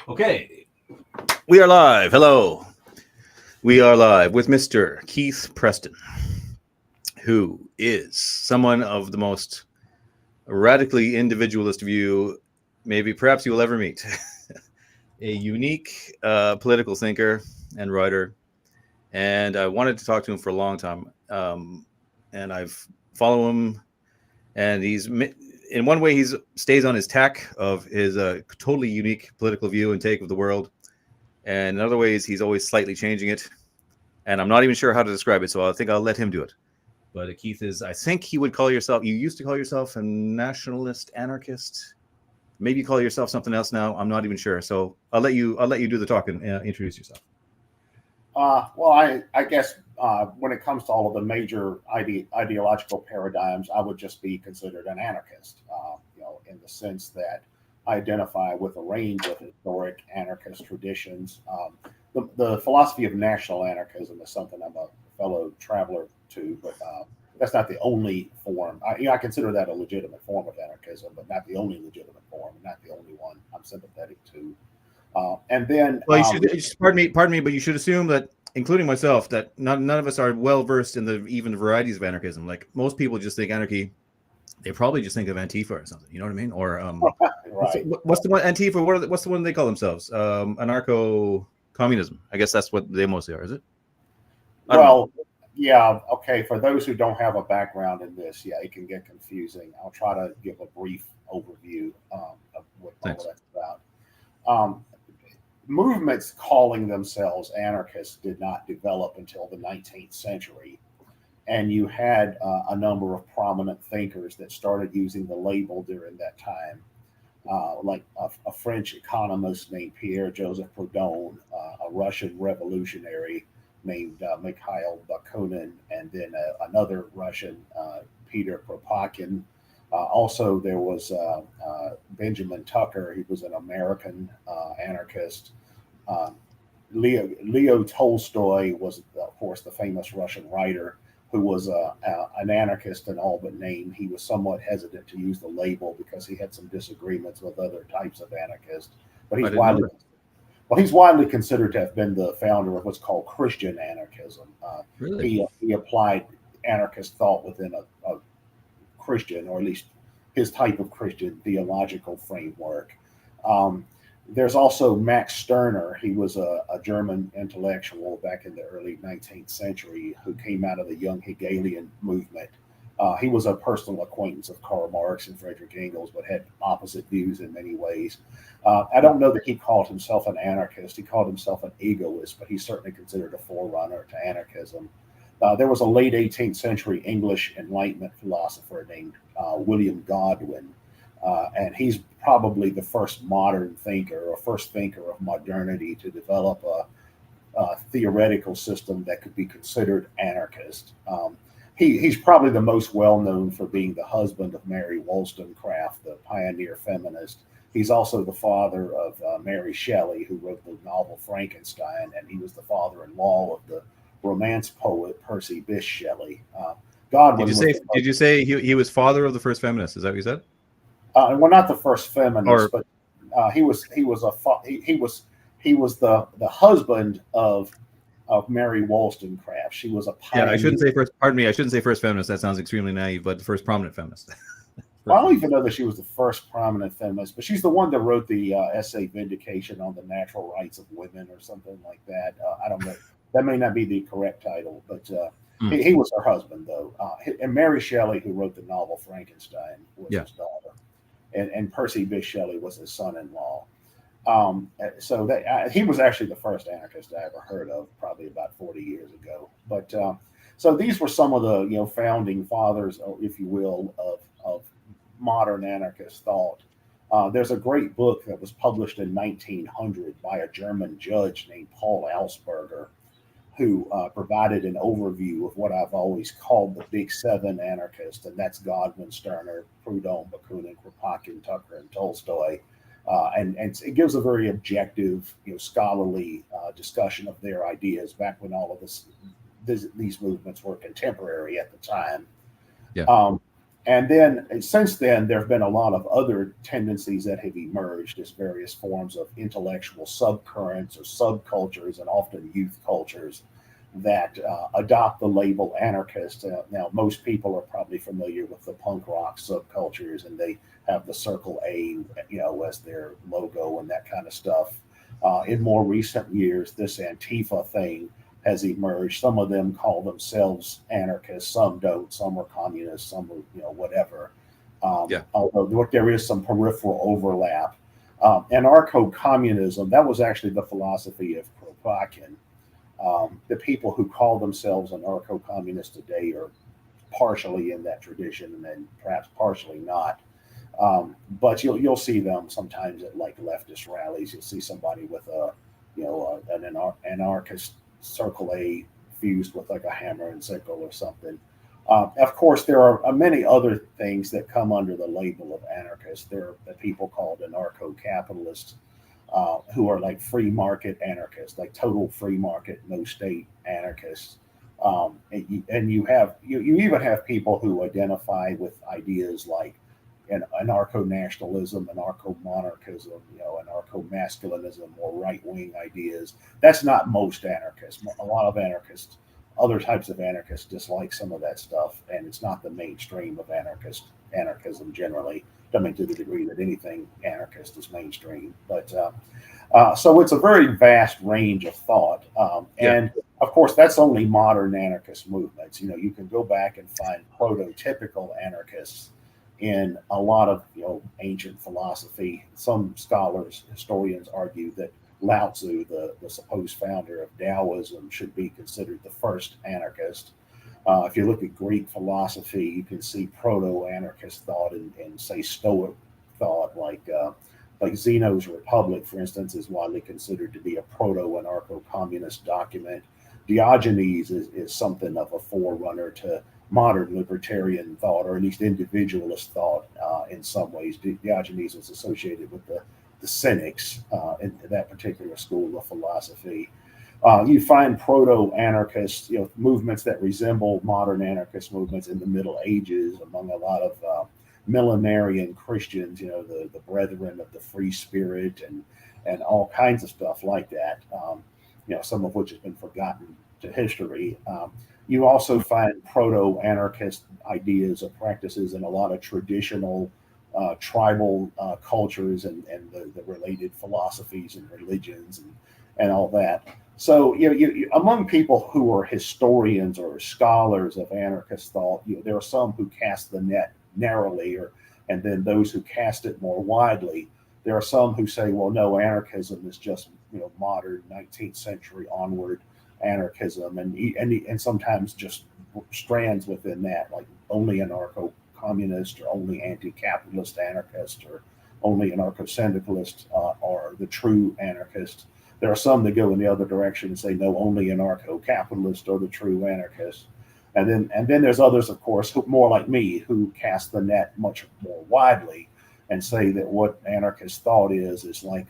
Okay, we are live. Hello. We are live with Mr. Keith Preston, who is someone of the most radically individualist view, maybe perhaps you will ever meet. A unique political thinker and writer. And I wanted to talk to him for a long time. And I've followed him, and in one way, he's stays on his tack of his totally unique political view and take of the world. And in other ways, he's always slightly changing it. And I'm not even sure how to describe it, so I think I'll let him do it. But Keith is, I think you used to call yourself a nationalist anarchist. Maybe you call yourself something else now. I'm not even sure. So I'll let you do the talk and introduce yourself. I guess when it comes to all of the major ideological paradigms, I would just be considered an anarchist, in the sense that I identify with a range of historic anarchist traditions. The philosophy of national anarchism is something I'm a fellow traveler to, but that's not the only form. I consider that a legitimate form of anarchism, but not the only legitimate form, not the only one I'm sympathetic to. And then, well, you should pardon me, but you should assume that, including myself, that none of us are well versed in the even varieties of anarchism. Like most people just think anarchy, they probably just think of Antifa or something. You know what I mean? Or right. what's the one Antifa? What's the one they call themselves? Anarcho-communism. I guess that's what they mostly are. Is it? Well, yeah. Okay. For those who don't have a background in this, yeah, it can get confusing. I'll try to give a brief overview of what all that's about. Movements calling themselves anarchists did not develop until the 19th century. And you had a number of prominent thinkers that started using the label during that time, like a French economist named Pierre-Joseph Proudhon, a Russian revolutionary named Mikhail Bakunin, and then another Russian, Peter Kropotkin. Also, there was Benjamin Tucker. He was an American anarchist. Leo Tolstoy was, of course, the famous Russian writer who was an anarchist in all but name. He was somewhat hesitant to use the label because he had some disagreements with other types of anarchists. But he's widely considered to have been the founder of what's called Christian anarchism. Really? He applied anarchist thought within a Christian, or at least his type of Christian theological framework. There's also Max Stirner. He was a German intellectual back in the early 19th century who came out of the young Hegelian movement. He was a personal acquaintance of Karl Marx and Friedrich Engels, but had opposite views in many ways. I don't know that he called himself an anarchist. He called himself an egoist, but he's certainly considered a forerunner to anarchism. There was a late 18th century English Enlightenment philosopher named William Godwin, and he's probably the first modern thinker or first thinker of modernity to develop a theoretical system that could be considered anarchist. He's probably the most well known for being the husband of Mary Wollstonecraft, the pioneer feminist. He's also the father of Mary Shelley, who wrote the novel Frankenstein, and he was the father-in-law of the Romance poet Percy Bysshe Shelley. Godwin. Did you say he was father of the first feminist? Is that what you said? Well, not the first feminist, but he was the husband of Mary Wollstonecraft. She was a pioneer. Yeah, I shouldn't say first. Pardon me. I shouldn't say first feminist. That sounds extremely naive. But the first prominent feminist. Well, I don't even know that she was the first prominent feminist, but she's the one that wrote the essay "Vindication on the Natural Rights of Women" or something like that. I don't know. That may not be the correct title, but he was her husband, though. And Mary Shelley, who wrote the novel Frankenstein, was his daughter, and Percy Bysshe Shelley was his son-in-law. So he was actually the first anarchist I ever heard of, probably about 40 years ago. But so these were some of the founding fathers, or if you will, of modern anarchist thought. There's a great book that was published in 1900 by a German judge named Paul Augsburger, who provided an overview of what I've always called the Big Seven anarchists, and that's Godwin, Stirner, Proudhon, Bakunin, Kropotkin, Tucker, and Tolstoy. And it gives a very objective, scholarly discussion of their ideas back when all of these movements were contemporary at the time. Yeah. And then since then, there have been a lot of other tendencies that have emerged as various forms of intellectual subcurrents or subcultures, and often youth cultures that adopt the label anarchist. Now, most people are probably familiar with the punk rock subcultures, and they have the circle A, as their logo and that kind of stuff. In more recent years, this Antifa thing has emerged. Some of them call themselves anarchists, some don't. Some are communists, some are, whatever. Although there is some peripheral overlap. Anarcho-communism, that was actually the philosophy of Kropotkin. The people who call themselves anarcho-communists today are partially in that tradition, and then perhaps partially not. But you'll see them sometimes at like leftist rallies. You'll see somebody with an anarchist circle A fused with like a hammer and sickle or something. Of course, there are many other things that come under the label of anarchist. There are the people called anarcho-capitalists, who are like free market anarchists, like total free market, no state anarchists. And you even have people who identify with ideas like anarcho-nationalism, anarcho-monarchism, anarcho-masculinism, or right-wing ideas. That's not most anarchists. A lot of anarchists, other types of anarchists, dislike some of that stuff, and it's not the mainstream of anarchism generally. I mean, to the degree that anything anarchist is mainstream, but so it's a very vast range of thought, and of course that's only modern anarchist movements. You can go back and find prototypical anarchists in a lot of ancient philosophy. Some scholars, historians argue that Lao Tzu, the supposed founder of Taoism, should be considered the first anarchist. If you look at Greek philosophy, you can see proto-anarchist thought and say Stoic thought, like Zeno's Republic, for instance, is widely considered to be a proto-anarcho-communist document. Diogenes is something of a forerunner to modern libertarian thought, or at least individualist thought in some ways. Diogenes was associated with the Cynics in that particular school of philosophy. You find proto-anarchist movements that resemble modern anarchist movements in the Middle Ages among a lot of millenarian Christians, the Brethren of the Free Spirit, and all kinds of stuff like that, some of which has been forgotten to history. You also find proto-anarchist ideas or practices in a lot of traditional tribal cultures and the related philosophies and religions and all that. So, among people who are historians or scholars of anarchist thought, there are some who cast the net narrowly, and then those who cast it more widely. There are some who say, well, no, anarchism is just modern 19th century onward anarchism, and sometimes just strands within that, like only anarcho-communist or only anti-capitalist anarchist or only anarcho-syndicalist are the true anarchist. There are some that go in the other direction and say, no, only anarcho-capitalist are the true anarchists. And then there's others, of course, who, more like me, who cast the net much more widely and say that what anarchist thought is like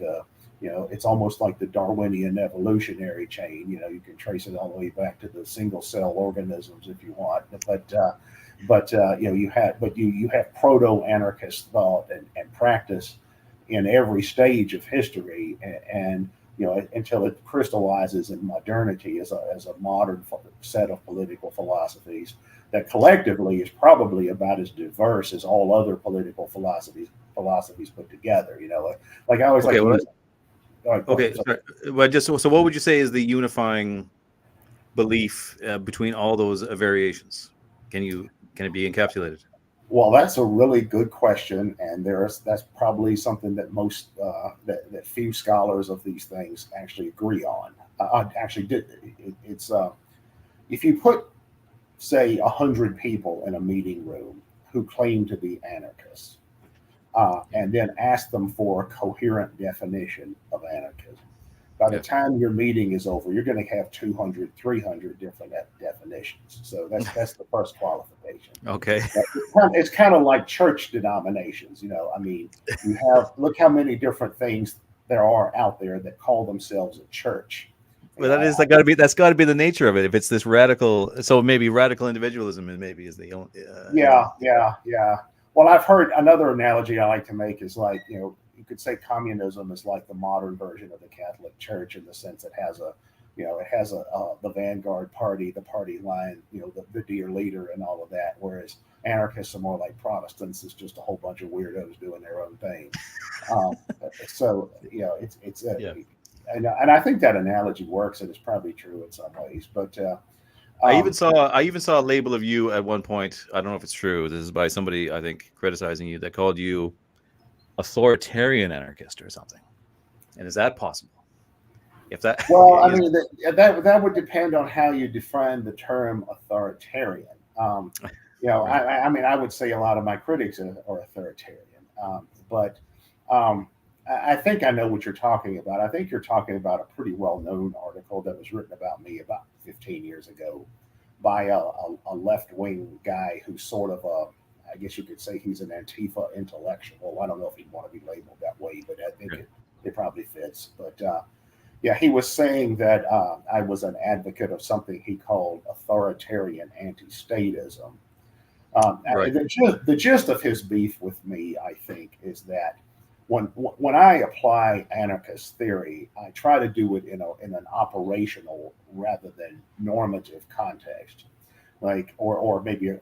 it's almost like the Darwinian evolutionary chain. You can trace it all the way back to the single cell organisms if you want, but you have proto-anarchist thought and practice in every stage of history, and until it crystallizes in modernity as a modern set of political philosophies that collectively is probably about as diverse as all other political philosophies put together. Like I always so what would you say is the unifying belief between all those variations? Can it be encapsulated? Well, that's a really good question, and that's probably something that most that few scholars of these things actually agree on. It's if you put, say, 100 people in a meeting room who claim to be anarchists, and then ask them for a coherent definition of anarchism. By the time your meeting is over, you're going to have 200, 300 different definitions. So that's the first qualification. Okay. It's kind of like church denominations. I mean, look how many different things there are out there that call themselves a church. Well, that's got to be the nature of it. If it's this radical, so maybe radical individualism is the only. Yeah. Well, I've heard another analogy I like to make is like, you could say communism is like the modern version of the Catholic Church in the sense it has the vanguard party, the party line, the dear leader and all of that. Whereas anarchists are more like Protestants. It's just a whole bunch of weirdos doing their own thing. So Yeah. and I think that analogy works, and it's probably true in some ways. But I even saw a label of you at one point. I don't know if it's true. This is by somebody I think criticizing you that called you authoritarian anarchist or something. And is that possible? If that Well, I mean that would depend on how you define the term authoritarian. I mean, I would say a lot of my critics are authoritarian, but I think I know what you're talking about. I think you're talking about a pretty well-known article that was written about me about 15 years ago by a left-wing guy who's sort of I guess you could say he's an Antifa intellectual. I don't know if he'd want to be labeled that way, but I think it probably fits. But yeah, he was saying that I was an advocate of something he called authoritarian anti-statism. The gist of his beef with me, I think, is that when I apply anarchist theory, I try to do it in an operational rather than normative context, like or maybe a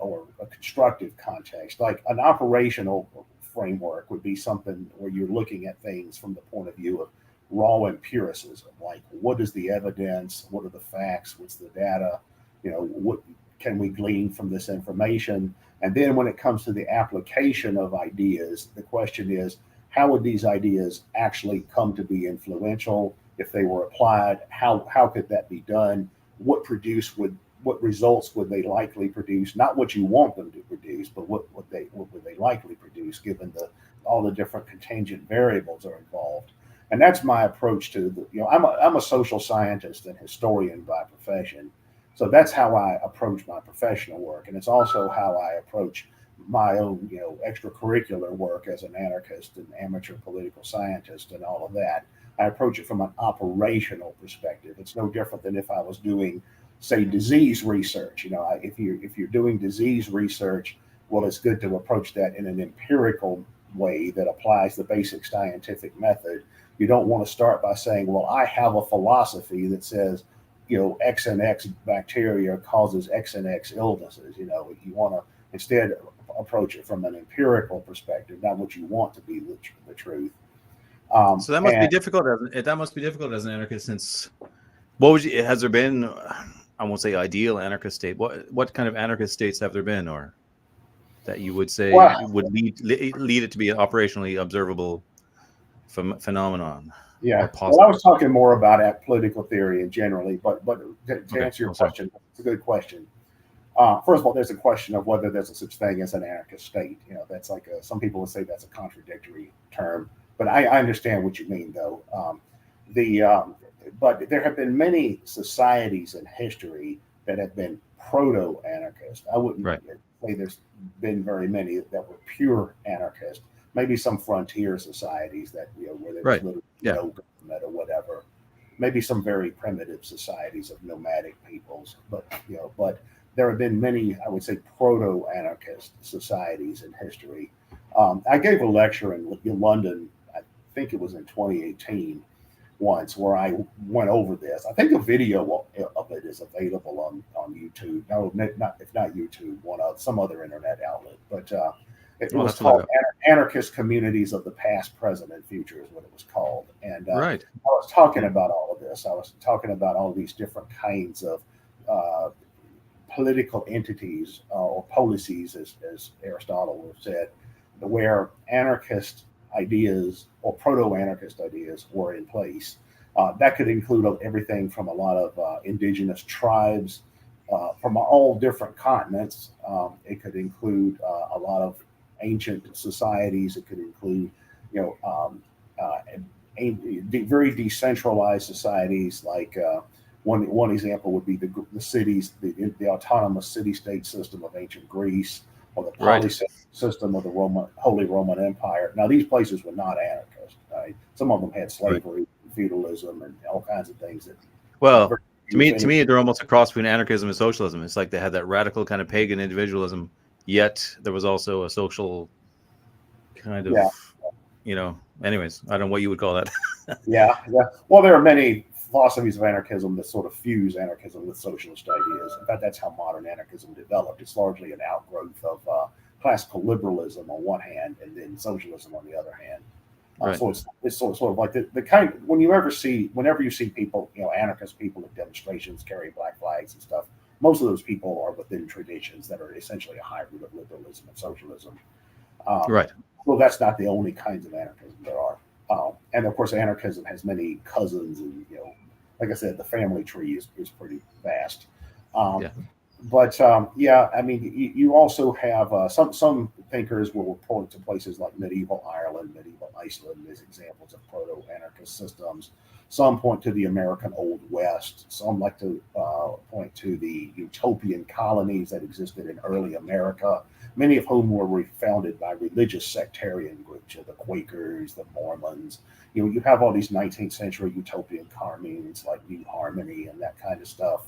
constructive context. Like an operational framework would be something where you're looking at things from the point of view of raw empiricism, like what is the evidence, what are the facts, what's the data, what can we glean from this information. And then when it comes to the application of ideas, the question is, how would these ideas actually come to be influential if they were applied? How could that be done? What results would they likely produce? Not what you want them to produce, but what would they likely produce given all the different contingent variables are involved. And that's my approach to I'm a social scientist and historian by profession. So that's how I approach my professional work. And it's also how I approach my own, extracurricular work as an anarchist and amateur political scientist and all of that. I approach it from an operational perspective. It's no different than if I was doing, say, disease research. If you're doing disease research, well, it's good to approach that in an empirical way that applies the basic scientific method. You don't want to start by saying, well, I have a philosophy that says, X and X bacteria causes X and X illnesses. You want to instead approach it from an empirical perspective, not what you want to be the truth. So that must be difficult. That must be difficult as an anarchist, since has there been? I won't say ideal anarchist state. What kind of anarchist states have there been, or that you would say would lead it to be an operationally observable phenomenon? Yeah. Well, I was talking more about political theory and generally, but to answer your question, it's a good question. First of all, there's a question of whether there's a such thing as an anarchist state. That's like some people would say that's a contradictory term, but I understand what you mean, though. But there have been many societies in history that have been proto-anarchist. I wouldn't say there's been very many that were pure anarchist. Maybe some frontier societies that where there was literally no government or whatever. Maybe some very primitive societies of nomadic peoples, but there have been many, I would say, proto-anarchist societies in history. I gave a lecture in London, I think it was in 2018 once, where I went over this. I think a video of it is available on YouTube. No, if not YouTube, some other internet outlet. But it was called Anarchist Communities of the Past, Present, and Future is what it was called. And I was talking about all of this. I was talking about all these different kinds of political entities or policies, as Aristotle said, where anarchist ideas or proto-anarchist ideas were in place. That could include everything from a lot of indigenous tribes from all different continents. It could include a lot of ancient societies. It could include, very decentralized societies like one example would be the cities, the autonomous city-state system of ancient Greece, or the Polycentric system of the Holy Roman Empire. Now, these places were not anarchist. Some of them had slavery, feudalism, and all kinds of things that Well, Very to few, if me, any. they're almost a cross between anarchism and socialism. It's like they had that radical kind of pagan individualism, yet there was also a social kind of, Yeah, anyways, I don't know what you would call that. yeah, yeah. Well, there are many philosophies of anarchism that sort of fuse anarchism with socialist ideas. In fact, that's how modern anarchism developed. It's largely an outgrowth of classical liberalism on one hand, and then socialism on the other hand. Right. So it's sort of like the kind whenever you see people, anarchist people at demonstrations carry black flags and stuff. Most of those people are within traditions that are essentially a hybrid of liberalism and socialism. Um, Right. well, that's not the only kinds of anarchism there are. And of course, anarchism has many cousins, and like I said, the family tree is pretty vast. Um, Yeah. but yeah, I mean, you also have some thinkers will point to places like medieval Ireland, medieval Iceland as examples of proto-anarchist systems. Some point to the American Old West. Some like to point to the utopian colonies that existed in early America, many of whom were founded by religious sectarian groups, the Quakers, the Mormons. You have all these 19th century utopian communes like New Harmony and that kind of stuff.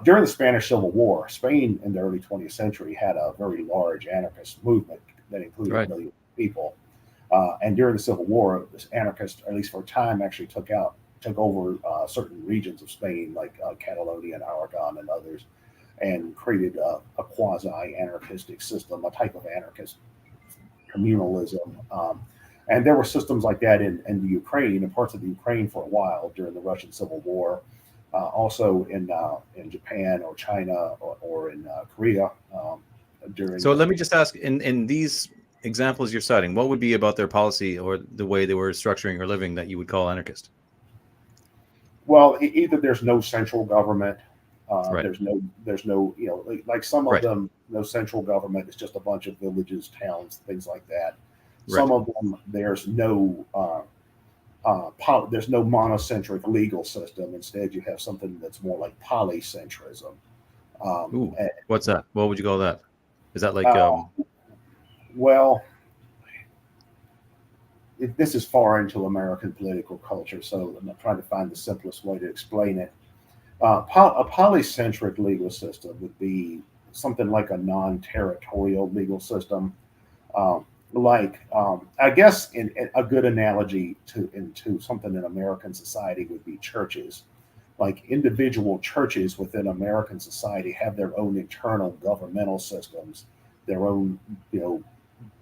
During the Spanish Civil War, Spain in the early 20th century had a very large anarchist movement that included Right. millions of people. And during the Civil War, this anarchists, at least for a time, actually took over certain regions of Spain, like Catalonia and Aragon and others, and created a quasi-anarchistic system, a type of anarchist communalism. And there were systems like that in the Ukraine, in parts of the Ukraine for a while during the Russian Civil War. Also in Japan or China or in Korea during. So let me just ask, in these examples you're citing, what would be about their policy or the way they were structuring or living that you would call anarchist? Well, either there's no central government, Right. there's no, like some of Right. them, no central government. It's just a bunch of villages, towns, things like that. Right. Some of them, there's no monocentric legal system. Instead, you have something that's more like polycentrism. Ooh, what's that? What would you call that? Is that like well, this is far into American political culture, so I'm trying to find the simplest way to explain it. A polycentric legal system would be something like a non-territorial legal system. I guess in a good analogy into something in American society would be churches. Like individual churches within American society have their own internal governmental systems, their own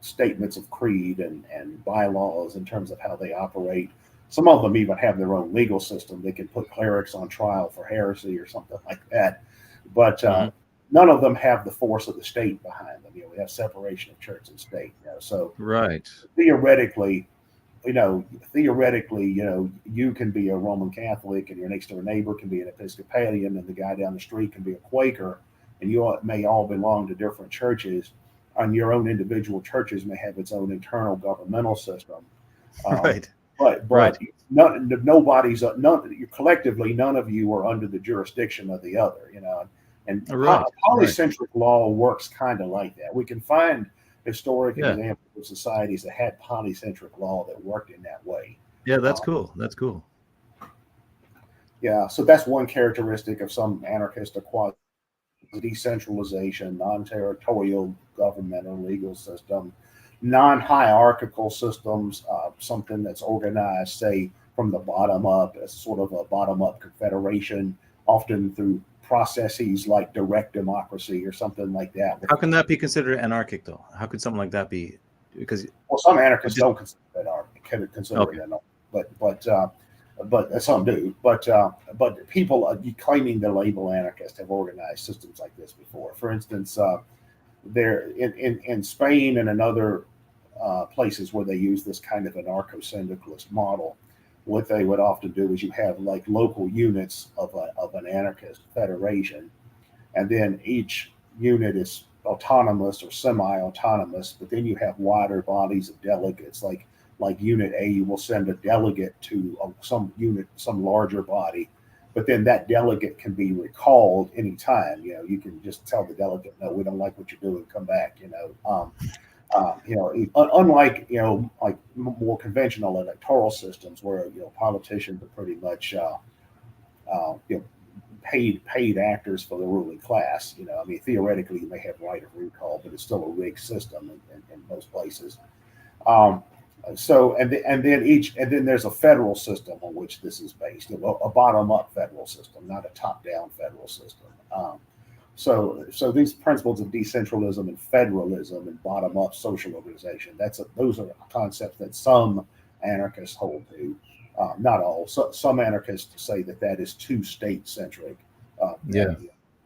statements of creed and bylaws in terms of how they operate. Some of them even have their own legal system. They can put clerics on trial for heresy or something like that. But none of them have the force of the state behind them. We have separation of church and state. So right. theoretically, you can be a Roman Catholic, and your next door neighbor can be an Episcopalian, and the guy down the street can be a Quaker, and you may all belong to different churches. And your own individual churches may have its own internal governmental system. Right. But Right. collectively, none of you are under the jurisdiction of the other. And Right. polycentric law works kind of like that. We can find historic Yeah. examples of societies that had polycentric law that worked in that way. Yeah, that's cool. That's cool. Yeah, so that's one characteristic of some anarchist quasi decentralization, non-territorial government or legal system, non-hierarchical systems, something that's organized, say, from the bottom up, as sort of a bottom-up confederation, often through processes like direct democracy or something like that. How can that be considered anarchic, though? How could something like that be? Because some anarchists don't consider it Okay. anarchic, but some do. But people claiming the label anarchist have organized systems like this before. For instance, there in Spain and in other places where they use this kind of anarcho-syndicalist model, what they would often do is you have like local units of an anarchist federation, and then each unit is autonomous or semi-autonomous, but then you have wider bodies of delegates. Like Unit A will send a delegate to some larger body, but then that delegate can be recalled anytime. You can just tell the delegate, no, we don't like what you're doing, come back. Unlike like more conventional electoral systems where politicians are pretty much you know, paid actors for the ruling class. You know, I mean, theoretically, you may have right of recall, but it's still a rigged system in most places. And then there's a federal system on which this is based, a bottom-up federal system, not a top-down federal system. So these principles of decentralism and federalism and bottom-up social organization, those are concepts that some anarchists hold to. Not all. Some anarchists say that is too state-centric. Yeah.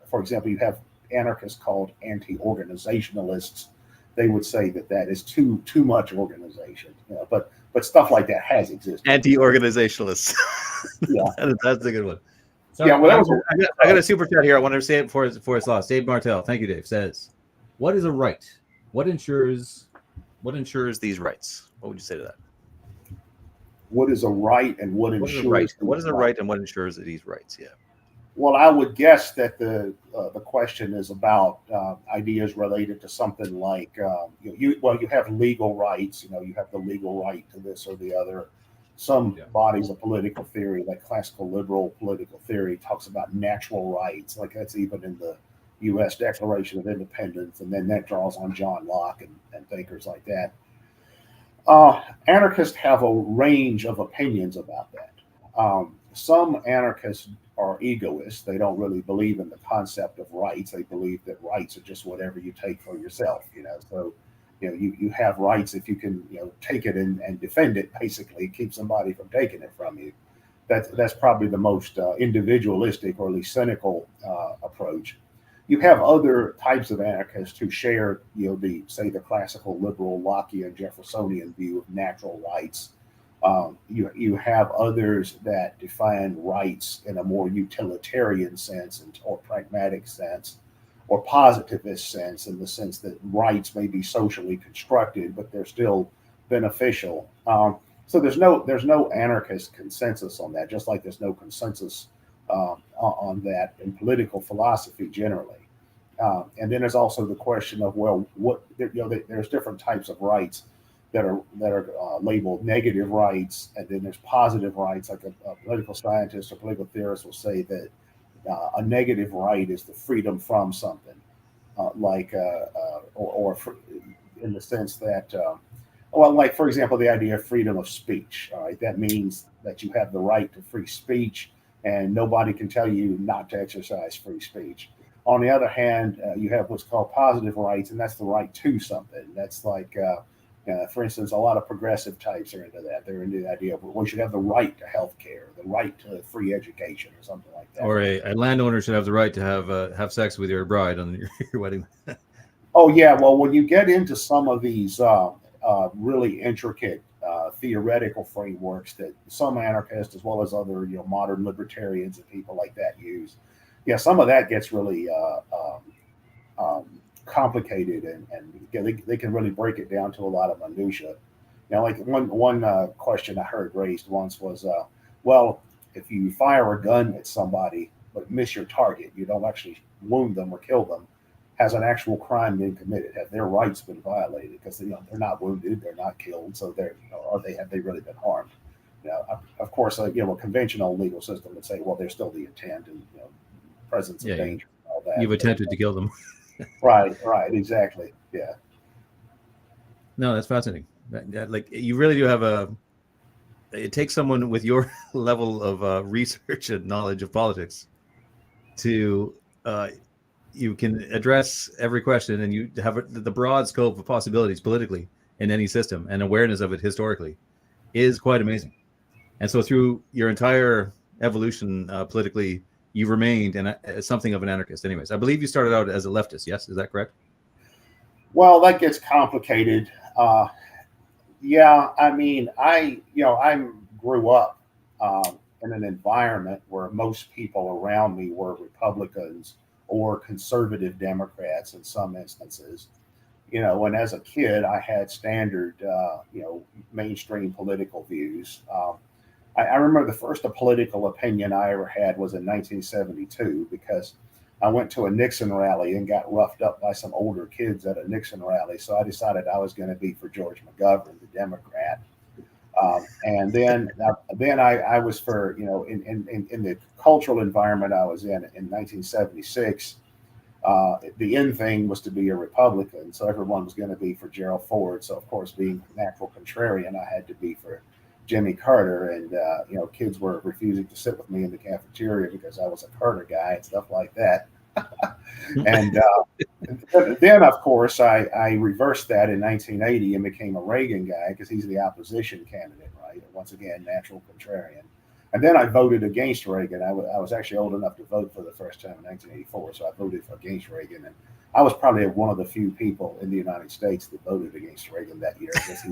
For example, you have anarchists called anti-organizationalists. They would say that is too much organization. But stuff like that has existed. Anti-organizationalists. Yeah, that's a good one. So yeah. Well, I got a super chat here. I want to say it before it's lost. Dave Martell, thank you, Dave. Says, "What is a right? What ensures these rights?" What would you say to that? What is a right and what ensures? What is a right and what ensures these rights? Yeah. Well, I would guess that the question is about ideas related to something like you have legal rights. You have the legal right to this or the other. Some bodies of political theory, like classical liberal political theory, talks about natural rights. Like that's even in the U.S. Declaration of Independence, and then that draws on John Locke and thinkers like that. Anarchists have a range of opinions about that. Some anarchists are egoists. They don't really believe in the concept of rights. They believe that rights are just whatever you take for yourself. So you have rights if you can take it and defend it. Basically, keep somebody from taking it from you. That's probably the most individualistic or at least cynical approach. You have other types of anarchists who share the classical liberal Lockean Jeffersonian view of natural rights. You have others that define rights in a more utilitarian sense or pragmatic sense or positivist sense, in the sense that rights may be socially constructed, but they're still beneficial. So there's no anarchist consensus on that, just like there's no consensus on that in political philosophy generally. And then there's also the question of, well, there's different types of rights that are labeled negative rights, and then there's positive rights. Like a political scientist or political theorist will say that a negative right is the freedom from something, in the sense that, like for example, the idea of freedom of speech. All right, that means that you have the right to free speech, and nobody can tell you not to exercise free speech. On the other hand, you have what's called positive rights, and that's the right to something. That's like, for instance, a lot of progressive types are into that. They're into the idea of we should have the right to health care, the right to free education, or something like that. Or a landowner should have the right to have sex with your bride on your wedding. Oh yeah, well, when you get into some of these really intricate theoretical frameworks that some anarchists, as well as other modern libertarians and people like that use. Yeah, some of that gets really complicated, and they can really break it down to a lot of minutia. Like one question I heard raised once was, well, if you fire a gun at somebody but miss your target, you don't actually wound them or kill them, has an actual crime been committed? Have their rights been violated? Because they're not wounded, they're not killed, so have they really been harmed? Of course, a conventional legal system would say, well, there's still the intent and presence of danger and all that. You've attempted to kill them. Right, exactly. Yeah. No, that's fascinating. Like, you really do have it takes someone with your level of research and knowledge of politics to you can address every question, and you have the broad scope of possibilities politically in any system, and awareness of it historically is quite amazing. And so through your entire evolution politically, you remained something of an anarchist. Anyways, I believe you started out as a leftist. Yes, is that correct? Well, that gets complicated. Yeah, I mean, I grew up in an environment where most people around me were Republicans or conservative Democrats in some instances. And as a kid, I had standard, mainstream political views. I remember the first political opinion I ever had was in 1972, because I went to a Nixon rally and got roughed up by some older kids at a Nixon rally. So I decided I was going to be for George McGovern, the Democrat. And then I was for, in the cultural environment I was in 1976. The end thing was to be a Republican, so everyone was going to be for Gerald Ford. So of course, being natural contrarian, I had to be for Jimmy Carter. And kids were refusing to sit with me in the cafeteria because I was a Carter guy and stuff like that. And then, of course, I reversed that in 1980 and became a Reagan guy because he's the opposition candidate, right? Once again, natural contrarian. And then I voted against Reagan. I was actually old enough to vote for the first time in 1984, so I voted against Reagan. And I was probably one of the few people in the United States that voted against Reagan that year because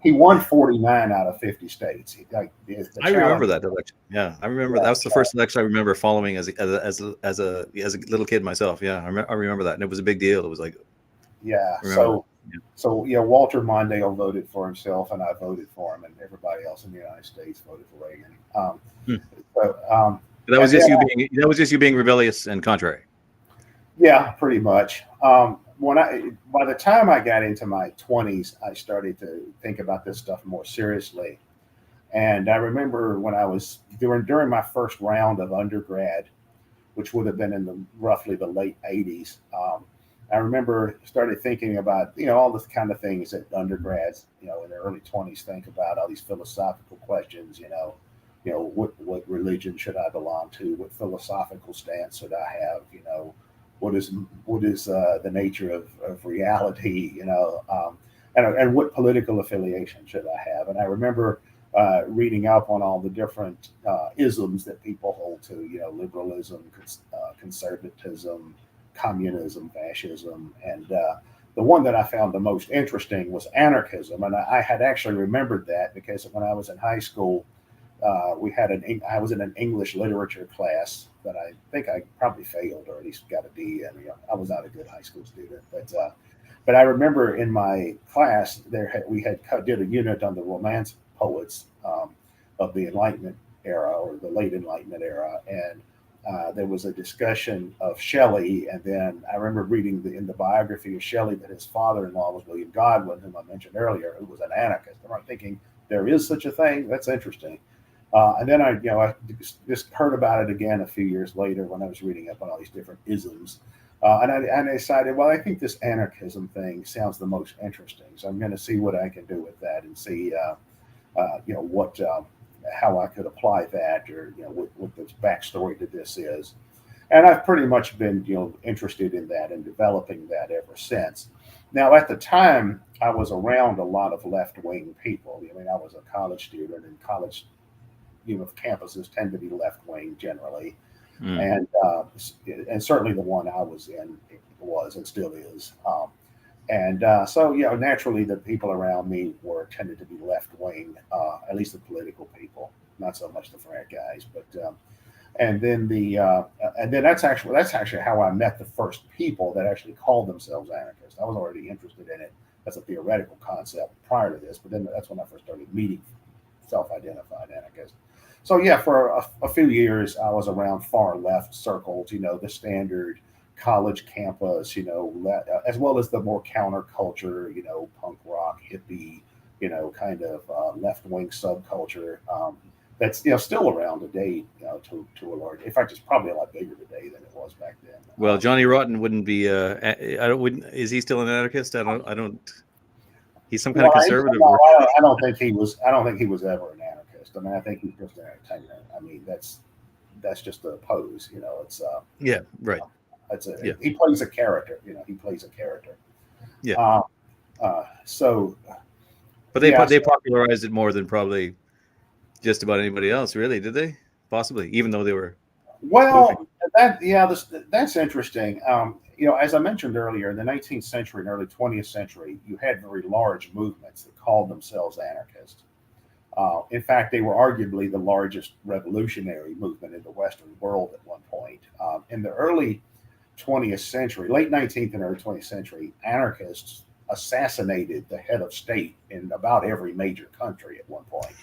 he won 49 out of 50 states. I remember that election. Yeah, I remember that was the first election I remember following as a little kid myself. Yeah, I remember that, and it was a big deal. It was like, So Walter Mondale voted for himself, and I voted for him, and everybody else in the United States voted for Reagan. That was just you being rebellious and contrary. Yeah, pretty much. By the time I got into my 20s, I started to think about this stuff more seriously. And I remember when I was during my first round of undergrad, which would have been in roughly the late 80s. I remember started thinking about, all the kind of things that undergrads, in their early 20s think about, all these philosophical questions, what religion should I belong to? What philosophical stance should I have? What is the nature of reality? And what political affiliation should I have? And I remember reading up on all the different isms that people hold to, liberalism, conservatism, communism, fascism, and the one that I found the most interesting was anarchism. And I had actually remembered that because when I was in high school, I was in an English literature class that I think I probably failed or at least got a D. And I was not a good high school student, but I remember in my class we did a unit on the Romance poets of the Enlightenment era or the late Enlightenment era, and there was a discussion of Shelley, and then I remember reading in the biography of Shelley that his father-in-law was William Godwin, whom I mentioned earlier, who was an anarchist. I'm thinking there is such a thing. That's interesting. And then I just heard about it again a few years later when I was reading up on all these different isms, and I decided, well, I think this anarchism thing sounds the most interesting, so I'm going to see what I can do with that and see, how I could apply that, or what the backstory to this is. And I've pretty much been interested in that and developing that ever since. Now, at the time, I was around a lot of left-wing people. I was a college student, and college campuses tend to be left-wing generally, and certainly the one I was in was and still is. So naturally, the people around me tended to be left wing, at least the political people, not so much the frat guys. But and then that's actually how I met the first people that actually called themselves anarchists. I was already interested in it as a theoretical concept prior to this, but then that's when I first started meeting self-identified anarchists. So for a few years, I was around far left circles, the standard college campus, as well as the more counterculture, punk rock, hippie, kind of left-wing subculture that's still around today, to a large. In fact, it's probably a lot bigger today than it was back then. Well, Johnny Rotten wouldn't be. Is he still an anarchist? I don't. He's some kind of conservative. I don't think he was. I don't think he was ever an anarchist. I think he's just an entertainer. That's just a pose. It's right. He plays a character. He plays a character. Yeah. But they popularized it more than probably just about anybody else, really, did they? Possibly, even though they were. Well, that's interesting. As I mentioned earlier, in the 19th century and early 20th century, you had very large movements that called themselves anarchist. In fact, they were arguably the largest revolutionary movement in the Western world at one point. In the early 20th century, late 19th and early 20th century, anarchists assassinated the head of state in about every major country at one point.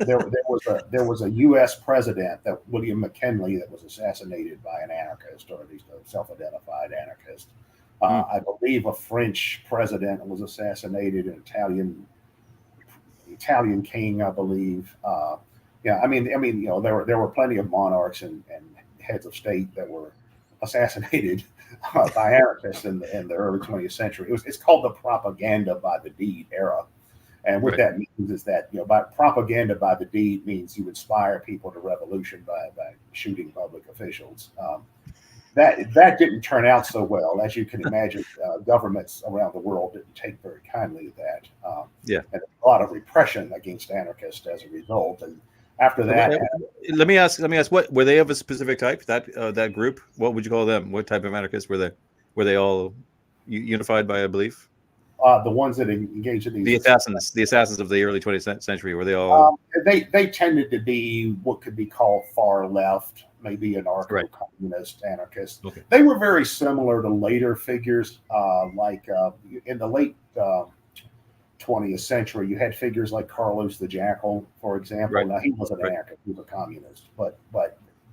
There was a U.S. president, that William McKinley, that was assassinated by an anarchist, or at least a self-identified anarchist. I believe a French president was assassinated, an Italian Italian king, I believe. Yeah, I mean, there were plenty of monarchs and heads of state that were assassinated by anarchists in the early 20th century. It's called the propaganda by the deed era. And what that means is that, by propaganda by the deed means you inspire people to revolution by shooting public officials. That didn't turn out so well, as you can imagine. Governments around the world didn't take very kindly to that. And a lot of repression against anarchists as a result. And after that, let me ask, what were they of a specific type? That group, what would you call them? What type of anarchists were they? Were they all unified by a belief? The ones that engaged in these the assassins of the early 20th century, were they all? They tended to be what could be called far left, maybe anarcho-communist anarchists. Okay. They were very similar to later figures, like in the late 20th century, you had figures like Carlos the Jackal, for example. Now, he wasn't an anarchist, he was a communist, but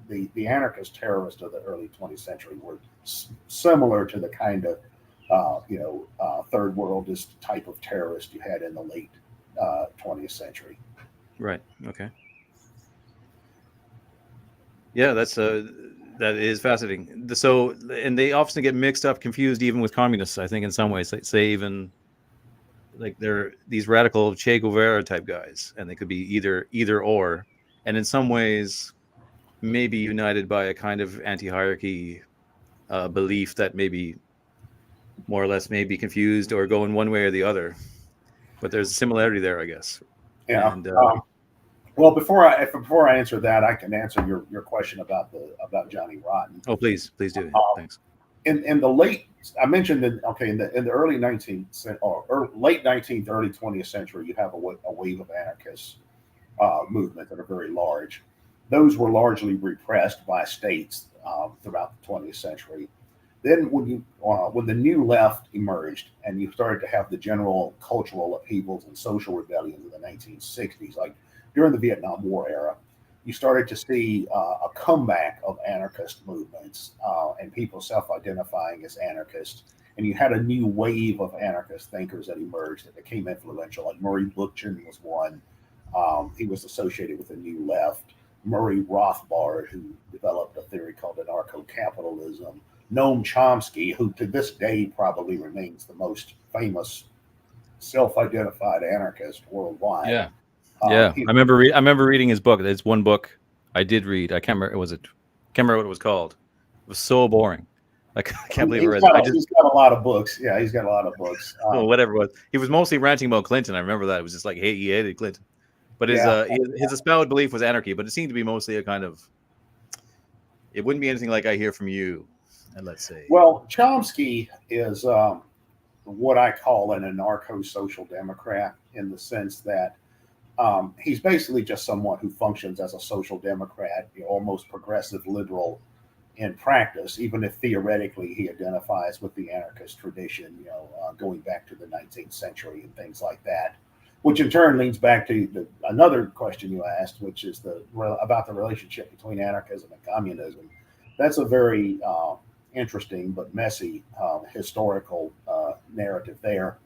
the anarchist terrorists of the early 20th century were similar to the kind of third worldist type of terrorist you had in the late 20th century. Right. Okay. Yeah, that is fascinating. So, and they often get mixed up, confused, even with communists. I think in some ways, say even like they're these radical Che Guevara type guys, and they could be either or, and in some ways, maybe united by a kind of anti-hierarchy belief that maybe more or less may be confused or go in one way or the other, but there's a similarity there, I guess. Yeah. And, well, before I answer that, I can answer your question about Johnny Rotten. Oh, please do. Thanks. In the late, I mentioned that in the early 19th or late 19th, early 20th century, you have a wave of anarchist movement that are very large. Those were largely repressed by states throughout the 20th century. Then when the new left emerged and you started to have the general cultural upheavals and social rebellions of the 1960s, like during the Vietnam War era, you started to see a comeback of anarchist movements and people self-identifying as anarchists. And you had a new wave of anarchist thinkers that emerged that became influential. Like Murray Bookchin was one. He was associated with the new left. Murray Rothbard, who developed a theory called anarcho-capitalism. Noam Chomsky, who to this day probably remains the most famous self-identified anarchist worldwide. Yeah. I remember reading his book. It's one book I did read. I can't remember. Can't remember what it was called. It was so boring. I can't believe I read it. He's got a lot of books. Yeah, he's got a lot of books. Whatever it was. He was mostly ranting about Clinton. I remember that. It was just like, hey, he hated Clinton. But his espoused belief was anarchy, but it seemed to be mostly a kind of, it wouldn't be anything like I hear from you, and let's say. Well, Chomsky is what I call an anarcho-social democrat, in the sense that he's basically just someone who functions as a social democrat, almost progressive liberal in practice, even if theoretically he identifies with the anarchist tradition, going back to the 19th century and things like that, which in turn leads back to another question you asked, which is about the relationship between anarchism and communism. That's a very interesting but messy historical narrative there.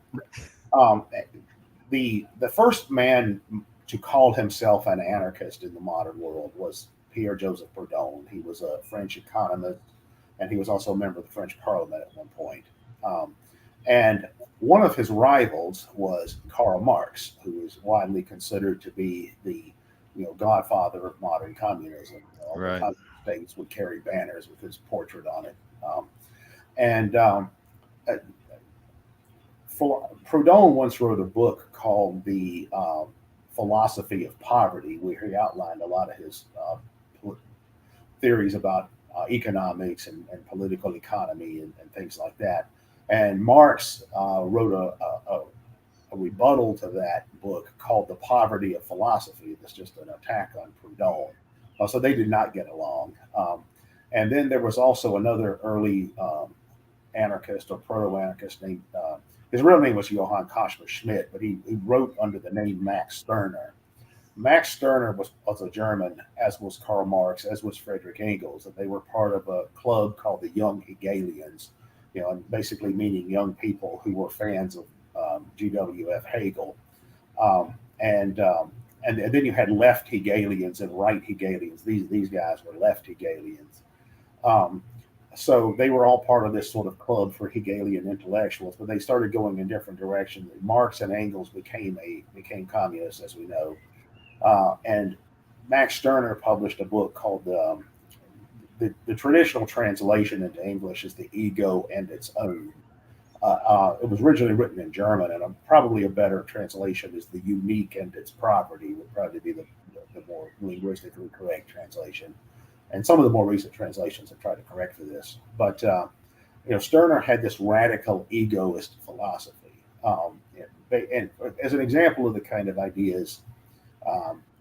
The first man to call himself an anarchist in the modern world was Pierre-Joseph Proudhon. He was a French economist, and he was also a member of the French Parliament at one point. And one of his rivals was Karl Marx, who is widely considered to be the godfather of modern communism. Right. The states would carry banners with his portrait on it. Proudhon once wrote a book called The Philosophy of Poverty, where he outlined a lot of his theories about economics and political economy and things like that. And Marx wrote a rebuttal to that book called The Poverty of Philosophy. That's just an attack on Proudhon. So they did not get along. And then there was also another early anarchist or proto-anarchist named, his real name was Johann Caspar Schmidt, but he wrote under the name Max Stirner. Max Stirner was a German, as was Karl Marx, as was Friedrich Engels, and they were part of a club called the Young Hegelians, and basically meaning young people who were fans of G.W.F. Hegel. And then you had left Hegelians and right Hegelians. These guys were left Hegelians. So they were all part of this sort of club for Hegelian intellectuals, but they started going in different directions. Marx and Engels became communists, as we know, and Max Stirner published a book called the traditional translation into English is The Ego and Its Own. It was originally written in German, and probably a better translation is The Unique and Its Property would probably be the more linguistically correct translation. And some of the more recent translations have tried to correct for this. But Stirner had this radical egoist philosophy. And as an example of the kind of ideas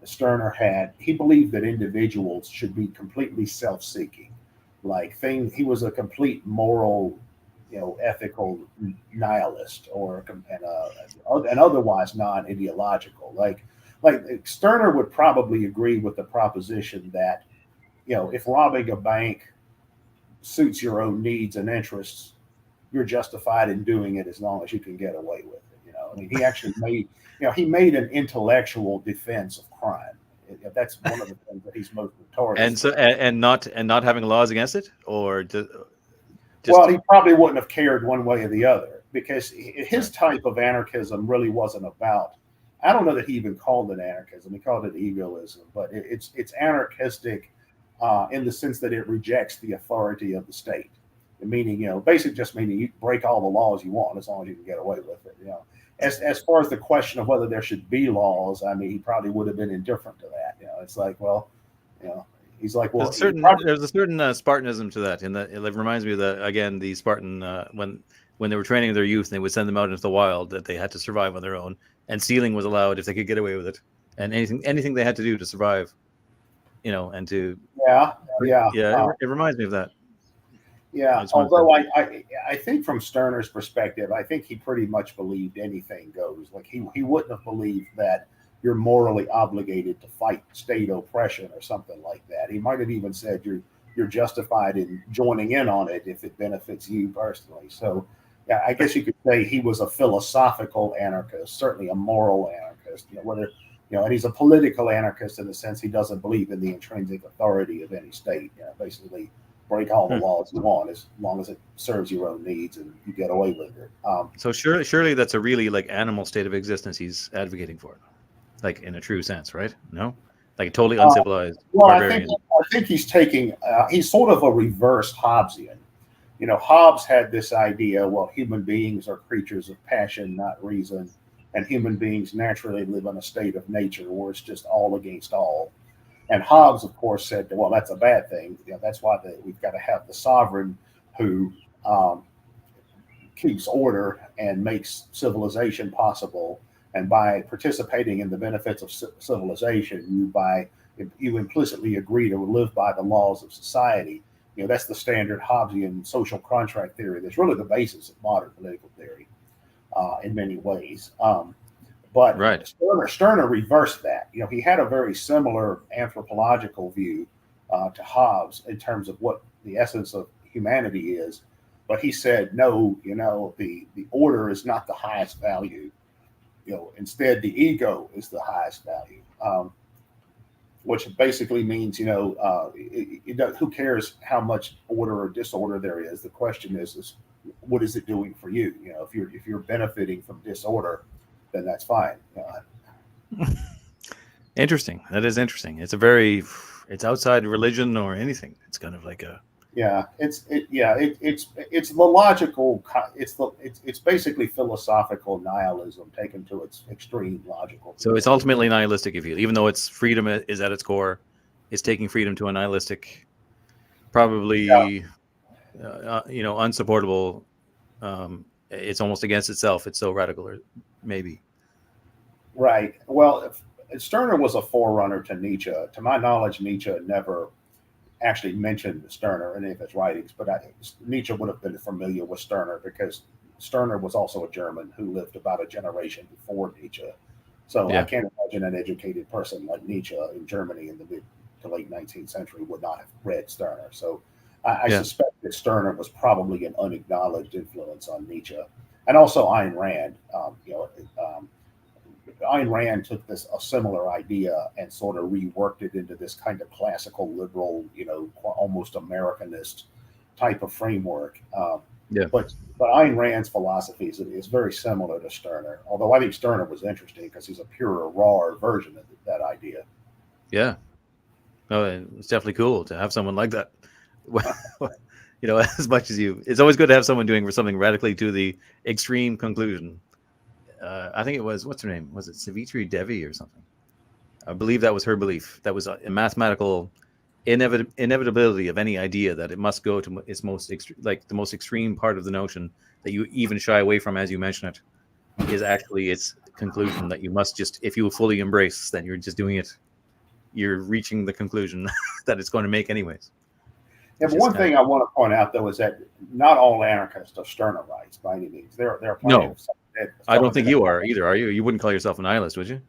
Stirner he believed that individuals should be completely self-seeking. He was a complete moral, ethical nihilist, and otherwise non-ideological. Like Stirner would probably agree with the proposition that, if robbing a bank suits your own needs and interests, you're justified in doing it as long as you can get away with it. He actually made an intellectual defense of crime. That's one of the things that he's most notorious. And so, and not having laws against it, or well, he probably wouldn't have cared one way or the other, because his type of anarchism really wasn't about. I don't know that he even called it anarchism. He called it egoism, but it's anarchistic in the sense that it rejects the authority of the state. Meaning, basically just meaning you break all the laws you want as long as you can get away with it. As far as the question of whether there should be laws, he probably would have been indifferent to that. It's like, well, he's like, well, there's a certain Spartanism to that. It reminds me of the Spartan when they were training their youth, and they would send them out into the wild, that they had to survive on their own, and stealing was allowed if they could get away with it, and anything they had to do to survive, and to it reminds me of that. Yeah, although I think from Stirner's perspective, I think he pretty much believed anything goes. Like he wouldn't have believed that you're morally obligated to fight state oppression or something like that. He might have even said you're justified in joining in on it if it benefits you personally. So yeah, I guess you could say he was a philosophical anarchist, certainly a moral anarchist. And he's a political anarchist in the sense he doesn't believe in the intrinsic authority of any state. Basically break all the laws you want as long as it serves your own needs and you get away with it. So surely that's a really animal state of existence he's advocating for, in a true sense, right? No, totally uncivilized. Well, barbarian. I think he's he's sort of a reversed Hobbesian. Hobbes had this idea, well, human beings are creatures of passion, not reason, and human beings naturally live in a state of nature where it's just all against all. And Hobbes, of course, said, well, that's a bad thing. That's why we've got to have the sovereign who keeps order and makes civilization possible. And by participating in the benefits of civilization, you implicitly agree to live by the laws of society. That's the standard Hobbesian social contract theory. That's really the basis of modern political theory in many ways. But right. Stirner reversed that. He had a very similar anthropological view to Hobbes in terms of what the essence of humanity is. But he said, no, the order is not the highest value. Instead, the ego is the highest value, which basically means, who cares how much order or disorder there is? The question is what is it doing for you? If you're benefiting from disorder, then that's fine. Interesting. That is interesting. It's outside religion or anything. It's kind of like a it's the logical. It's basically philosophical nihilism taken to its extreme logical. So it's ultimately nihilistic, if you, even though its freedom is at its core, it's taking freedom to a nihilistic, probably unsupportable. It's almost against itself. It's so radical, or maybe. Right. Well, Stirner was a forerunner to Nietzsche. To my knowledge, Nietzsche never actually mentioned Stirner in any of his writings, but Nietzsche would have been familiar with Stirner because Stirner was also a German who lived about a generation before Nietzsche. So I can't imagine an educated person like Nietzsche in Germany in the mid to late 19th century would not have read Stirner. So I suspect that Stirner was probably an unacknowledged influence on Nietzsche, and also Ayn Rand. Ayn Rand took a similar idea and sort of reworked it into this kind of classical liberal, almost Americanist type of framework. Yeah. But Ayn Rand's philosophy is very similar to Stirner, although I think Stirner was interesting because he's a purer, rawer version of that idea. Yeah. Oh, it's definitely cool to have someone like that. As much as it's always good to have someone doing something radically to the extreme conclusion. I think it was, what's her name? Was it Savitri Devi or something? I believe that was her belief. That was a mathematical inevitability of any idea that it must go to its most the most extreme part of the notion that you even shy away from as you mention it is actually its conclusion that you must just, if you fully embrace, then you're just doing it. You're reaching the conclusion that it's going to make anyways. Yeah, but one thing I want to point out, though, is that not all anarchists are Stirnerites by any means. There are plenty of some I don't think you are either, are you? You wouldn't call yourself a nihilist, would you?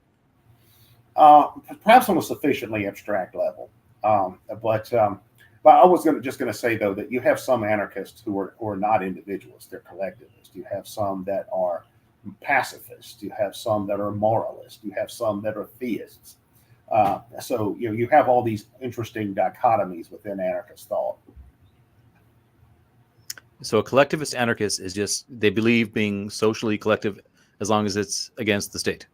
Perhaps on a sufficiently abstract level. But I was just going to say, though, that you have some anarchists who are not individualists. They're collectivists. You have some that are pacifists. You have some that are moralists. You have some that are theists. So you have all these interesting dichotomies within anarchist thought. So a collectivist anarchist is just, they believe being socially collective as long as it's against the state.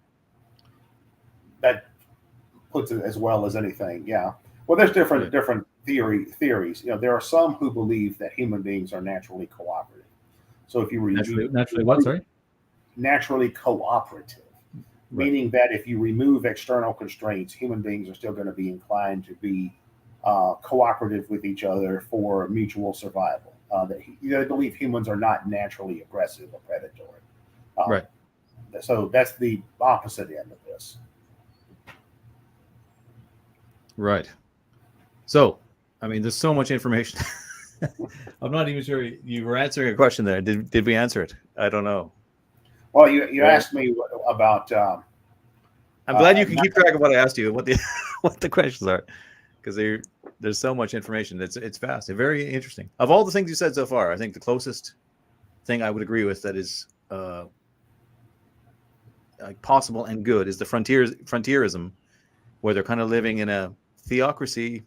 That puts it as well as anything. Yeah. Well, there's different theories. There are some who believe that human beings are naturally cooperative. So if you naturally what? Sorry. Naturally cooperative. Right. Meaning that if you remove external constraints, human beings are still going to be inclined to be cooperative with each other for mutual survival. They believe humans are not naturally aggressive or predatory. Right. So that's the opposite end of this. Right. So, I mean, there's so much information. I'm not even sure you were answering a question there. Did we answer it? I don't know. Well, you asked me about. I'm glad you can keep track of what I asked you, what the questions are, because there's so much information. It's vast and very interesting. Of all the things you said so far, I think the closest thing I would agree with that is like possible and good is the frontierism, where they're kind of living in a theocracy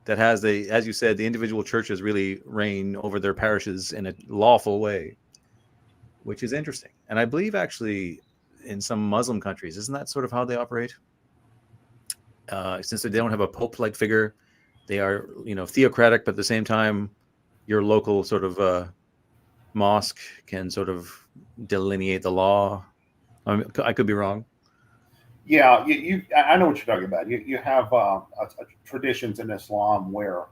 that has as you said, the individual churches really reign over their parishes in a lawful way, which is interesting. And I believe actually in some Muslim countries, isn't that sort of how they operate? Since they don't have a pope-like figure, they are, theocratic, but at the same time, your local sort of mosque can sort of delineate the law. I could be wrong. Yeah, I know what you're talking about. You have traditions in Islam where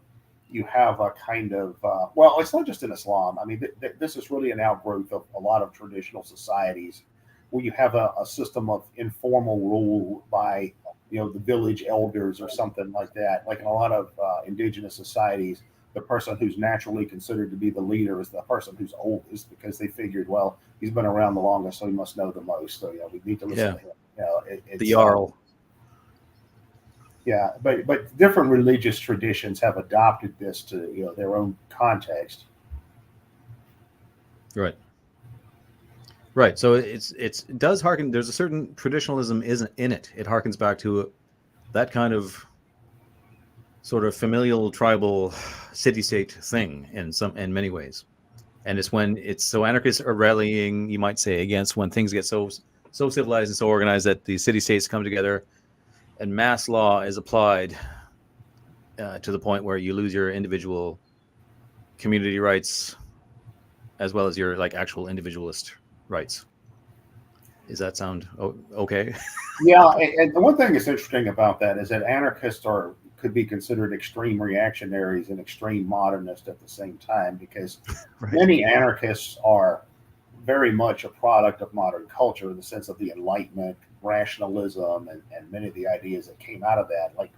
you have a kind of well, it's not just in Islam. I mean, this is really an outgrowth of a lot of traditional societies where you have a system of informal rule by the village elders or something like that. Like in a lot of indigenous societies, the person who's naturally considered to be the leader is the person who's oldest because they figured, well, he's been around the longest, so he must know the most. So we need to listen to him. It's the Jarl. Yeah, but different religious traditions have adopted this to their own context. Right. Right. So it does harken. There's a certain traditionalism isn't in it. It harkens back to that kind of sort of familial tribal city-state thing in many ways. And it's when so anarchists are rallying, you might say, against when things get so civilized and so organized that the city-states come together and mass law is applied to the point where you lose your individual community rights as well as your actual individualist rights. Does that sound okay? Yeah, and the one thing that's interesting about that is that anarchists could be considered extreme reactionaries and extreme modernists at the same time, because right. Many anarchists are very much a product of modern culture in the sense of the Enlightenment, rationalism, and many of the ideas that came out of that, like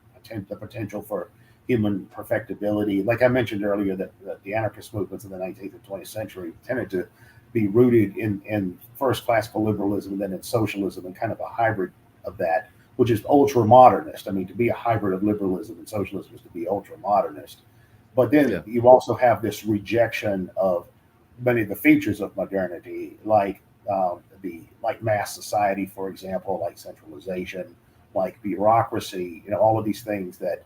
the potential for human perfectibility. Like I mentioned earlier, that the anarchist movements in the 19th and 20th century tended to be rooted in first classical liberalism and then in socialism, and kind of a hybrid of that, which is ultra-modernist. I mean, to be a hybrid of liberalism and socialism is to be ultra-modernist. But then you also have this rejection of many of the features of modernity, like like mass society, for example, like centralization, like bureaucracy, all of these things that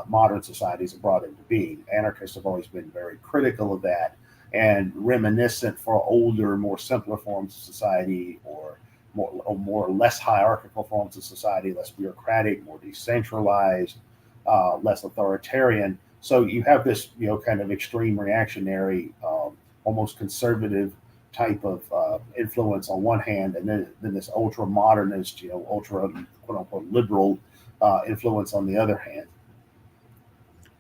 modern societies have brought into being. Anarchists have always been very critical of that and reminiscent for older, more simpler forms of society, or more less hierarchical forms of society, less bureaucratic, more decentralized, less authoritarian. So you have this, kind of extreme reactionary, almost conservative type of influence on one hand, and then this ultra modernist, ultra quote unquote liberal influence on the other hand.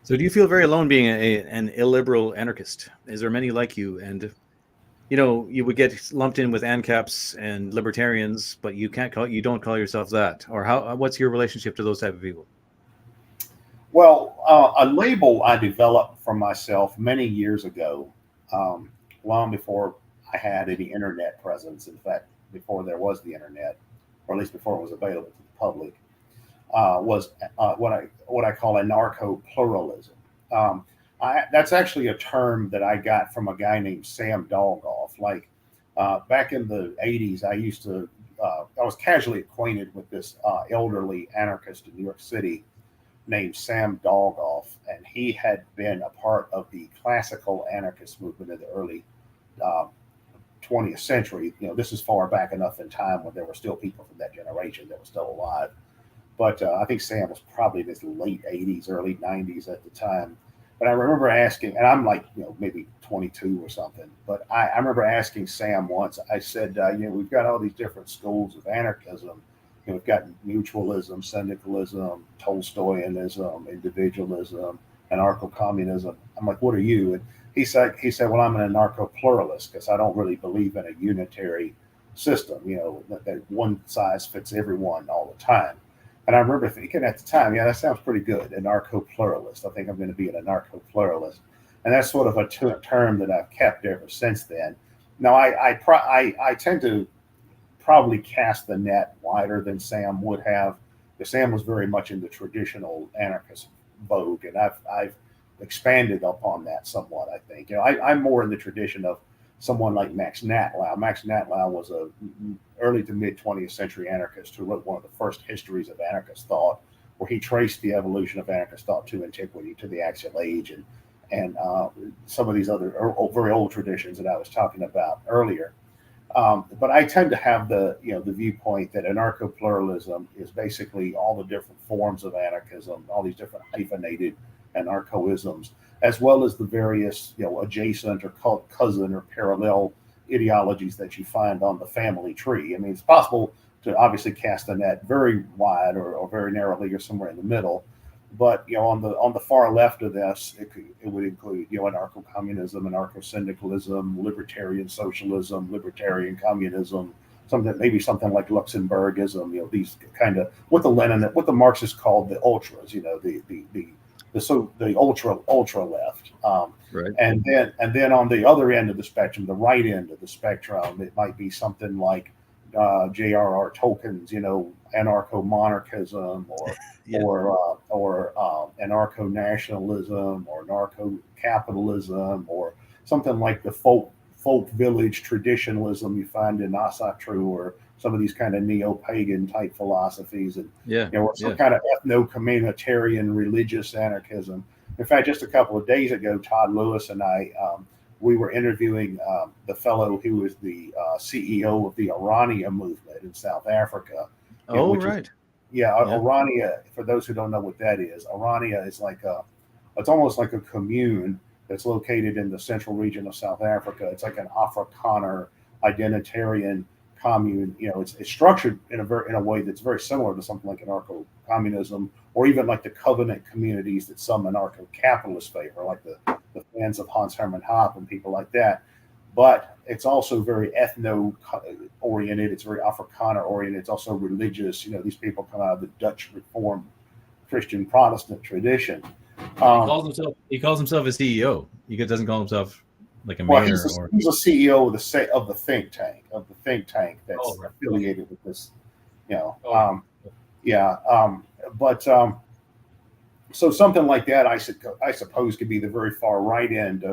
So do you feel very alone being an illiberal anarchist? Is there many like you? And you would get lumped in with ANCAPs and libertarians, but you don't call yourself that. Or what's your relationship to those type of people? Well, a label I developed for myself many years ago, long before I had any internet presence. In fact, before there was the internet, or at least before it was available to the public, was what I call anarcho-pluralism. That's actually a term that I got from a guy named Sam Dolgoff. Like back in the 80s, I was casually acquainted with this elderly anarchist in New York City named Sam Dolgoff, and he had been a part of the classical anarchist movement in the early 20th century. This is far back enough in time when there were still people from that generation that were still alive. But I think Sam was probably in his late 80s, early 90s at the time. But I remember asking, and I'm like, maybe 22 or something. But I remember asking Sam once, I said, we've got all these different schools of anarchism. We've got mutualism, syndicalism, Tolstoyanism, individualism, anarcho-communism. I'm like, what are you? And he said, well, I'm an anarcho-pluralist because I don't really believe in a unitary system, that one size fits everyone all the time. And I remember thinking at the time, yeah, that sounds pretty good, anarcho-pluralist. I think I'm going to be an anarcho-pluralist. And that's sort of a term that I've kept ever since then. Now, I tend to probably cast the net wider than Sam would have, because Sam was very much in the traditional anarchist vogue, and I've expanded upon that somewhat, I think. I'm more in the tradition of someone like Max Natlau. Max Natlau was a early to mid 20th century anarchist who wrote one of the first histories of anarchist thought, where he traced the evolution of anarchist thought to antiquity, to the Axial Age, and some of these other very old traditions that I was talking about earlier. But I tend to have the viewpoint that anarcho-pluralism is basically all the different forms of anarchism, all these different hyphenated anarcho-isms, as well as the various adjacent or cousin or parallel ideologies that you find on the family tree. I mean, it's possible to obviously cast the net very wide or very narrowly or somewhere in the middle. But on the far left of this, it would include anarcho-communism, anarcho-syndicalism, libertarian socialism, libertarian communism, maybe something like Luxemburgism. These kind of what the Marxists called the ultras. The ultra left. Right. And then on the other end of the spectrum, the right end of the spectrum, it might be something like J.R.R. Tolkien's, anarcho-monarchism, or Yeah. or anarcho-nationalism, or anarcho-capitalism, or something like the folk village traditionalism you find in Asatru, or some of these kind of neo-pagan type philosophies, and or some kind of ethno-communitarian religious anarchism. In fact, just a couple of days ago, Todd Lewis and I, we were interviewing the fellow who was the CEO of the Orania movement in South Africa. Right. Orania, for those who don't know what that is, Orania is it's almost like a commune that's located in the central region of South Africa. It's like an Afrikaner identitarian commune. It's structured in a way that's very similar to something like anarcho-communism, or even like the covenant communities that some anarcho-capitalists favor, like the fans of Hans Hermann Hoppe and people like that. But it's also very ethno-oriented. It's very Afrikaner-oriented. It's also religious. These people come out of the Dutch Reformed Christian Protestant tradition. He calls himself a CEO. He doesn't call himself like a mayor. He's a CEO of the think tank that's affiliated with this. So something like that, I suppose, could be the very far right end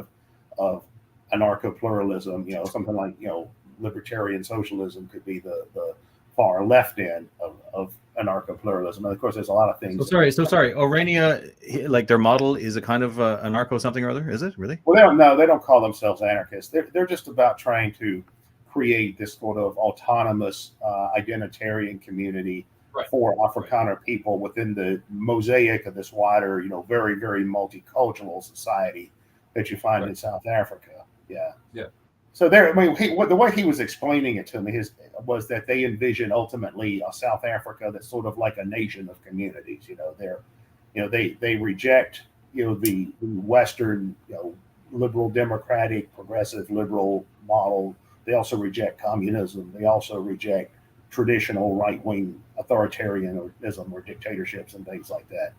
of anarcho-pluralism. Something like libertarian socialism could be the far left end of anarcho-pluralism. And of course, there's a lot of things. So sorry. Orania, like their model is a kind of anarcho something or other. Is it really? Well, they don't call themselves anarchists. They're just about trying to create this sort of autonomous identitarian community for Afrikaner people within the mosaic of this wider, very, very multicultural society that you find in South Africa. Yeah. So the way he was explaining it to me was that they envision ultimately a South Africa that's sort of like a nation of communities. They reject the Western liberal democratic progressive liberal model. They also reject communism. They also reject traditional right-wing authoritarianism or dictatorships and things like that.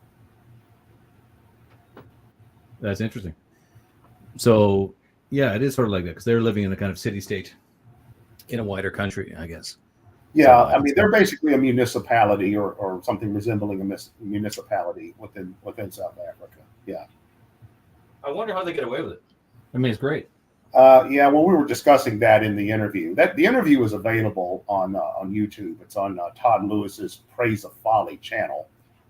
That's interesting. So, yeah, it is sort of like that because they're living in a kind of city-state in a wider country, I guess. Yeah, so, they're basically a municipality or something resembling a municipality within South Africa. Yeah. I wonder how they get away with it. I mean, it's great. Yeah, well, we were discussing that in the interview. The interview is available on YouTube. It's on Todd Lewis's Praise of Folly channel.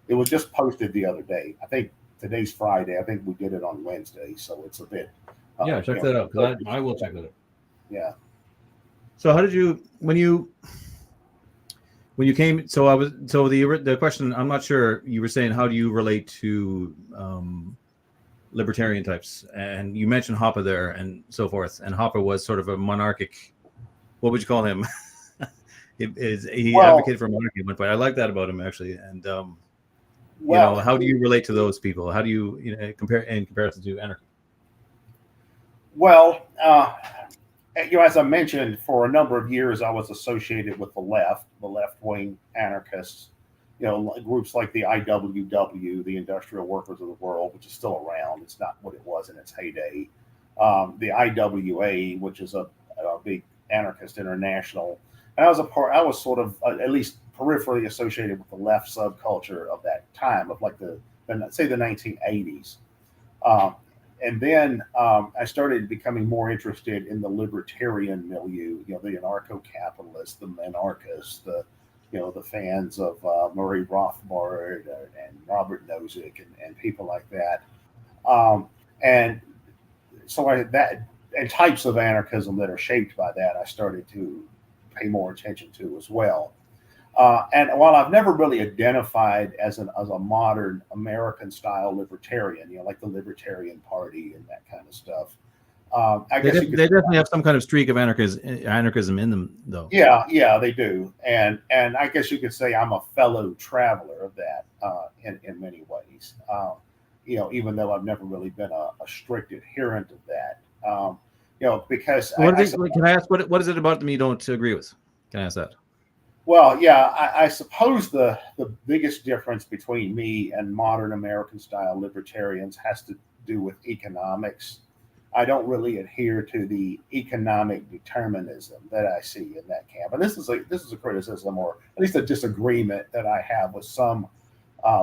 It was just posted the other day. I think today's Friday. I think we did it on Wednesday, so it's a bit. Check that out because I will check that out. Yeah. So how did you when you came? So the question. I'm not sure. You were saying how do you relate to libertarian types, and you mentioned Hoppe there and so forth. And Hoppe was sort of a monarchic. What would you call him? He advocated for monarchy at one point. I like that about him actually. And how do you relate to those people? How do you compare in comparison to anarchy? Well, as I mentioned, for a number of years, I was associated with the left-wing anarchists. Groups like the IWW, the Industrial Workers of the World, which is still around. It's not what it was in its heyday. The IWA, which is a big anarchist international. And I was sort of at least peripherally associated with the left subculture of that time, of like the 1980s. And then I started becoming more interested in the libertarian milieu, the anarcho-capitalists, the anarchists, the fans of Murray Rothbard and Robert Nozick and people like that. And so and types of anarchism that are shaped by that, I started to pay more attention to as well. And while I've never really identified as a modern American style libertarian, like the Libertarian Party and that kind of stuff, I guess they definitely have some kind of streak of anarchism in them, though. Yeah, they do, and I guess you could say I'm a fellow traveler of that in many ways. Even though I've never really been a strict adherent of that. Because can I ask what is it about them you don't agree with? Can I ask that? Well, yeah, I suppose the biggest difference between me and modern American style libertarians has to do with economics. I don't really adhere to the economic determinism that I see in that camp, and this is a criticism or at least a disagreement that I have with some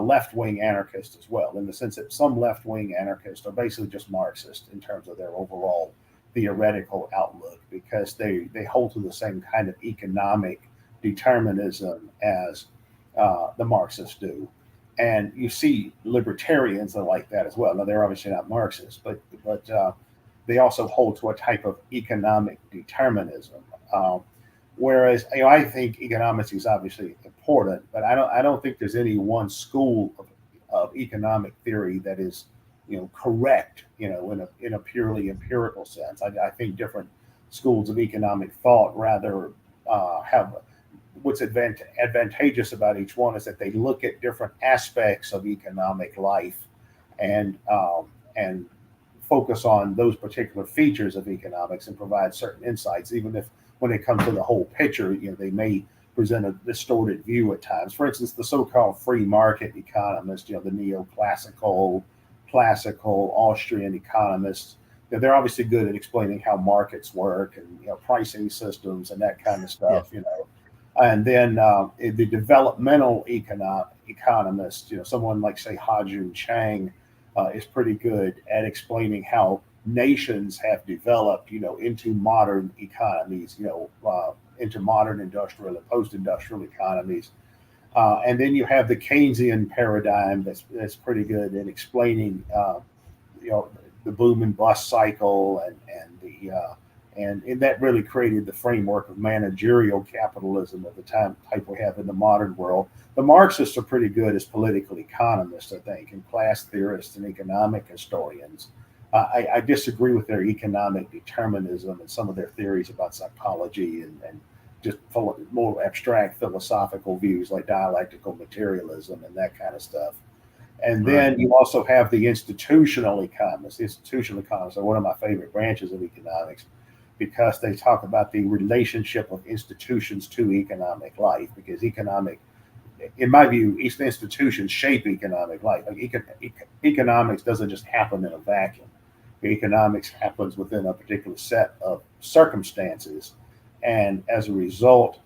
left-wing anarchists as well, in the sense that some left-wing anarchists are basically just Marxist in terms of their overall theoretical outlook, because they hold to the same kind of economic determinism as the Marxists do. And you see libertarians are like that as well. Now, they're obviously not Marxists, but they also hold to a type of economic determinism. Whereas I think economics is obviously important, but I don't think there's any one school of economic theory that is correct in a purely empirical sense. I think different schools of economic thought rather have what's advantageous about each one is that they look at different aspects of economic life and focus on those particular features of economics and provide certain insights, even if when it comes to the whole picture, they may present a distorted view at times. For instance, the so-called free market economists, the neoclassical, classical Austrian economists, they're obviously good at explaining how markets work and pricing systems and that kind of stuff. And then the developmental economist, someone like say Ha-Joon Chang is pretty good at explaining how nations have developed, into modern economies, into modern industrial and post-industrial economies. And then you have the Keynesian paradigm that's pretty good in explaining, the boom and bust cycle, and that really created the framework of managerial capitalism of the type we have in the modern world. The Marxists are pretty good as political economists, I think, and class theorists and economic historians. I disagree with their economic determinism and some of their theories about psychology and just more abstract philosophical views like dialectical materialism and that kind of stuff. And then you also have the institutional economists. The institutional economists are one of my favorite branches of economics because they talk about the relationship of institutions to economic life, because in my view, institutions shape economic life. Like economics doesn't just happen in a vacuum. Economics happens within a particular set of circumstances. And as a result,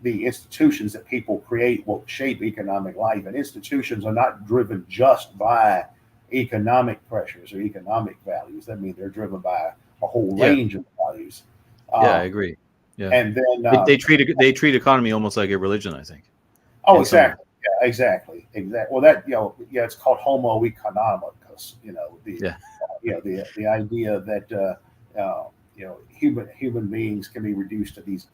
the institutions that people create will shape economic life. And institutions are not driven just by economic pressures or economic values. I mean, they're driven by a whole range of values. I agree. Yeah. And then they treat economy almost like a religion, I think. Oh, exactly. Yeah, exactly. Well, that it's called homo economicus. The idea that human beings can be reduced to these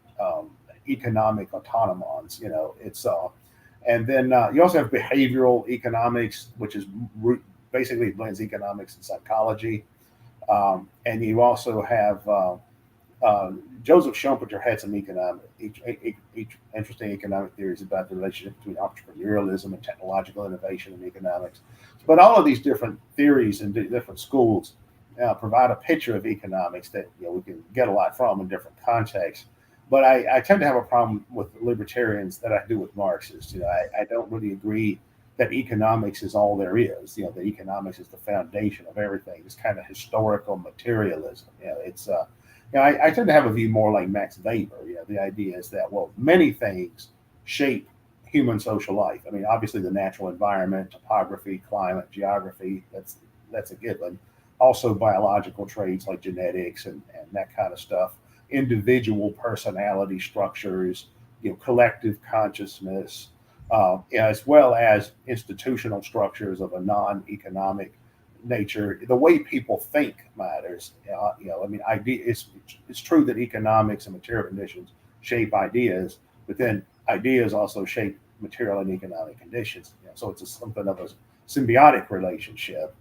economic autonomons. And then you also have behavioral economics, which is basically blends economics and psychology. And you also have Joseph Schumpeter had some interesting economic theories about the relationship between entrepreneurialism and technological innovation in economics. But all of these different theories and different schools provide a picture of economics that we can get a lot from in different contexts. But I tend to have a problem with libertarians that I do with Marxists. I don't really agree that economics is all there is. That economics is the foundation of everything. It's kind of historical materialism. I tend to have a view more like Max Weber. The idea is that, many things shape human social life. I mean, obviously the natural environment, topography, climate, geography, that's a given. Also biological traits like genetics and that kind of stuff. Individual personality structures, collective consciousness, as well as institutional structures of a non-economic nature. The way people think matters. It's true that economics and material conditions shape ideas, but then ideas also shape material and economic conditions. So it's something of a symbiotic relationship.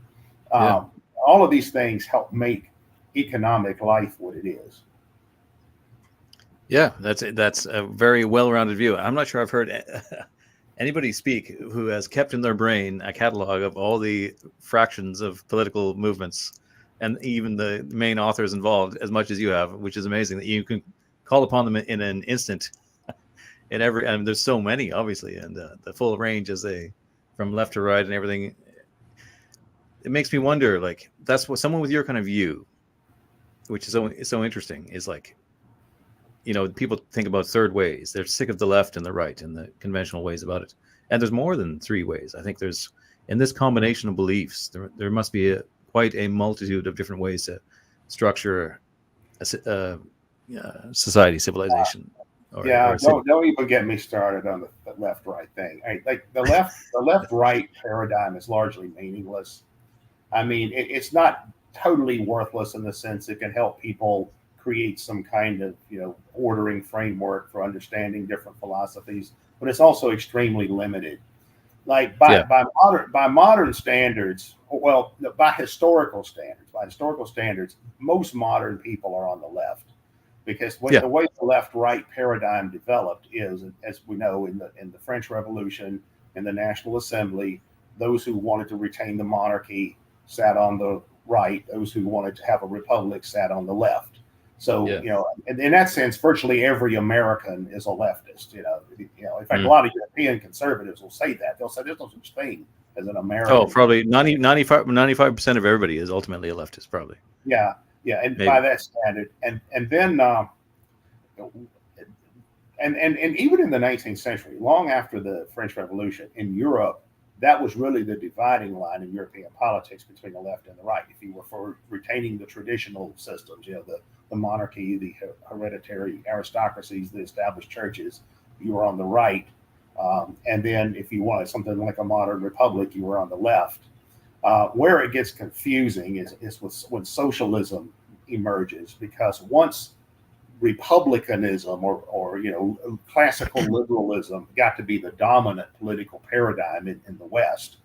All of these things help make economic life what it is. Yeah, that's a very well-rounded view. I'm not sure I've heard anybody speak who has kept in their brain a catalog of all the fractions of political movements and even the main authors involved as much as you have, which is amazing that you can call upon them in an instant. And there's so many, obviously, and the full range from left to right and everything. It makes me wonder, like, that's what someone with your kind of view, which is so interesting, is like, people think about third ways. They're sick of the left and the right and the conventional ways about it. And there's more than three ways. I think in this combination of beliefs, there must be quite a multitude of different ways to structure a society, civilization. Don't even get me started on the left-right thing. Like the left-right paradigm is largely meaningless. I mean, it's not totally worthless in the sense it can help people create some kind of ordering framework for understanding different philosophies, but it's also extremely limited. Like by modern standards, by historical standards, most modern people are on the left, because the way the left-right paradigm developed is, as we know, in the French Revolution, in the National Assembly, those who wanted to retain the monarchy sat on the right; those who wanted to have a republic sat on the left. So, in that sense, virtually every American is a leftist. In fact, a lot of European conservatives will say that. They'll say there's no such thing as an American. Oh, probably 95% of everybody is ultimately a leftist, probably. Yeah, and maybe. By that standard, and then and even in the 19th century, long after the French Revolution in Europe, that was really the dividing line in European politics between the left and the right. If you were for retaining the traditional systems, the monarchy, the hereditary aristocracies, the established churches, you were on the right. And then if you wanted something like a modern republic, you were on the left. Where it gets confusing is when socialism emerges, because once republicanism or classical liberalism got to be the dominant political paradigm in the West,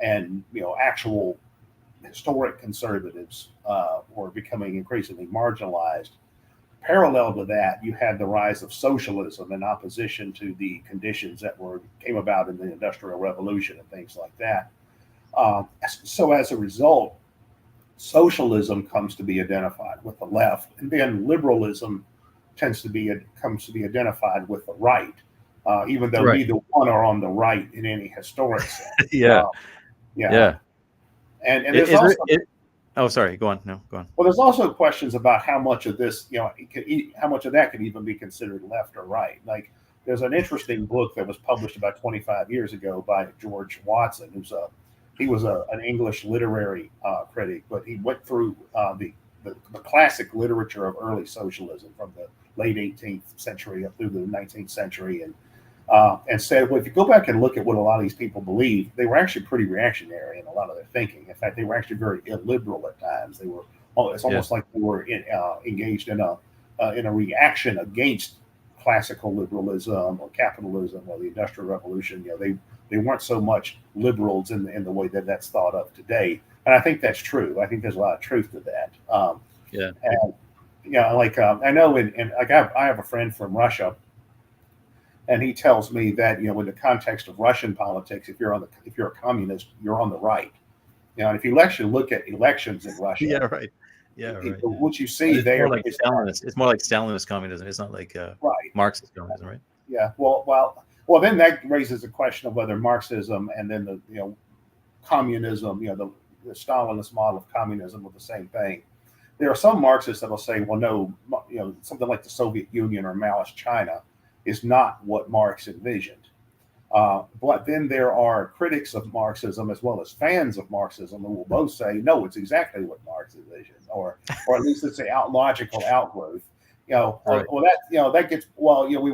and actual historic conservatives were becoming increasingly marginalized. Parallel to that, you had the rise of socialism in opposition to the conditions that came about in the Industrial Revolution and things like that. So as a result, socialism comes to be identified with the left, and then liberalism comes to be identified with the right, even though neither one are on the right in any historic sense. Yeah. And there's also oh, sorry. Go on. No, go on. Well, there's also questions about how much of this, how much of that could even be considered left or right. Like, there's an interesting book that was published about 25 years ago by George Watson, he was an English literary critic, but he went through the classic literature of early socialism from the late 18th century up through the 19th century, and said, well, if you go back and look at what a lot of these people believed, they were actually pretty reactionary in a lot of their thinking. In fact, they were actually very illiberal at times. It's almost like they were engaged in a reaction against classical liberalism or capitalism or the Industrial Revolution. They weren't so much liberals in the way that that's thought of today. And I think that's true. I think there's a lot of truth to that. And I know I have a friend from Russia, and he tells me that in the context of Russian politics, if you're a communist, you're on the right. And if you actually look at elections in Russia, what you see there is Stalinist. It's more like Stalinist communism. It's not like Marxist communism, right? Yeah. Well, then that raises a question of whether Marxism and then the communism, the Stalinist model of communism were the same thing. There are some Marxists that will say, well, no, something like the Soviet Union or Maoist China is not what Marx envisioned. But then there are critics of Marxism as well as fans of Marxism who will both say, no, it's exactly what Marx envisioned, or at least it's a logical outgrowth. We were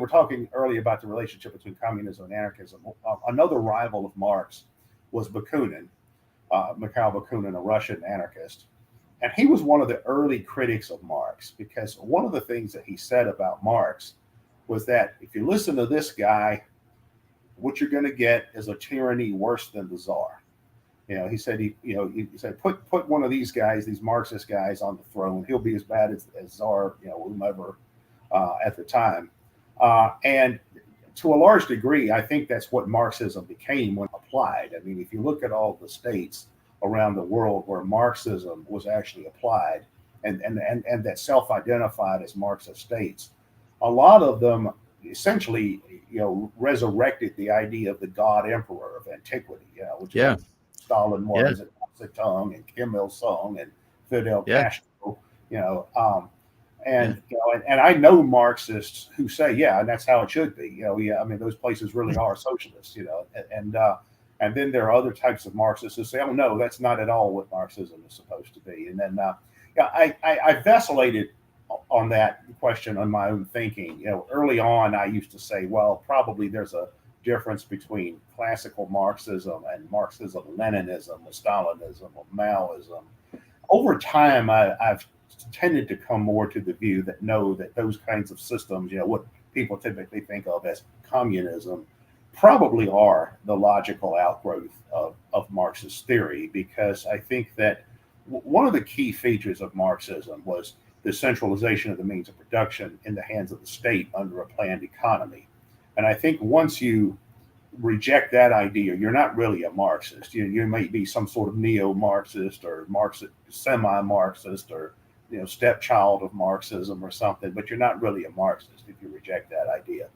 talking earlier about the relationship between communism and anarchism. Another rival of Marx was Bakunin, Mikhail Bakunin, a Russian anarchist. And he was one of the early critics of Marx, because one of the things that he said about Marx was that if you listen to this guy, what you're going to get is a tyranny worse than the czar. He said he said put one of these guys, these Marxist guys, on the throne. He'll be as bad as czar, whomever at the time. And to a large degree, I think that's what Marxism became when applied. I mean, if you look at all the states around the world where Marxism was actually applied, and that self-identified as Marxist states, a lot of them essentially resurrected the idea of the God Emperor of antiquity, which Stalin was, and Mao Zedong and Kim Il Sung and Fidel Castro, and I know Marxists who say, and that's how it should be. I mean, those places really are socialists, and then there are other types of Marxists who say, oh no, that's not at all what Marxism is supposed to be. And then I vacillated on that question on my own thinking. Early on, I used to say, well, probably there's a difference between classical Marxism and Marxism-Leninism, or Stalinism, or Maoism. Over time, I've tended to come more to the view that those kinds of systems, what people typically think of as communism, probably are the logical outgrowth of Marxist theory, because I think that one of the key features of Marxism was the centralization of the means of production in the hands of the state under a planned economy. And I think once you reject that idea, you're not really a Marxist. You may be some sort of neo-Marxist or Marxist, semi-Marxist, or stepchild of Marxism or something, but you're not really a Marxist if you reject that idea.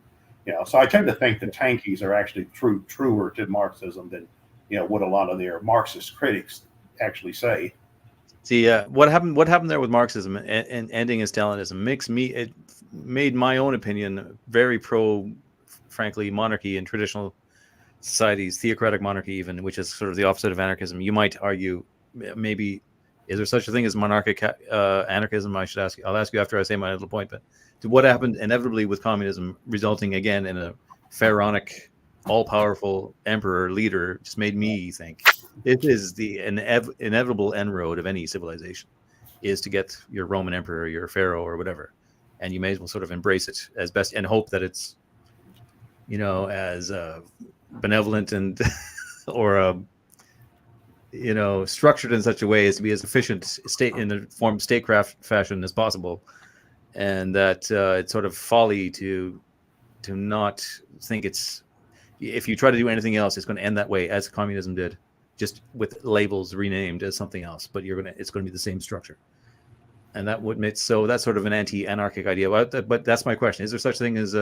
So I tend to think the tankies are actually truer to Marxism than what a lot of their Marxist critics actually say. See, what happened there with Marxism and ending in Stalinism it made my own opinion very pro, frankly, monarchy and traditional societies, theocratic monarchy even, which is sort of the opposite of anarchism, you might argue maybe, is there such a thing as monarchic anarchism? I should ask you. I'll ask you after I say my little point. But to what happened inevitably with communism, resulting again in a pharaonic, all-powerful emperor leader, just made me think it is the inevitable end road of any civilization, is to get your Roman emperor, your pharaoh, or whatever, and you may as well sort of embrace it as best and hope that it's, as benevolent and or structured in such a way as to be as efficient state in a form statecraft fashion as possible, and that it's sort of folly to not think if you try to do anything else, it's going to end that way as communism did, just with labels renamed as something else, but it's going to be the same structure. And that would make, so that's sort of an anti-anarchic idea. But that's my question: is there such a thing as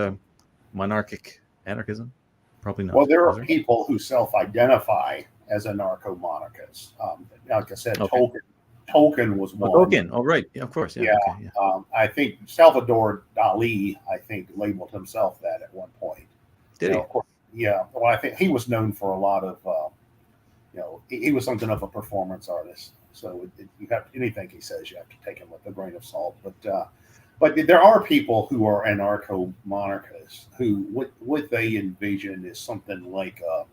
monarchic anarchism? Probably not. Well, there are people who self-identify as anarcho-monarchists. Like I said, okay. Tolkien was one. Tolkien, oh right, yeah, of course, yeah. Yeah, okay, yeah. I think Salvador Dali, labeled himself that at one point. Did he? Of course, yeah. Well, I think he was known for a lot of, he was something of a performance artist. So you have anything he says, you have to take him with a grain of salt. But there are people who are anarcho-monarchists who what they envision is something like a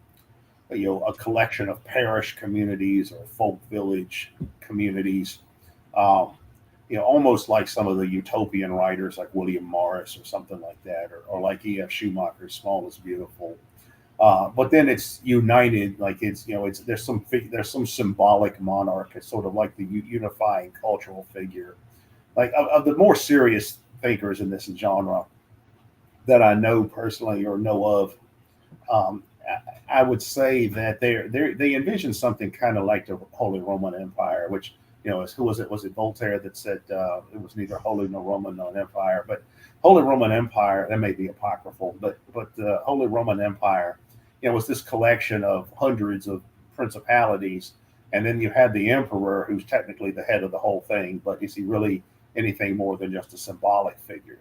collection of parish communities or folk village communities, almost like some of the utopian writers like William Morris or something like that, or like E.F. Schumacher's Small is Beautiful. But then it's united, like there's some symbolic monarch. It's sort of like the unifying cultural figure. Like of the more serious thinkers in this genre that I know personally or know of, I would say that they envision something kind of like the Holy Roman Empire, which who was it? Was it Voltaire that said it was neither Holy nor Roman nor an empire? But Holy Roman Empire, that may be apocryphal, but the Holy Roman Empire, was this collection of hundreds of principalities, and then you had the emperor, who's technically the head of the whole thing, but is he really anything more than just a symbolic figure?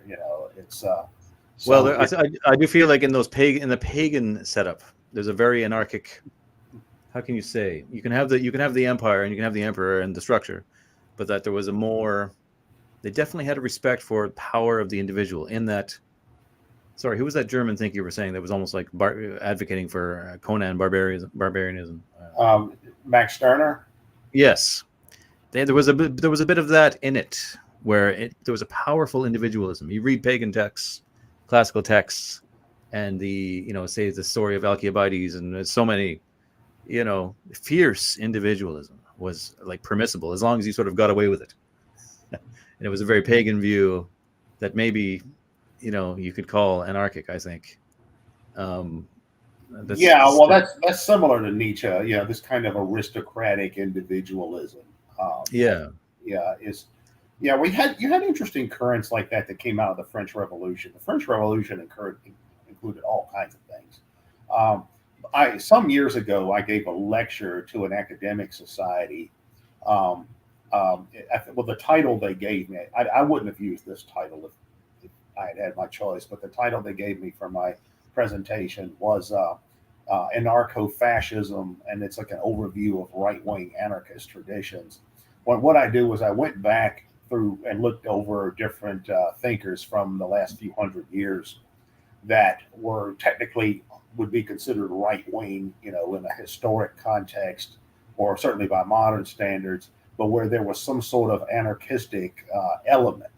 It's well, I do feel like in the pagan setup, there's a very anarchic. How can you say? You can have the empire and you can have the emperor and the structure, but that there was a more. They definitely had a respect for the power of the individual. In that, sorry, who was that German thinker you were saying that was almost like advocating for Conan barbarianism? Max Stirner. Yes, there was a bit of that in it, where there was a powerful individualism. You read pagan texts, classical texts, and say the story of Alcibiades, and there's so many, fierce individualism was like permissible as long as you sort of got away with it. And it was a very pagan view that maybe, you could call anarchic, I think. That's similar to Nietzsche. This kind of aristocratic individualism. You had interesting currents like that came out of the French Revolution. The French Revolution included all kinds of things. Some years ago, I gave a lecture to an academic society. The title they gave me, I wouldn't have used this title if I had my choice, but the title they gave me for my presentation was Anarcho-fascism, and it's like an overview of right-wing anarchist traditions. What I do was I went back through and looked over different thinkers from the last few hundred years that were technically would be considered right-wing, in a historic context, or certainly by modern standards, but where there was some sort of anarchistic element.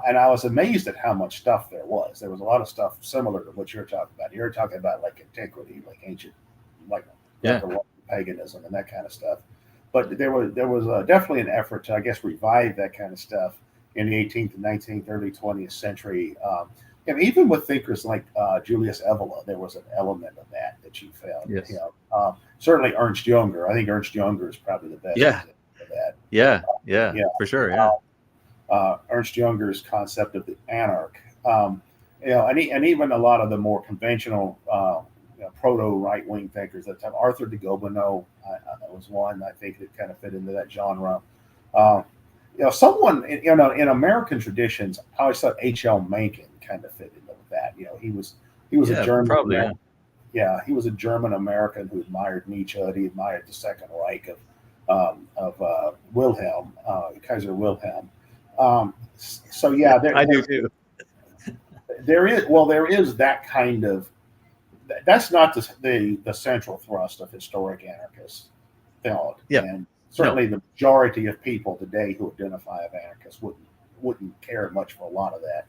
And I was amazed at how much stuff there was. There was a lot of stuff similar to what you're talking about. You're talking about like antiquity, like ancient, like paganism and that kind of stuff. But there was definitely an effort to, I guess, revive that kind of stuff in the 18th and 19th, early 20th century. And even with thinkers like Julius Evola, there was an element of that you found. Yes. Certainly Ernst Jünger. I think Ernst Jünger is probably the best. Yeah. For that. Yeah, for sure. Yeah. Ernst Jünger's concept of the anarch, and even a lot of the more conventional proto right-wing thinkers at the time. Arthur de Gobineau was one I think that kind of fit into that genre. Someone in American traditions, I always thought H.L. Mencken kind of fit into that. He was a German. Probably, Yeah, he was a German American who admired Nietzsche. He admired the Second Reich of Wilhelm, Kaiser Wilhelm. So yeah, I do too. there is that kind of. That's not the central thrust of historic anarchist thought, Yeah. and certainly the majority of people today who identify as anarchists wouldn't care much for a lot of that.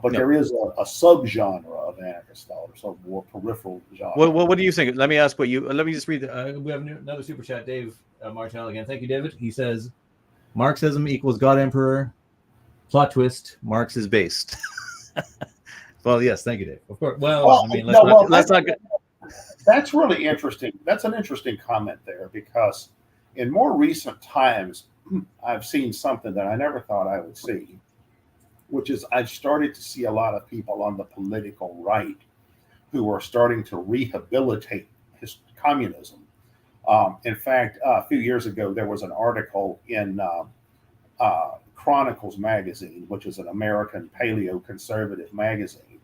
But there is a subgenre of anarchist thought, or some more peripheral genre. What do you think? Let me ask what you. Let me just read. We have another super chat, Dave Martell again. Thank you, David. He says, "Marxism equals God Emperor." Plot twist: Marx is based. Well, yes, thank you, Dave. Of course. Well, I mean, let's not get. That's really interesting. That's an interesting comment there, because in more recent times, I've seen something that I never thought I would see, which is I've started to see a lot of people on the political right who are starting to rehabilitate communism. In fact, a few years ago, there was an article in Chronicles magazine, which is an American paleo-conservative magazine,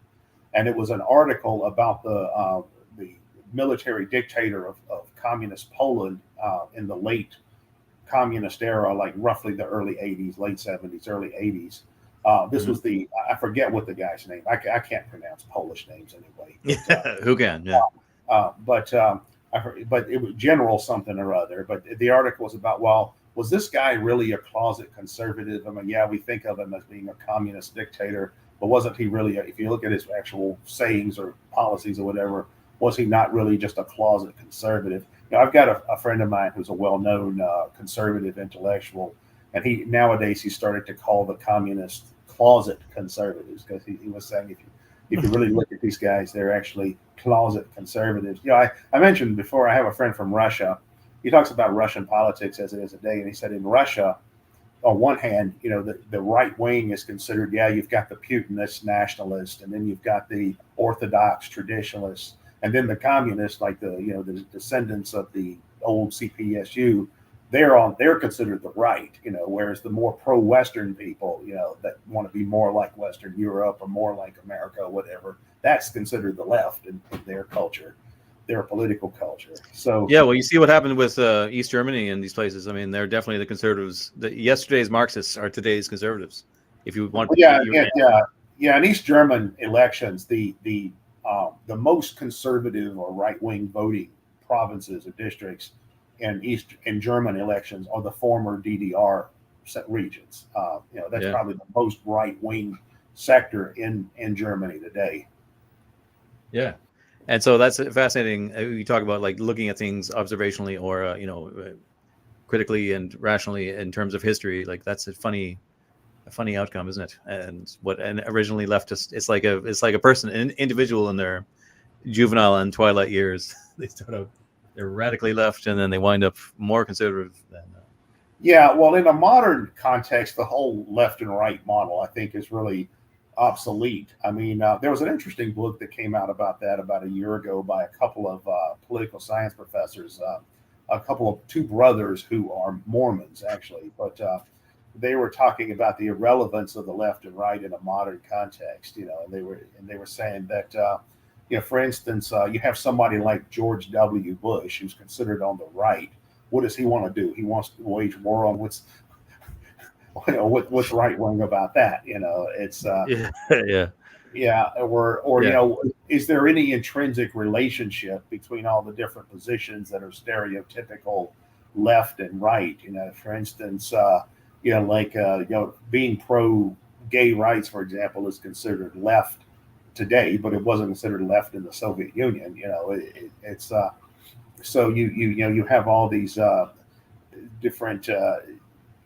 and it was an article about the military dictator of communist Poland in the late communist era, like roughly the early 80s, late 70s, early 80s. This was I forget what the guy's name. I can't pronounce Polish names anyway. But, who can? Yeah. But it was General something or other. But the article was about, well, was this guy really a closet conservative? I mean, yeah, we think of him as being a communist dictator, but wasn't he really, if you look at his actual sayings or policies or whatever, was he not really just a closet conservative? You know, I've got a friend of mine who's a well-known conservative intellectual, and nowadays he started to call the communists closet conservatives, because he was saying if you really look at these guys, they're actually closet conservatives. You know, I mentioned before, I have a friend from Russia. He talks about Russian politics as it is today, and he said in Russia, on one hand, you know, the right wing is considered, yeah, you've got the Putinist nationalist, and then you've got the Orthodox traditionalists, and then the communists, like the descendants of the old CPSU, they're considered the right, you know, whereas the more pro-Western people, you know, that want to be more like Western Europe or more like America or whatever, that's considered the left in their culture, their political culture. So yeah, well, you see what happened with East Germany and these places. I mean, they're definitely the conservatives. Yesterday's Marxists are today's conservatives. If you want, yeah. In East German elections, the most conservative or right-wing voting provinces or districts in German elections are the former DDR regions. You know, that's probably the most right-wing sector in Germany today. Yeah. And so that's fascinating. You talk about like looking at things observationally or, critically and rationally in terms of history. Like that's a funny outcome, isn't it? And originally leftist, it's like a person, an individual in their juvenile and twilight years. They start out, they're radically left, and then they wind up more conservative than. Yeah, well, in a modern context, the whole left and right model, I think, is really obsolete. I mean, there was an interesting book that came out about that about a year ago by a couple of political science professors, two brothers who are Mormons, actually, but they were talking about the irrelevance of the left and right in a modern context, you know, and they were saying that, for instance, you have somebody like George W. Bush, who's considered on the right. What does he want to do? He wants to wage war on what's right wing about that? You know, it's is there any intrinsic relationship between all the different positions that are stereotypical left and right? You know, for instance, being pro gay rights, for example, is considered left today, but it wasn't considered left in the Soviet Union. You know, it's so you have all these different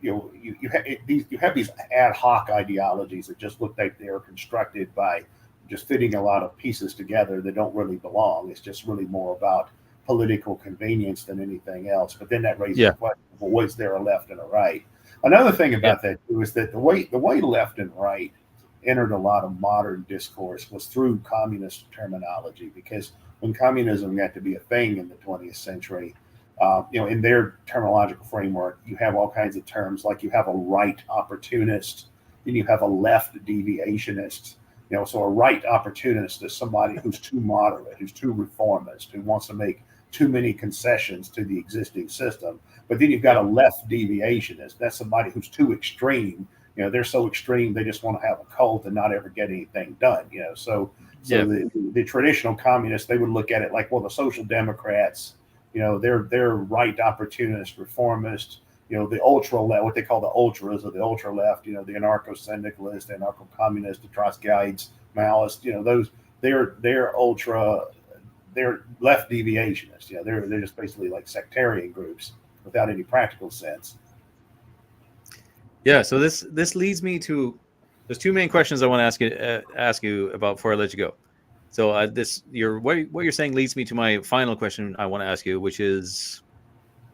you have these ad hoc ideologies that just look like they're constructed by just fitting a lot of pieces together that don't really belong. It's just really more about political convenience than anything else. But then that raises the question: well, was there a left and a right? Another thing about that too is that the way left and right entered a lot of modern discourse was through communist terminology, because when communism got to be a thing in the 20th century, in their terminological framework, you have all kinds of terms, like you have a right opportunist, then you have a left deviationist, So a right opportunist is somebody who's too moderate, who's too reformist, who wants to make too many concessions to the existing system. But then you've got a left deviationist. That's somebody who's too extreme. They're so extreme they just want to have a cult and not ever get anything done. So the traditional communists, they would look at it like, well, the social democrats, they're right opportunist, reformist. The ultra left, what they call the ultras or the ultra left, the anarcho-syndicalists, the anarcho-communists, the Trotskyites, Maoists, those they're ultra, they're left deviationists. They're just basically like sectarian groups without any practical sense. Yeah. So this leads me to, there's two main questions I want to ask you about before I let you go. So what you're saying leads me to my final question I want to ask you, which is,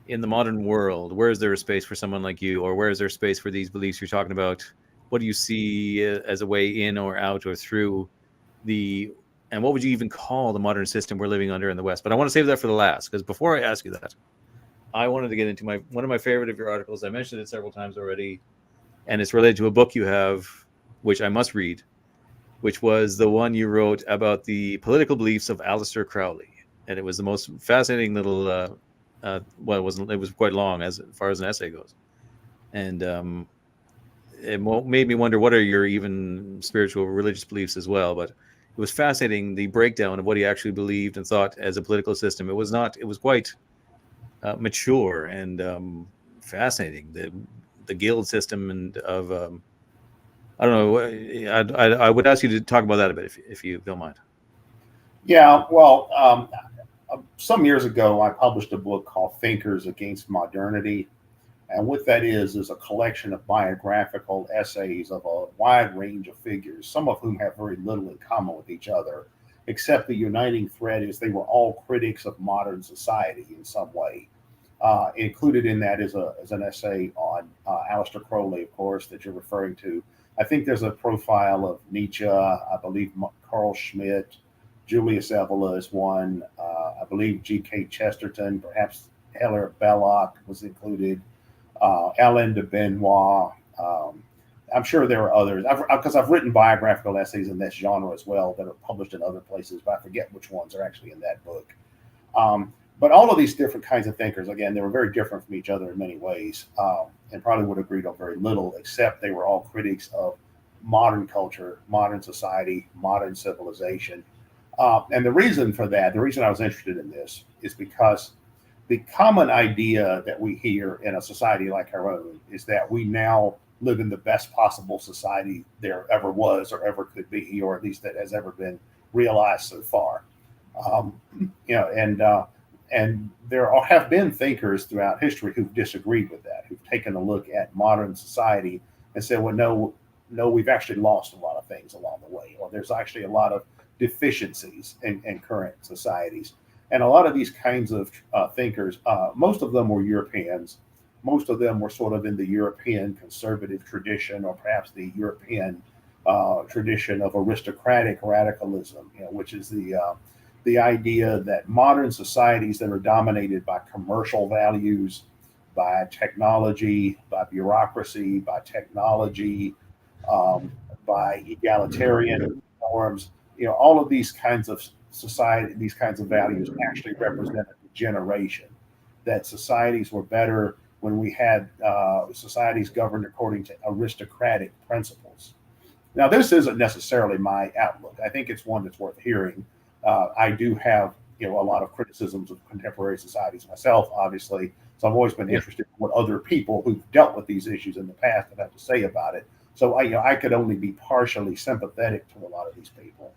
in the modern world, where is there a space for someone like you, or where is there space for these beliefs you're talking about? What do you see as a way in or out or through and what would you even call the modern system we're living under in the West? But I want to save that for the last, because before I ask you that, I wanted to get into one of my favorite of your articles. I mentioned it several times already, and it's related to a book you have, which I must read, which was the one you wrote about the political beliefs of Aleister Crowley. And it was the most fascinating little well, it was quite long as far as an essay goes, and it made me wonder, what are your even spiritual religious beliefs as well? But it was fascinating, the breakdown of what he actually believed and thought as a political system. It was quite mature and fascinating, the guild system and of I don't know. I would ask you to talk about that a bit if you don't mind. Yeah, well, some years ago, I published a book called Thinkers Against Modernity. And what that is a collection of biographical essays of a wide range of figures, some of whom have very little in common with each other, except the uniting thread is they were all critics of modern society in some way. Included in that is an essay on Aleister Crowley, of course, that you're referring to. I think there's a profile of Nietzsche, I believe Carl Schmitt, Julius Evola is one. I believe G.K. Chesterton, perhaps Heller Belloc was included. Alain de Benoit. I'm sure there are others, because I've written biographical essays in this genre as well that are published in other places, but I forget which ones are actually in that book. But all of these different kinds of thinkers, again, they were very different from each other in many ways, and probably would have agreed on very little, except they were all critics of modern culture, modern society, modern civilization. And the reason for that, the reason I was interested in this, is because the common idea that we hear in a society like our own is that we now live in the best possible society there ever was or ever could be, or at least that has ever been realized so far. And there have been thinkers throughout history who've disagreed with that, who've taken a look at modern society and said, well, no, we've actually lost a lot of things along the way, or there's actually a lot of deficiencies in current societies. And a lot of these kinds of thinkers, most of them were Europeans. Most of them were sort of in the European conservative tradition, or perhaps the European tradition of aristocratic radicalism, which is the idea that modern societies that are dominated by commercial values, by technology, by bureaucracy, by technology, by egalitarian norms, all of these kinds of society, these kinds of values actually represented the generation, that societies were better when we had societies governed according to aristocratic principles. Now, this isn't necessarily my outlook. I think it's one that's worth hearing. I do have, a lot of criticisms of contemporary societies myself, obviously. So I've always been interested in what other people who've dealt with these issues in the past have to say about it. So I could only be partially sympathetic to a lot of these people.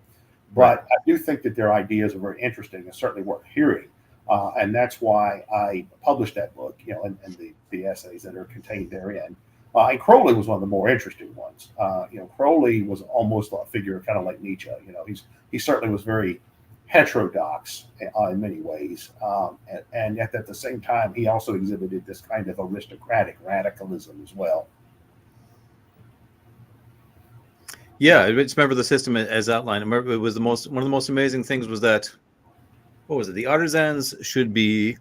But I do think that their ideas are very interesting and certainly worth hearing. And that's why I published that book, and the essays that are contained therein. And Crowley was one of the more interesting ones. Crowley was almost a figure kind of like Nietzsche. He certainly was very heterodox in many ways. And yet at the same time, he also exhibited this kind of aristocratic radicalism as well. Yeah, I just remember the system as outlined. I remember it was one of the most amazing things was that, what was it? The artisans should be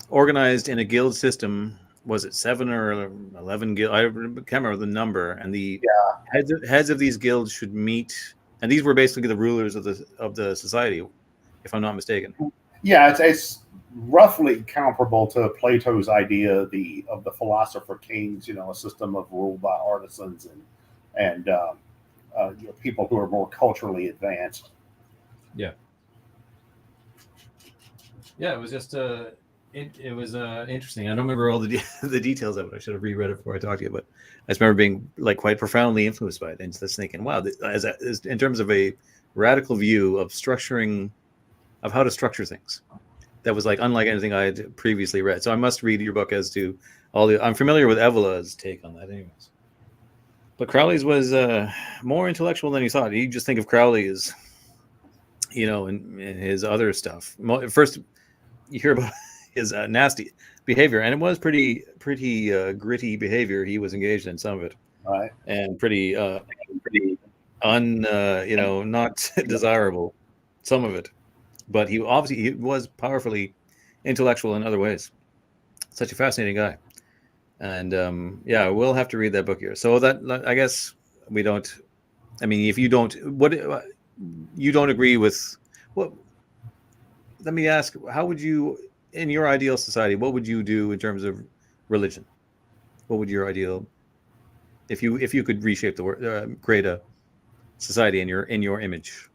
organized in a guild system was it 7 or 11 guilds? I can't remember the number. And the Yeah. heads of these guilds should meet, and these were basically the rulers of the society, if I'm not mistaken. Yeah, it's roughly comparable to Plato's idea of the philosopher kings. A system of rule by artisans and people who are more culturally advanced. Yeah. Yeah, it was just it was interesting. I don't remember all the the details of it. I should have reread it before I talked to you, but I just remember being like quite profoundly influenced by it and just thinking, wow, as in terms of a radical view of structuring, of how to structure things, that was like unlike anything I had previously read. So I must read your book as to all the. I'm familiar with Evola's take on that, anyways. But Crowley's was more intellectual than you thought. You just think of Crowley as, in his other stuff. First, you hear about his nasty behavior, and it was pretty gritty behavior he was engaged in, some of it, Right. and pretty not desirable, some of it. But he was powerfully intellectual in other ways. Such a fascinating guy. And yeah, we'll have to read that book here. So that, I guess, we don't. I mean, if you don't, what you don't agree with, what? Let me ask: how would you, in your ideal society, what would you do in terms of religion? What would your ideal, if you could reshape the world, create a society in your image?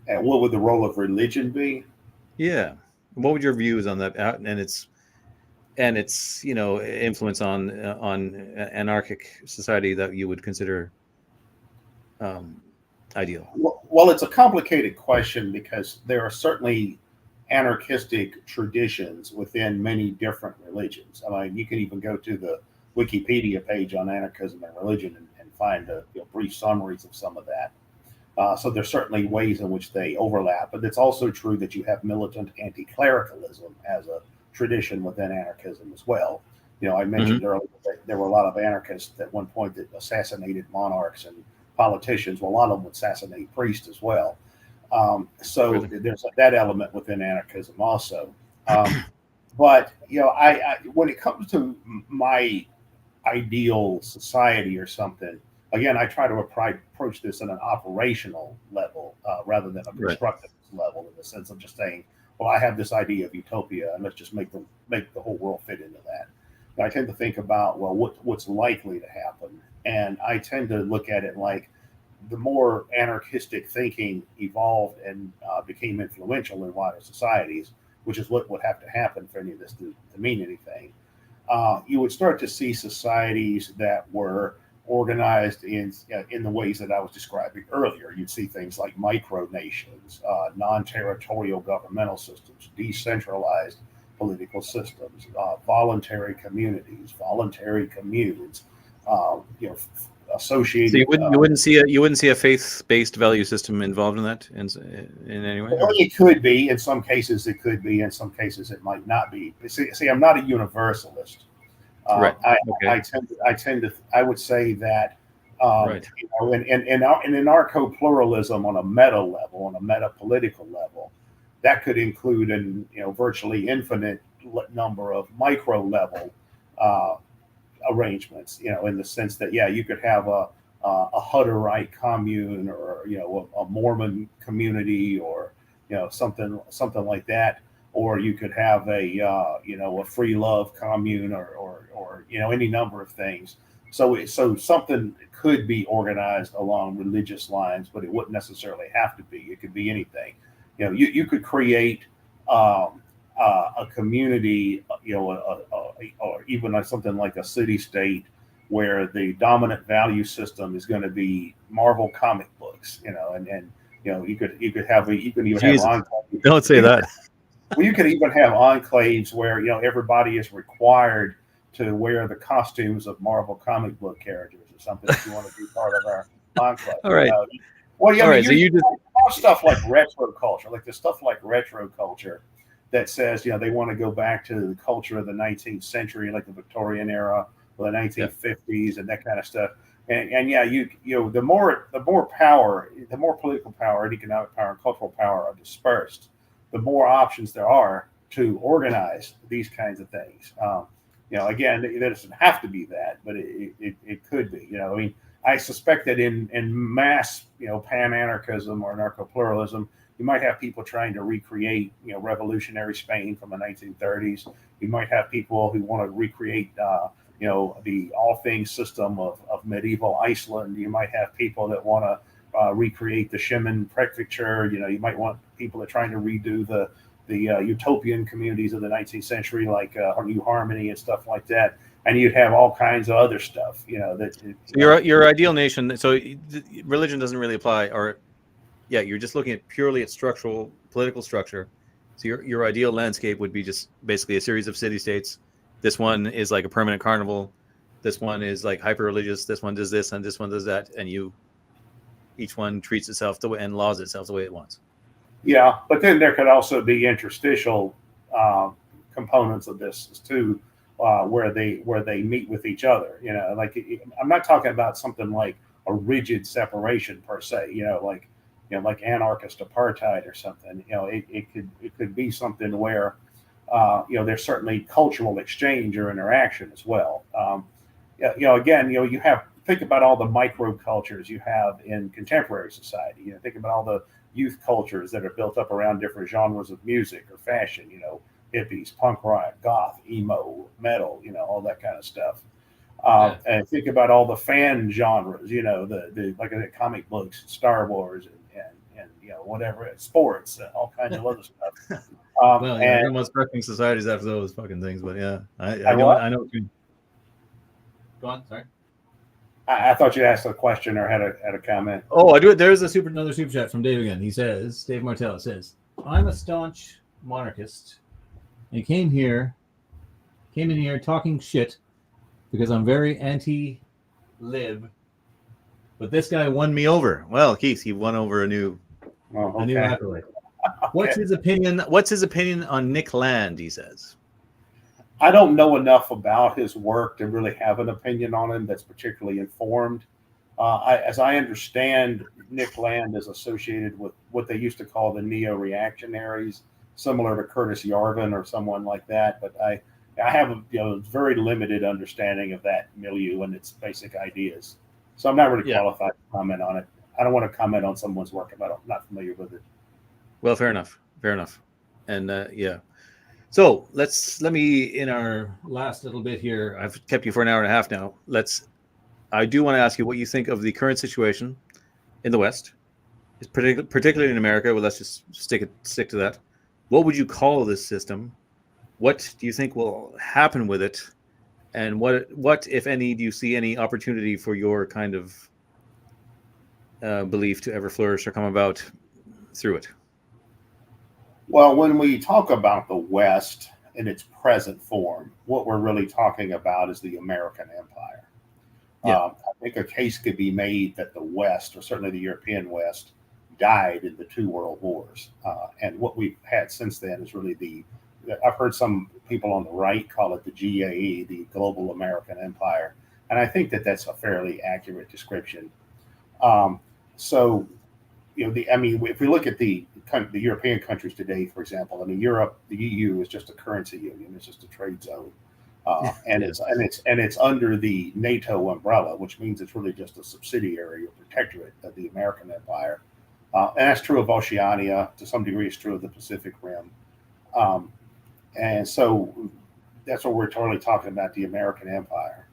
And what would the role of religion be? Yeah. What would your views on that and its influence on anarchic society that you would consider ideal? Well, it's a complicated question because there are certainly anarchistic traditions within many different religions. I mean, you can even go to the Wikipedia page on anarchism and religion and find brief summaries of some of that. So there's certainly ways in which they overlap, but it's also true that you have militant anti-clericalism as a tradition within anarchism as well. I mentioned earlier that there were a lot of anarchists at one point that assassinated monarchs and politicians. Well, a lot of them would assassinate priests as well. So really? There's that element within anarchism also. But when it comes to my ideal society or something, again, I try to approach this at an operational level rather than a constructive level, in the sense of just saying, well, I have this idea of utopia, and let's just make the whole world fit into that. And I tend to think about, well, what's likely to happen, and I tend to look at it like the more anarchistic thinking evolved and became influential in wider societies, which is what would have to happen for any of this to mean anything. You would start to see societies that were organized in the ways that I was describing earlier. You'd see things like micronations, non-territorial governmental systems, decentralized political systems, voluntary communities, voluntary communes, associated. So you wouldn't see a faith-based value system involved in that in any way? Well, it could be. In some cases, it could be. In some cases, it might not be. See, I'm not a universalist. Right. I would say that right. in anarcho-pluralism on a meta level, on a meta political level, that could include an virtually infinite number of micro level arrangements. In the sense that you could have a Hutterite commune, or a Mormon community, or something like that. Or you could have a free love commune, or any number of things. So something could be organized along religious lines, but it wouldn't necessarily have to be. It could be anything. You could create a community, or even something like a city state, where the dominant value system is going to be Marvel comic books. And you could even have enclaves. Don't say that. Well, you could even have enclaves where everybody is required to wear the costumes of Marvel comic book characters or something if you want to be part of our enclave. All right. So you just have stuff like retro culture, like the stuff like retro culture that says they want to go back to the culture of the 19th century, like the Victorian era or the 1950s and that kind of stuff. And the more power, the more political power and economic power and cultural power are dispersed, the more options there are to organize these kinds of things. Again, it doesn't have to be that, but it could be. I mean, I suspect that in mass, pan-anarchism or anarcho-pluralism, you might have people trying to recreate, revolutionary Spain from the 1930s. You might have people who want to recreate, the all things system of medieval Iceland. You might have people that want to recreate the Shemin prefecture. You might want people that are trying to redo the utopian communities of the 19th century, like New Harmony and stuff like that. And you'd have all kinds of other stuff, Your ideal nation. So religion doesn't really apply, or you're just looking at purely at structural political structure. So your ideal landscape would be just basically a series of city-states. This one is like a permanent carnival. This one is like hyper-religious. This one does this, and this one does that, and each one treats itself the way and laws itself the way it wants. Yeah, but then there could also be interstitial components of this too, where they meet with each other. Like I'm not talking about something like a rigid separation per se. Like anarchist apartheid or something. It could be something where there's certainly cultural exchange or interaction as well. Again, you have think about all the microcultures you have in contemporary society. Think about all the youth cultures that are built up around different genres of music or fashion. Hippies, punk rock, goth, emo, metal. All that kind of stuff. And think about all the fan genres. The like the comic books, Star Wars, and whatever, sports, and all kinds of other stuff. Everyone's correcting societies after those fucking things, but I know what you. Go on, sorry. I thought you asked a question or had a comment. Oh, I do it. There's another super chat from Dave again. He says, Dave Martell says, I'm a staunch monarchist. I came in here talking shit because I'm very anti-lib. But this guy won me over. Well, Keith, he won over a new accolade. What's his opinion? What's his opinion on Nick Land? He says. I don't know enough about his work to really have an opinion on him that's particularly informed. As I understand, Nick Land is associated with what they used to call the neo-reactionaries, similar to Curtis Yarvin or someone like that. But I have a very limited understanding of that milieu and its basic ideas. So I'm not really qualified to comment on it. I don't want to comment on someone's work if I'm not familiar with it. Well, fair enough. And so let me, in our last little bit here, I've kept you for an hour and a half now. I do want to ask you what you think of the current situation in the West, particularly in America. Well, let's just stick to that. What would you call this system? What do you think will happen with it? And what, if any, do you see any opportunity for your kind of belief to ever flourish or come about through it? Well, when we talk about the West in its present form, what we're really talking about is the American Empire. I think a case could be made that the West, or certainly the European West, died in the two world wars. And what we've had since then is really I've heard some people on the right call it the GAE, the Global American Empire. And I think that that's a fairly accurate description. If we look at the European countries today, for example, Europe, the EU is just a currency union; it's just a trade zone, and it's under the NATO umbrella, which means it's really just a subsidiary or protectorate of the American Empire, and that's true of Oceania to some degree. It's true of the Pacific Rim, and so that's what we're totally talking about, the American Empire.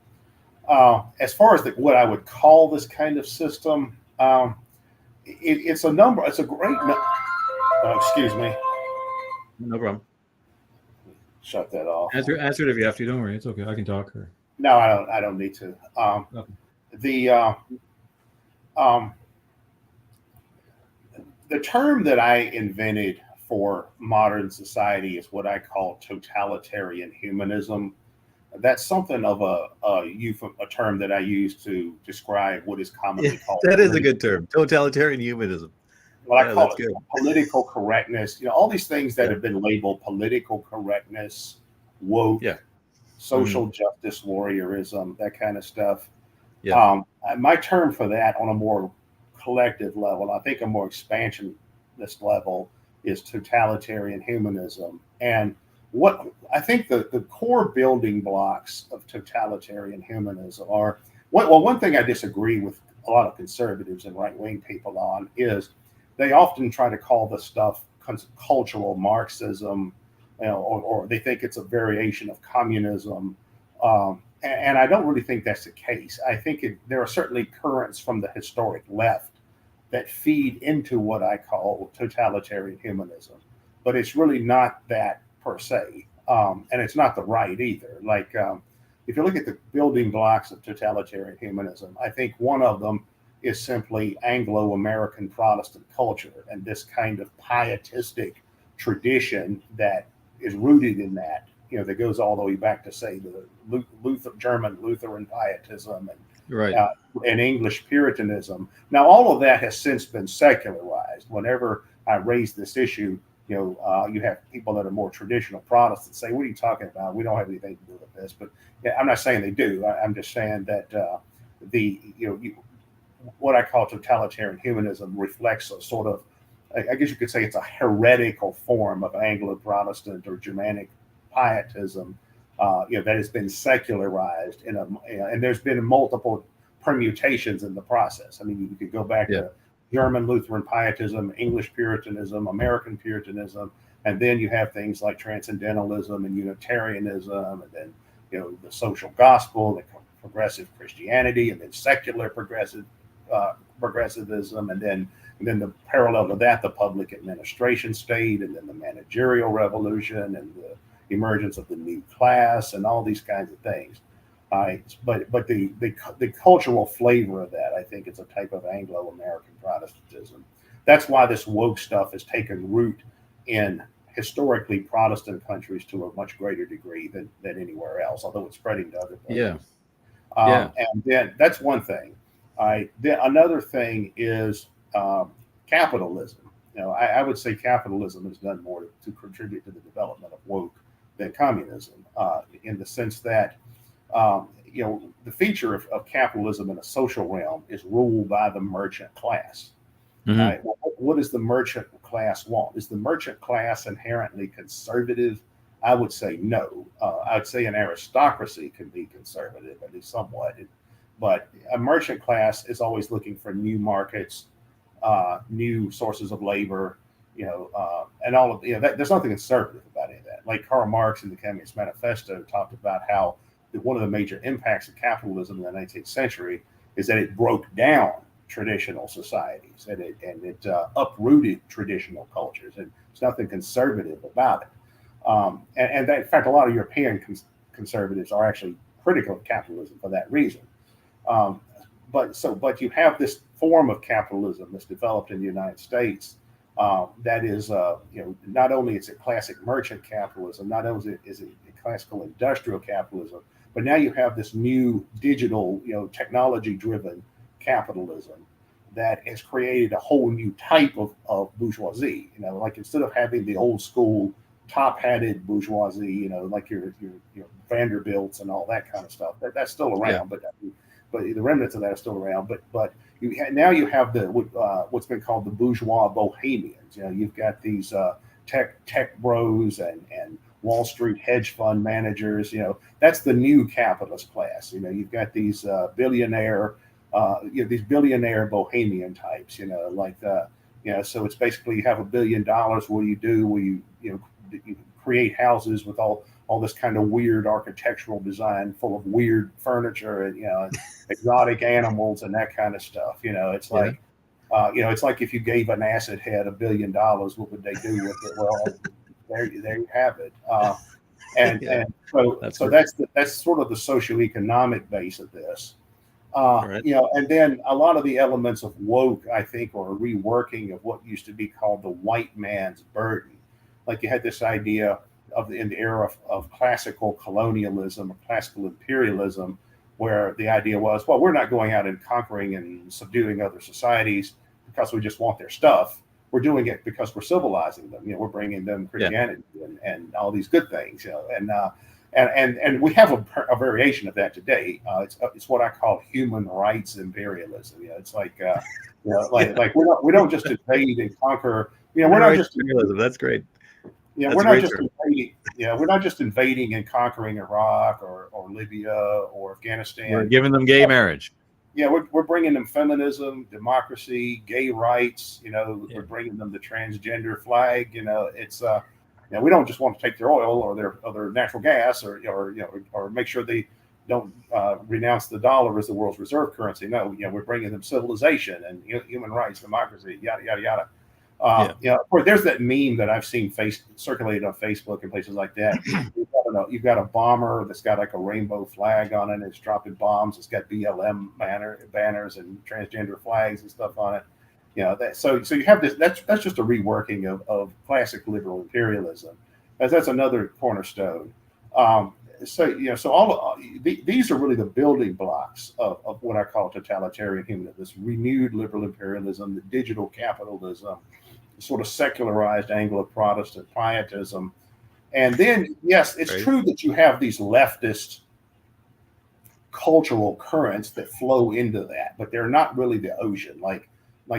As far as what I would call this kind of system. It's a number. It's a great. Excuse me. No problem. Shut that off. Answer it if you have to. Don't worry. It's okay. I can talk. No, I don't need to. The term that I invented for modern society is what I call totalitarian humanism. That's something of a term that I use to describe what is commonly called. That is a good term, totalitarian humanism. What I call it political correctness. All these things that have been labeled political correctness, woke, social justice warriorism, that kind of stuff. My term for that on a more collective level, I think a more expansionist level, is totalitarian humanism. And what I think the core building blocks of totalitarian humanism are, one thing I disagree with a lot of conservatives and right-wing people on is they often try to call this stuff cultural Marxism, or they think it's a variation of communism. And I don't really think that's the case. I think there are certainly currents from the historic left that feed into what I call totalitarian humanism, but it's really not that per se. And it's not the right either. Like, if you look at the building blocks of totalitarian humanism, I think one of them is simply Anglo-American Protestant culture and this kind of pietistic tradition that is rooted in that, that goes all the way back to, say, the German Lutheran pietism and English Puritanism. Now, all of that has since been secularized. Whenever I raise this issue, you have people that are more traditional Protestants say, "What are you talking about? We don't have anything to do with this." But I'm not saying they do. I'm just saying that what I call totalitarian humanism reflects a sort of, I guess you could say, it's a heretical form of Anglo-Protestant or Germanic pietism, that has been secularized and there's been multiple permutations in the process. I mean, you could go back to German Lutheran pietism, English Puritanism, American Puritanism, and then you have things like transcendentalism and Unitarianism, and then the social gospel, and progressive Christianity, and then secular progressivism, and then the parallel to that, the public administration state, and then the managerial revolution, and the emergence of the new class, and all these kinds of things. But the cultural flavor of that, I think, is a type of Anglo-American Protestantism. That's why this woke stuff has taken root in historically Protestant countries to a much greater degree than anywhere else, although it's spreading to other places. And then that's one thing. Then another thing is capitalism. I would say capitalism has done more to contribute to the development of woke than communism, in the sense that the feature of capitalism in a social realm is ruled by the merchant class. Mm-hmm. What does the merchant class want? Is the merchant class inherently conservative? I would say no. I'd say an aristocracy can be conservative, at least somewhat. But a merchant class is always looking for new markets, new sources of labor, and all of that. There's nothing conservative about any of that. Like Karl Marx in the Communist Manifesto talked about how one of the major impacts of capitalism in the 19th century is that it broke down traditional societies and it uprooted traditional cultures, and there's nothing conservative about it. And that, in fact, a lot of European conservatives are actually critical of capitalism for that reason. But you have this form of capitalism that's developed in the United States that is, not only is it classic merchant capitalism, not only is it classical industrial capitalism, but now you have this new digital, technology-driven capitalism that has created a whole new type of bourgeoisie. Like, instead of having the old school top-hatted bourgeoisie, like your Vanderbilts and all that kind of stuff, that's still around, but the remnants of that are still around. But now you have the what's been called the bourgeois bohemians. You've got these tech bros and Wall Street hedge fund managers. That's the new capitalist class. You've got these billionaire bohemian types. So it's basically, you have $1 billion. What do you do? Well, you create houses with all this kind of weird architectural design, full of weird furniture and exotic animals and that kind of stuff. It's like it's like if you gave an acid head $1 billion, what would they do with it? Well, there you have it. And so that's sort of the socioeconomic base of this. Right. And then a lot of the elements of woke, I think, are a reworking of what used to be called the white man's burden. Like, you had this idea in the era of classical colonialism or classical imperialism, where the idea was, well, we're not going out and conquering and subduing other societies because we just want their stuff. We're doing it because we're civilizing them. We're bringing them Christianity and all these good things. And we have a variation of that today. It's what I call human rights imperialism. It's like we don't just invade and conquer. We're not just imperialism. That's great. Yeah, That's we're a not great just term. invading. Yeah, we're not just invading and conquering Iraq or Libya or We're Afghanistan. giving them gay marriage. Yeah, we're bringing them feminism, democracy, gay rights. Yeah. We're bringing them the transgender flag. It's we don't just want to take their oil or their natural gas or make sure they don't renounce the dollar as the world's reserve currency. No, we're bringing them civilization and human rights, democracy, yada yada yada. Yeah. Of course, there's that meme that I've seen circulated on Facebook and places like that. You've got a bomber that's got like a rainbow flag on it. It's dropping bombs. It's got BLM banners and transgender flags and stuff on it. So you have this. That's just a reworking of classic liberal imperialism, as that's another cornerstone. So these are really the building blocks of what I call totalitarian humanism, this renewed liberal imperialism, the digital capitalism, sort of secularized Anglo-Protestant pietism. And then, yes, it's true that you have these leftist cultural currents that flow into that, but they're not really the ocean. Like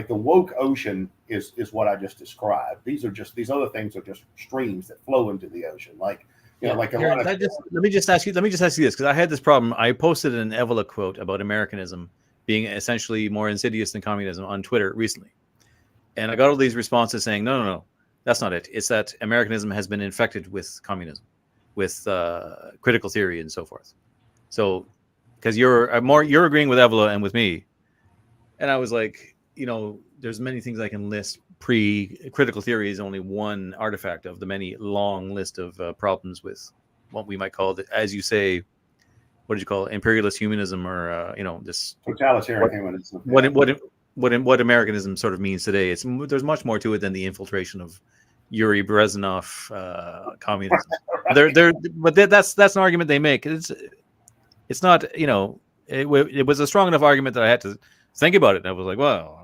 the woke ocean is what I just described. These other things are just streams that flow into the ocean. Let me just ask you this, because I had this problem. I posted an Evola quote about Americanism being essentially more insidious than communism on Twitter recently. And I got all these responses saying, no, that's not it. It's that Americanism has been infected with communism, with critical theory and so forth. So, because you're agreeing with Evola and with me, and I was like, there's many things I can list. Critical theory is only one artifact of the many long list of problems with what we might call, as you say, what did you call it? Imperialist humanism, or this totalitarian humanism. What Americanism sort of means today. There's much more to it than the infiltration of Yuri Brezhnev communism. Right. That's an argument they make. It's not, it was a strong enough argument that I had to think about it. And I was like, well,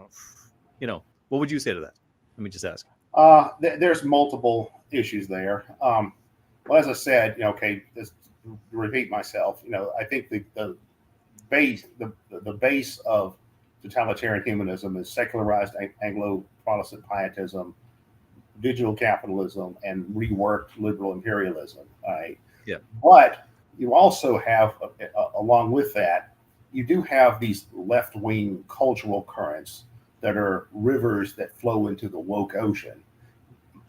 what would you say to that? Let me just ask. There's multiple issues there. Well, as I said, just to repeat myself, I think the base of totalitarian humanism is secularized Anglo-Protestant pietism, digital capitalism, and reworked liberal imperialism. Right? Yeah. But you also have, along with that, you do have these left-wing cultural currents that are rivers that flow into the woke ocean,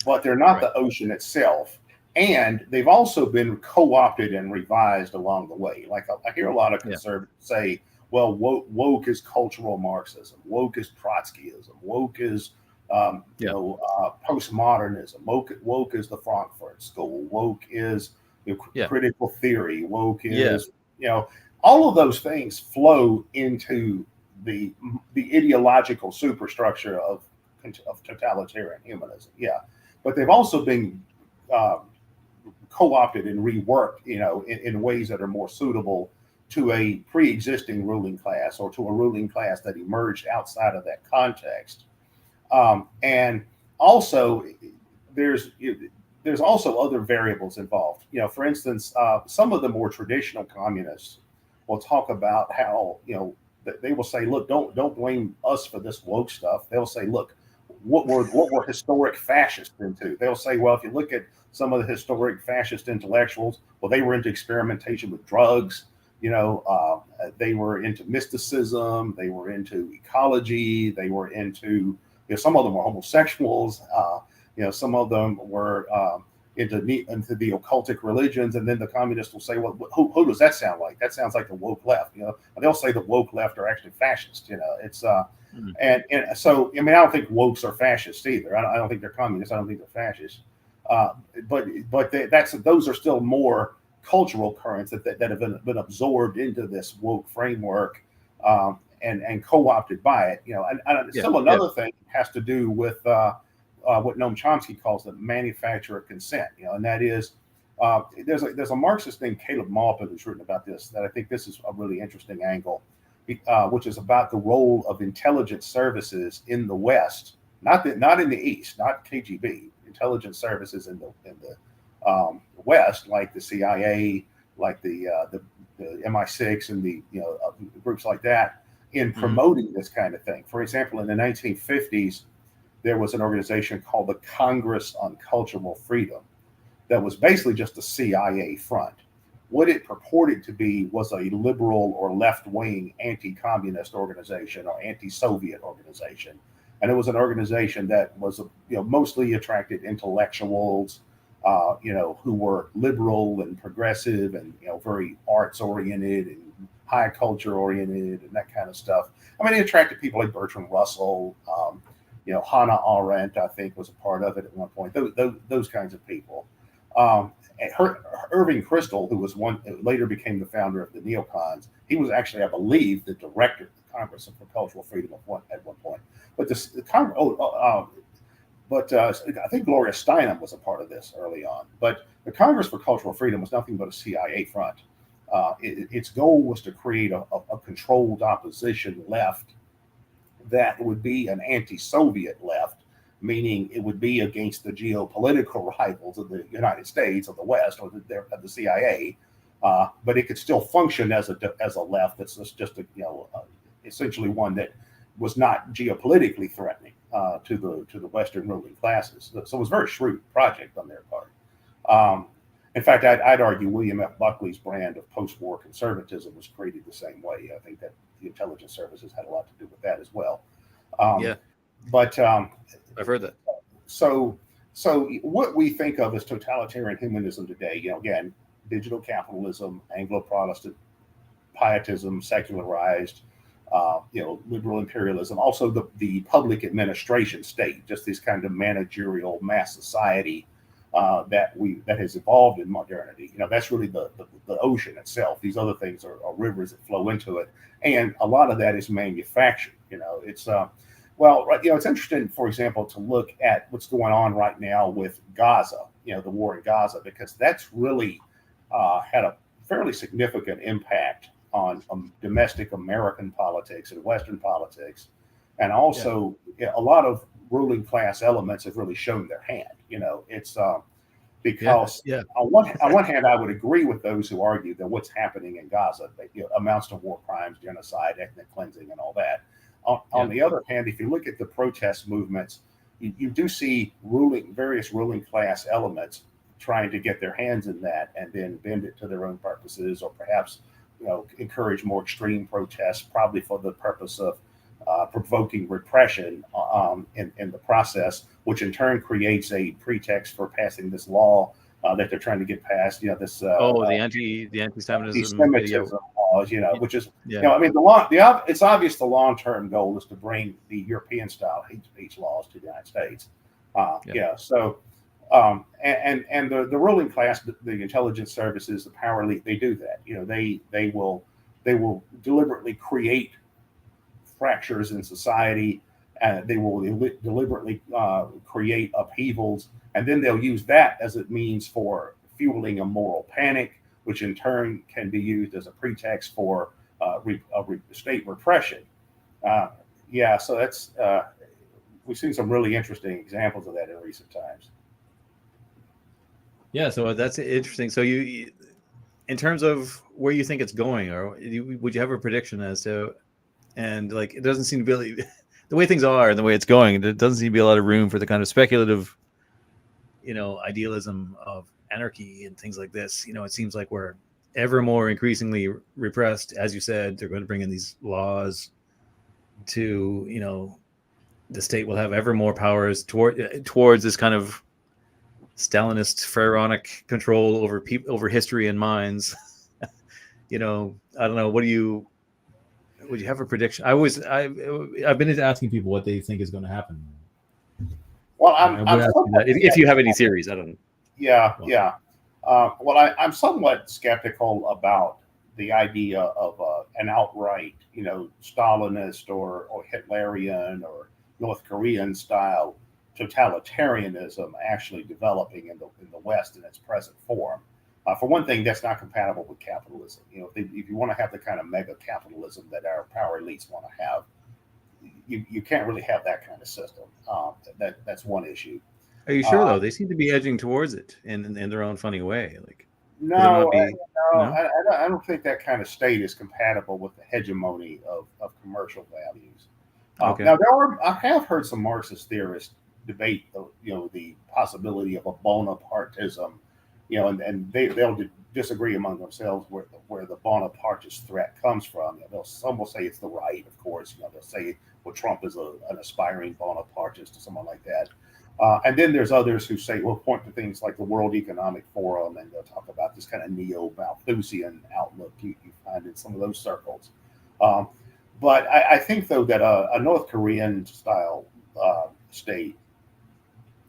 but they're not the ocean itself. And they've also been co-opted and revised along the way. Like I hear a lot of conservatives say, well, woke is cultural Marxism, woke is Trotskyism, woke is postmodernism, woke is the Frankfurt School, woke is critical theory, woke is all of those things flow into the ideological superstructure of totalitarian humanism. Yeah, but they've also been co-opted and reworked, in ways that are more suitable to a pre-existing ruling class or to a ruling class that emerged outside of that context. And also, there's also other variables involved. For instance, some of the more traditional communists will talk about how, they will say, look, don't blame us for this woke stuff. They'll say, look, what were historic fascists into? They'll say, well, if you look at some of the historic fascist intellectuals, well, they were into experimentation with drugs. They were into mysticism. They were into ecology. They were into, some of them were homosexuals. Some of them were into the occultic religions. And then the communists will say, well, who does that sound like? That sounds like the woke left. And they'll say the woke left are actually fascist. It's and so, I don't think wokes are fascists either. I don't think they're communists. I don't think they're fascists. But those are still more cultural currents that have been absorbed into this woke framework and co-opted by it. Another thing has to do with what Noam Chomsky calls the manufacture of consent. And that is there's a Marxist named Caleb Maupin who's written about this. That I think this is a really interesting angle, which is about the role of intelligence services in the West, not in the East, not KGB. Intelligence services in the West, like the CIA, like the MI6, and the groups like that, in promoting this kind of thing. For example, in the 1950s, there was an organization called the Congress on Cultural Freedom, that was basically just a CIA front. What it purported to be was a liberal or left-wing anti-communist organization or anti-Soviet organization. And it was an organization that was, mostly attracted intellectuals, who were liberal and progressive and, very arts-oriented and high culture-oriented and that kind of stuff. I mean, it attracted people like Bertrand Russell, Hannah Arendt, I think, was a part of it at one point. Those kinds of people. Irving Kristol, who was later became the founder of the neocons, he was actually, I believe, the director of the Congress for Cultural Freedom at one point. But I think Gloria Steinem was a part of this early on. But the Congress for Cultural Freedom was nothing but a CIA front. Its goal was to create a controlled opposition left that would be an anti-Soviet left, meaning it would be against the geopolitical rivals of the United States or the West or the CIA, but it could still function as a left that's just essentially one that was not geopolitically threatening to the Western ruling classes. So it was a very shrewd project on their part. In fact, I'd argue William F. Buckley's brand of post-war conservatism was created the same way. I think that the intelligence services had a lot to do with that as well. But I've heard that. So what we think of as totalitarian humanism today, again, digital capitalism, Anglo-Protestant pietism, secularized, liberal imperialism, also the public administration state, just this kind of managerial mass society that has evolved in modernity. That's really the ocean itself. These other things are rivers that flow into it, and a lot of that is manufactured. It's it's interesting, for example, to look at what's going on right now with Gaza, the war in Gaza, because that's really had a fairly significant impact on domestic American politics and Western politics. And also a lot of ruling class elements have really shown their hand. It's because on one hand, I would agree with those who argue that what's happening in Gaza amounts to war crimes, genocide, ethnic cleansing, and all that. On the other hand, if you look at the protest movements, you do see various ruling class elements trying to get their hands in that and then bend it to their own purposes, or perhaps encourage more extreme protests, probably for the purpose of provoking repression in the process, which in turn creates a pretext for passing this law that they're trying to get passed. The anti-Semitism laws. Which is it's obvious the long-term goal is to bring the European-style hate speech laws to the United States. So and the ruling class, the intelligence services, the power elite, they do that. They will deliberately create fractures in society, and they will deliberately create upheavals, and then they'll use that as a means for fueling a moral panic, which in turn can be used as a pretext for state repression. So that's we've seen some really interesting examples of that in recent times. Yeah, so that's interesting. So you, in terms of where you think it's going, or would you have a prediction as to? And it doesn't seem to be really, the way things are and the way it's going, there doesn't seem to be a lot of room for the kind of speculative, idealism of anarchy and things like this. It seems like we're ever more increasingly repressed. As you said, they're going to bring in these laws to, the state will have ever more powers towards this kind of Stalinist pharaonic control over history and minds. I don't know. Would you have a prediction? I've been asking people what they think is going to happen. Well, I'm that. If you have any theories, I don't know. Yeah. I'm somewhat skeptical about the idea of an outright, Stalinist or Hitlerian or North Korean style totalitarianism actually developing in the West in its present form. For one thing, that's not compatible with capitalism. If you want to have the kind of mega capitalism that our power elites want to have, you can't really have that kind of system. That's one issue. Are you sure though? They seem to be edging towards it in their own funny way. No, I don't think that kind of state is compatible with the hegemony of commercial values. Okay. Now I have heard some Marxist theorists debate the possibility of a Bonapartism and they'll disagree among themselves where the Bonapartist threat comes from. Some will say it's the right, of course. They'll say, well, Trump is an aspiring Bonapartist or someone like that. And then there's others who say, well, point to things like the World Economic Forum, and they'll talk about this kind of neo-Malthusian outlook you find in some of those circles. But I think, though, that a North Korean style state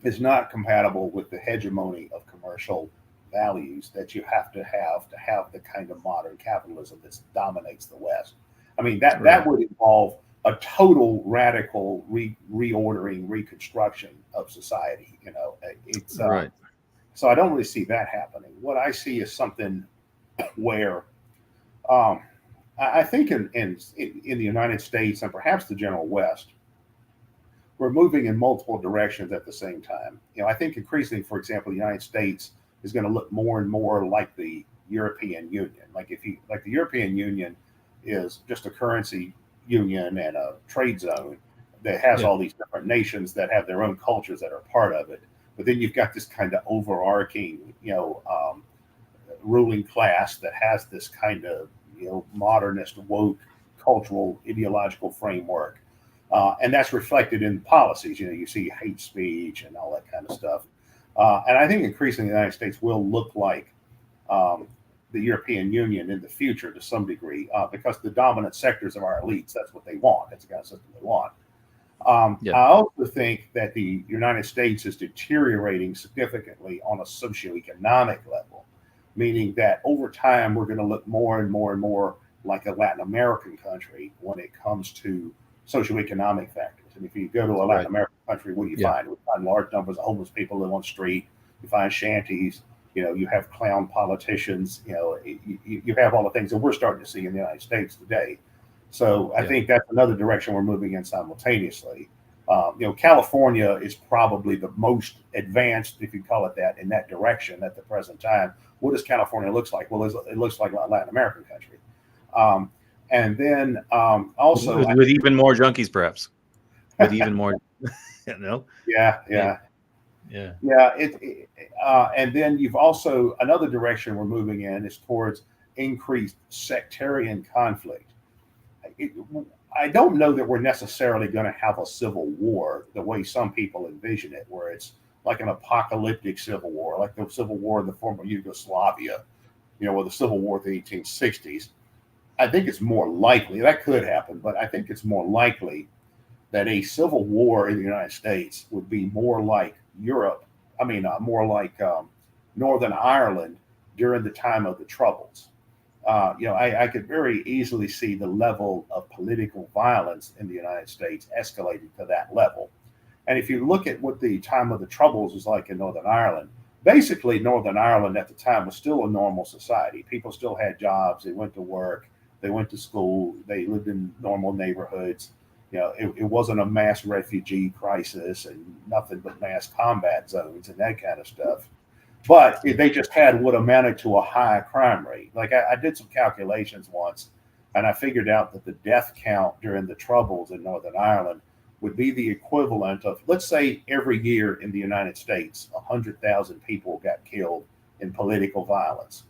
is not compatible with the hegemony of commercial values that you have to have the kind of modern capitalism that dominates the West. I mean, that would involve a total radical reordering, reconstruction of society. It's right. So I don't really see that happening. What I see is something where I think in the United States and perhaps the general West, we're moving in multiple directions at the same time. I think increasingly, for example, the United States is going to look more and more like the European Union. Like the European Union is just a currency union and a trade zone that has all these different nations that have their own cultures that are part of it. But then you've got this kind of overarching, ruling class that has this kind of, modernist, woke, cultural, ideological framework. And that's reflected in policies. You see hate speech and all that kind of stuff. And I think increasingly the United States will look like the European Union in the future to some degree, because the dominant sectors of our elites, that's what they want. That's the kind of system they want. I also think that the United States is deteriorating significantly on a socioeconomic level, meaning that over time we're going to look more and more and more like a Latin American country when it comes to socioeconomic factors. And if you go to a Latin American country, what do you find? We find large numbers of homeless people live on the street. You find shanties. You have clown politicians. You have all the things that we're starting to see in the United States today. So I think that's another direction we're moving in simultaneously. California is probably the most advanced, if you call it that, in that direction at the present time. What does California look like? Well, it looks like a Latin American country. And then also with even more junkies, perhaps. With even more, Yeah. And then you've also another direction we're moving in is towards increased sectarian conflict. I don't know that we're necessarily going to have a civil war the way some people envision it, where it's like an apocalyptic civil war, like the civil war in the former Yugoslavia, or the civil war of the 1860s. I think it's more likely that could happen, but I think it's more likely that a civil war in the United States would be more like Europe. More like Northern Ireland during the time of the Troubles. I could very easily see the level of political violence in the United States escalating to that level. And if you look at what the time of the Troubles was like in Northern Ireland, basically Northern Ireland at the time was still a normal society. People still had jobs. They went to work. They went to school. They lived in normal neighborhoods. It wasn't a mass refugee crisis and nothing but mass combat zones and that kind of stuff. But they just had what amounted to a high crime rate. Like I did some calculations once, and I figured out that the death count during the Troubles in Northern Ireland would be the equivalent of, let's say, every year in the United States, 100,000 people got killed in political violence.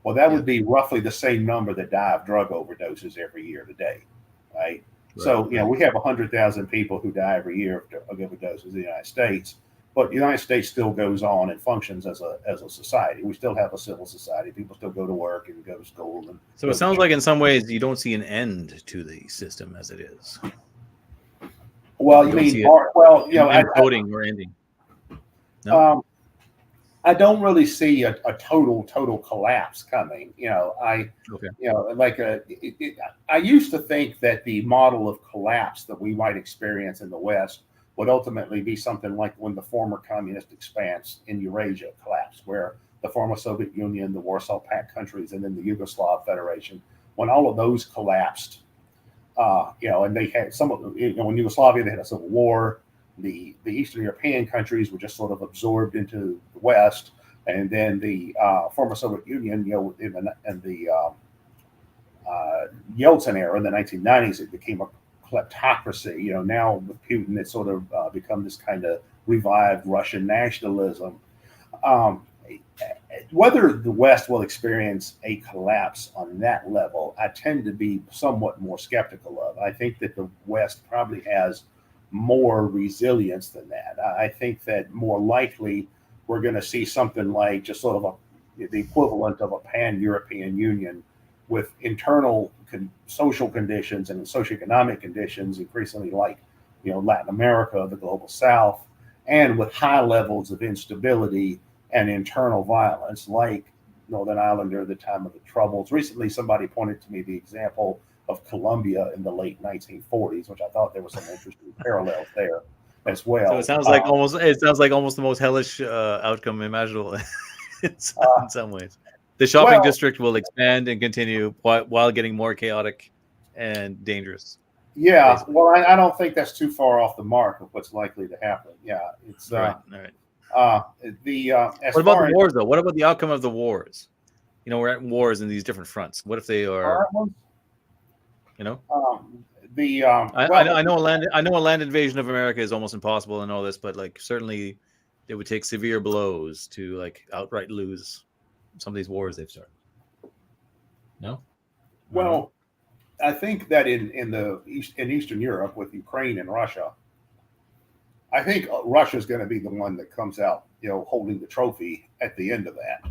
Well, that would be roughly the same number that die of drug overdoses every year today, right? So, we have 100,000 people who die every year of overdoses in the United States, but the United States still goes on and functions as a society. We still have a civil society. People still go to work and go to school. And so it sounds like in some ways you don't see an end to the system as it is. Well, you mean, imploding or ending? No? I don't really see a total collapse coming. I used to think that the model of collapse that we might experience in the West would ultimately be something like when the former communist expanse in Eurasia collapsed, where the former Soviet Union, the Warsaw Pact countries, and then the Yugoslav Federation, when all of those collapsed, and they had some of when Yugoslavia, they had a civil war. The Eastern European countries were just sort of absorbed into the West, and then the former Soviet Union, in the Yeltsin era in the 1990s, it became a kleptocracy. Now with Putin, it's sort of become this kind of revived Russian nationalism. whether the West will experience a collapse on that level, I tend to be somewhat more skeptical of. I think that the West probably has more resilience than that. I think that more likely we're going to see something like just sort of the equivalent of a pan-European Union with internal social conditions and socioeconomic conditions increasingly like, Latin America, the global South, and with high levels of instability and internal violence like Northern Ireland during the time of the Troubles. Recently, somebody pointed to me the example of Colombia in the late 1940s, which I thought there was some interesting parallels there as well. So it sounds like almost the most hellish outcome imaginable in some ways. The shopping district will expand and continue while getting more chaotic and dangerous. Yeah, basically. well, I don't think that's too far off the mark of what's likely to happen. Yeah, it's all right. As what about far the wars, though? What about the outcome of the wars? We're at wars in these different fronts. What if they are? I know a land invasion of America is almost impossible and all this, but like certainly it would take severe blows to like outright lose some of these wars they've started. No. Well, I think that in Eastern Europe with Ukraine and Russia, I think Russia is going to be the one that comes out, holding the trophy at the end of that.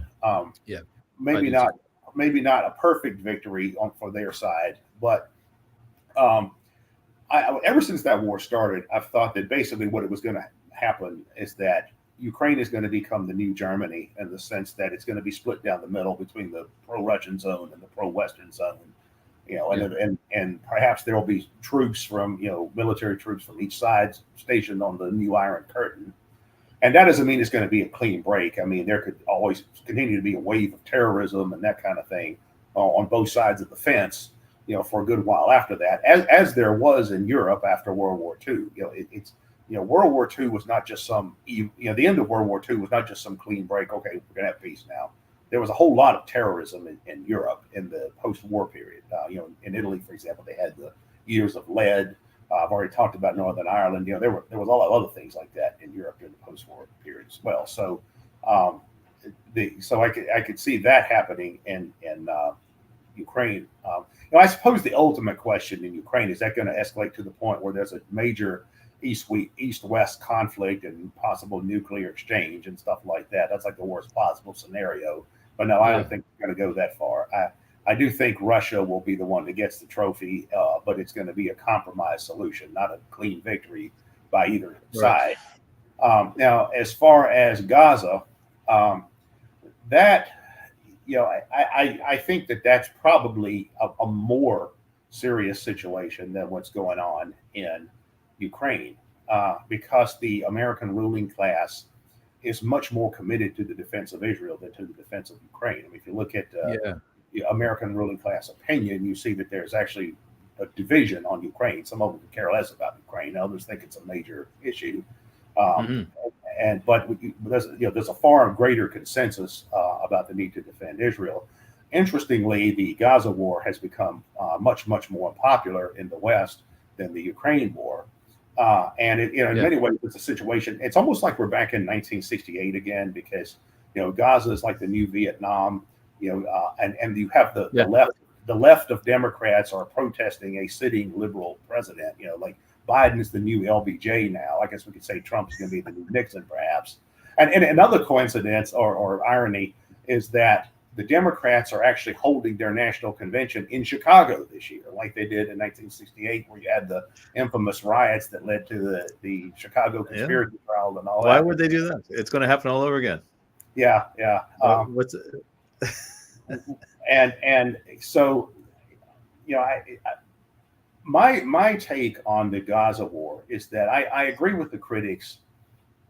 Maybe not a perfect victory for their side, but ever since that war started, I've thought that basically what it was going to happen is that Ukraine is going to become the new Germany in the sense that it's going to be split down the middle between the pro-Russian zone and the pro-Western zone. And perhaps there will be troops from, military troops from each side stationed on the new Iron Curtain. And that doesn't mean it's going to be a clean break. I mean, there could always continue to be a wave of terrorism and that kind of thing on both sides of the fence, for a good while after that, as there was in Europe after World War II. World War II was not just the end of World War II was not just some clean break. Okay, we're going to have peace now. There was a whole lot of terrorism in Europe in the post-war period. In Italy, for example, they had the years of lead. I've already talked about Northern Ireland. There was a lot of other things like that in Europe during the post-war period as well. So, I could see that happening in Ukraine. I suppose the ultimate question in Ukraine is that going to escalate to the point where there's a major East-West conflict and possible nuclear exchange and stuff like that. That's like the worst possible scenario. But no, I don't think it's going to go that far. I do think Russia will be the one that gets the trophy, but it's going to be a compromise solution, not a clean victory by either side. Now, as far as Gaza, I think that that's probably a more serious situation than what's going on in Ukraine, because the American ruling class is much more committed to the defense of Israel than to the defense of Ukraine. I mean, if you look at the American ruling class opinion, you see that there's actually a division on Ukraine. Some of them care less about Ukraine; others think it's a major issue. But there's a far greater consensus about the need to defend Israel. Interestingly, the Gaza war has become much more popular in the West than the Ukraine war. And in many ways, it's a situation. It's almost like we're back in 1968 again, because Gaza is like the new Vietnam. And you have the left. The left of Democrats are protesting a sitting liberal president. Like Biden is the new LBJ now. I guess we could say Trump is going to be the new Nixon, perhaps. And another coincidence or irony is that the Democrats are actually holding their national convention in Chicago this year, like they did in 1968, where you had the infamous riots that led to the Chicago conspiracy trial and all that. Why would they do that? It's going to happen all over again. Yeah. What's and so, my take on the Gaza war is that I agree with the critics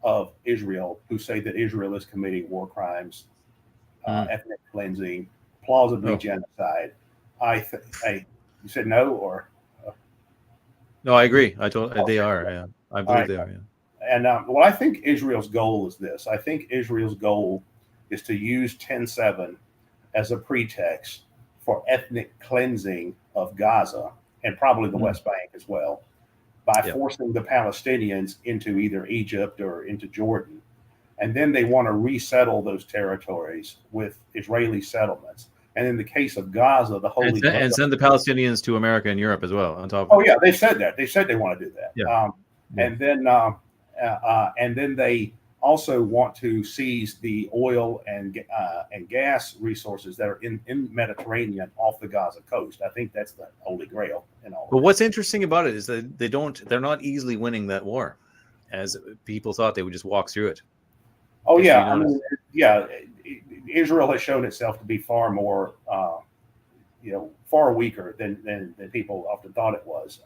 of Israel who say that Israel is committing war crimes, ethnic cleansing, plausibly genocide. You said no, or no? I agree. They are. Yeah. I believe they are. Yeah. And what I think Israel's goal is this. I think Israel's goal is to use 10/7 as a pretext for ethnic cleansing of Gaza and probably the West Bank as well, by forcing the Palestinians into either Egypt or into Jordan. and then they want to resettle those territories with Israeli settlements. And in the case of Gaza, the Holy and send the Palestinians to America and Europe as well on top of Oh yeah, they said that. They said they want to do that. Yeah. And then they also want to seize the oil and gas resources that are in Mediterranean off the Gaza coast. I think that's the Holy Grail and all. But what's interesting about it is that they're not easily winning that war, as people thought they would just walk through it. Oh yeah, I mean, yeah. Israel has shown itself to be far more, far weaker than people often thought it was.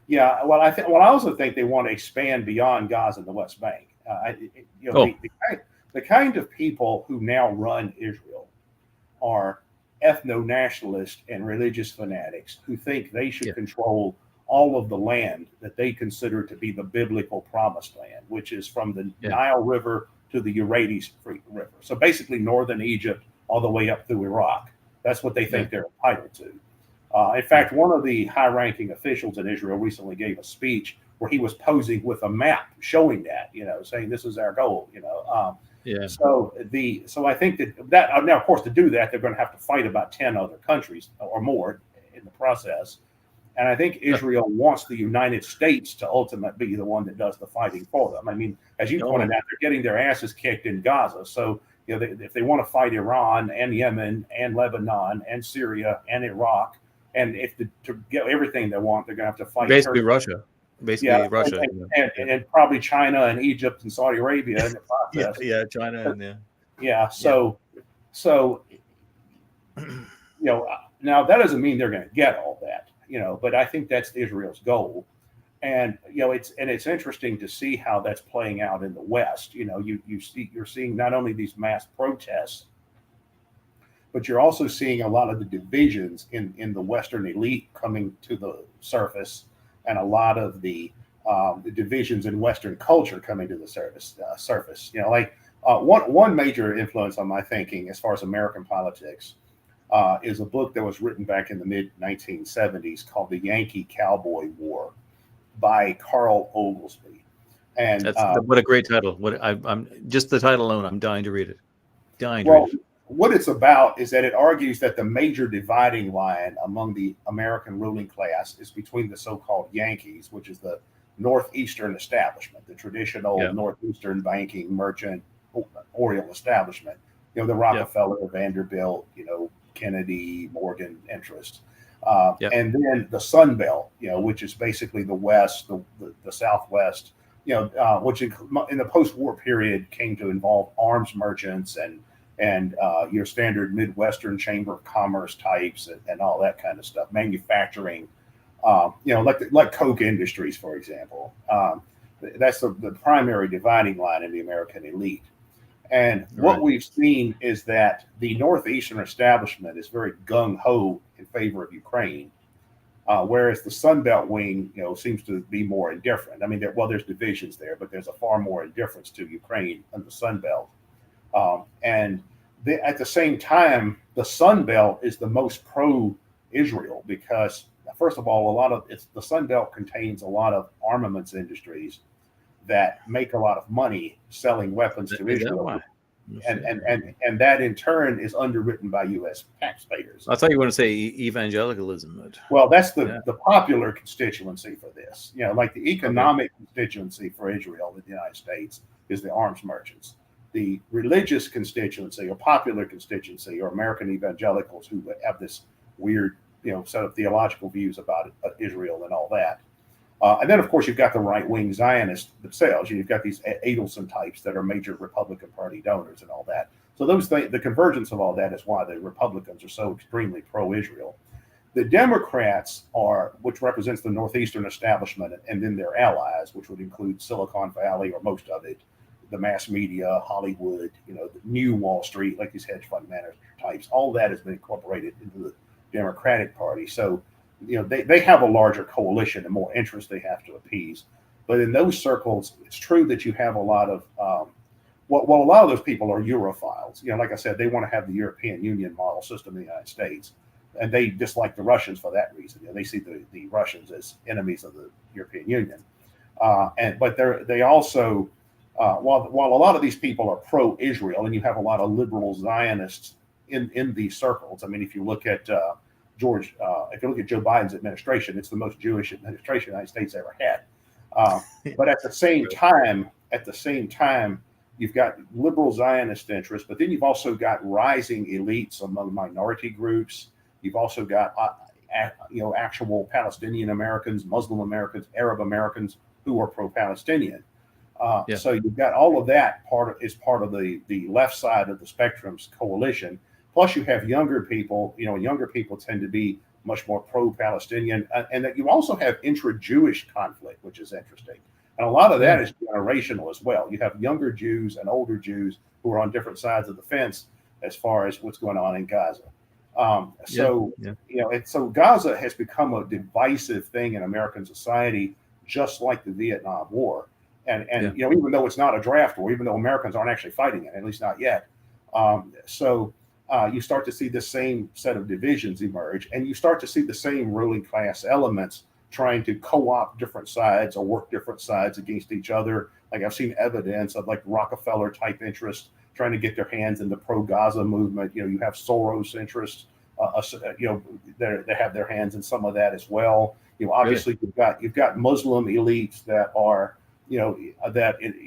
Yeah, well, I also think they want to expand beyond Gaza and the West Bank. The kind of people who now run Israel are ethno-nationalist and religious fanatics who think they should control all of the land that they consider to be the biblical promised land, which is from the Nile River to the Euphrates River. So basically northern Egypt all the way up through Iraq. That's what they think they're entitled to. In fact, one of the high-ranking officials in Israel recently gave a speech where he was posing with a map showing that, saying this is our goal, So I think that now, of course, to do that, they're going to have to fight about 10 other countries or more in the process. And I think Israel wants the United States to ultimately be the one that does the fighting for them. I mean, as you pointed out, they're getting their asses kicked in Gaza. So, if they want to fight Iran and Yemen and Lebanon and Syria and Iraq, and to get everything they want, they're going to have to fight basically Turkey. Russia. Russia. And probably China and Egypt and Saudi Arabia in the process. China and now that doesn't mean they're going to get all that. But I think that's Israel's goal. And it's interesting to see how that's playing out in the West. You're seeing not only these mass protests, but you're also seeing a lot of the divisions in the Western elite coming to the surface, and a lot of the divisions in Western culture coming to the surface. One major influence on my thinking as far as American politics is a book that was written back in the mid-1970s called The Yankee Cowboy War by Carl Oglesby. And what a great title. I'm just the title alone, I'm dying to read it. What it's about is that it argues that the major dividing line among the American ruling class is between the so-called Yankees, which is the Northeastern establishment, the traditional Northeastern banking, merchant, Oriental establishment, the Rockefeller, Vanderbilt, Kennedy, Morgan interest. And then the Sun Belt, which is basically the West, the Southwest, which in the post-war period came to involve arms merchants and your standard Midwestern Chamber of Commerce types and all that kind of stuff, manufacturing, like Coke Industries, for example. That's the primary dividing line in the American elite. And what we've seen is that the Northeastern establishment is very gung-ho in favor of Ukraine, whereas the Sun Belt wing, seems to be more indifferent. I mean, there's divisions there, but there's a far more indifference to Ukraine than the Sun Belt. At the same time, the Sun Belt is the most pro-Israel because, first of all, the Sun Belt contains a lot of armaments industries that make a lot of money selling weapons to Israel. And that in turn is underwritten by U.S. taxpayers. I thought you were going to say evangelicalism. Well, that's the popular constituency for this. Like the economic constituency for Israel in the United States is the arms merchants. The religious constituency or popular constituency or American evangelicals who have this weird, set of theological views about Israel and all that. And then, of course, you've got the right-wing Zionists themselves. You've got these Adelson types that are major Republican Party donors and all that. So those things, the convergence of all that is why the Republicans are so extremely pro-Israel. The Democrats which represents the Northeastern establishment and then their allies, which would include Silicon Valley or most of it, the mass media, Hollywood, the new Wall Street, like these hedge fund manager types, all that has been incorporated into the Democratic Party. So, they have a larger coalition and more interest they have to appease. But in those circles, it's true that you have a lot of, a lot of those people are Europhiles. Like I said, they want to have the European Union model system in the United States. And they dislike the Russians for that reason. They see the Russians as enemies of the European Union. But they also while a lot of these people are pro-Israel, and you have a lot of liberal Zionists in these circles. I mean, if you look at if you look at Joe Biden's administration, it's the most Jewish administration the United States ever had. But at the same time, you've got liberal Zionist interests, but then you've also got rising elites among minority groups. You've also got actual Palestinian Americans, Muslim Americans, Arab Americans who are pro-Palestinian. So you've got all of that part of the left side of the spectrum's coalition. Plus, you have younger people. Younger people tend to be much more pro-Palestinian, and that you also have intra-Jewish conflict, which is interesting. And a lot of that is generational as well. You have younger Jews and older Jews who are on different sides of the fence as far as what's going on in Gaza. So Gaza has become a divisive thing in American society, just like the Vietnam War. And even though it's not a draft war, even though Americans aren't actually fighting it, at least not yet. You start to see the same set of divisions emerge, and you start to see the same ruling class elements trying to co-opt different sides or work different sides against each other. Like I've seen evidence of like Rockefeller type interests trying to get their hands in the pro-Gaza movement. You have Soros interests. They have their hands in some of that as well. Obviously you've got Muslim elites that are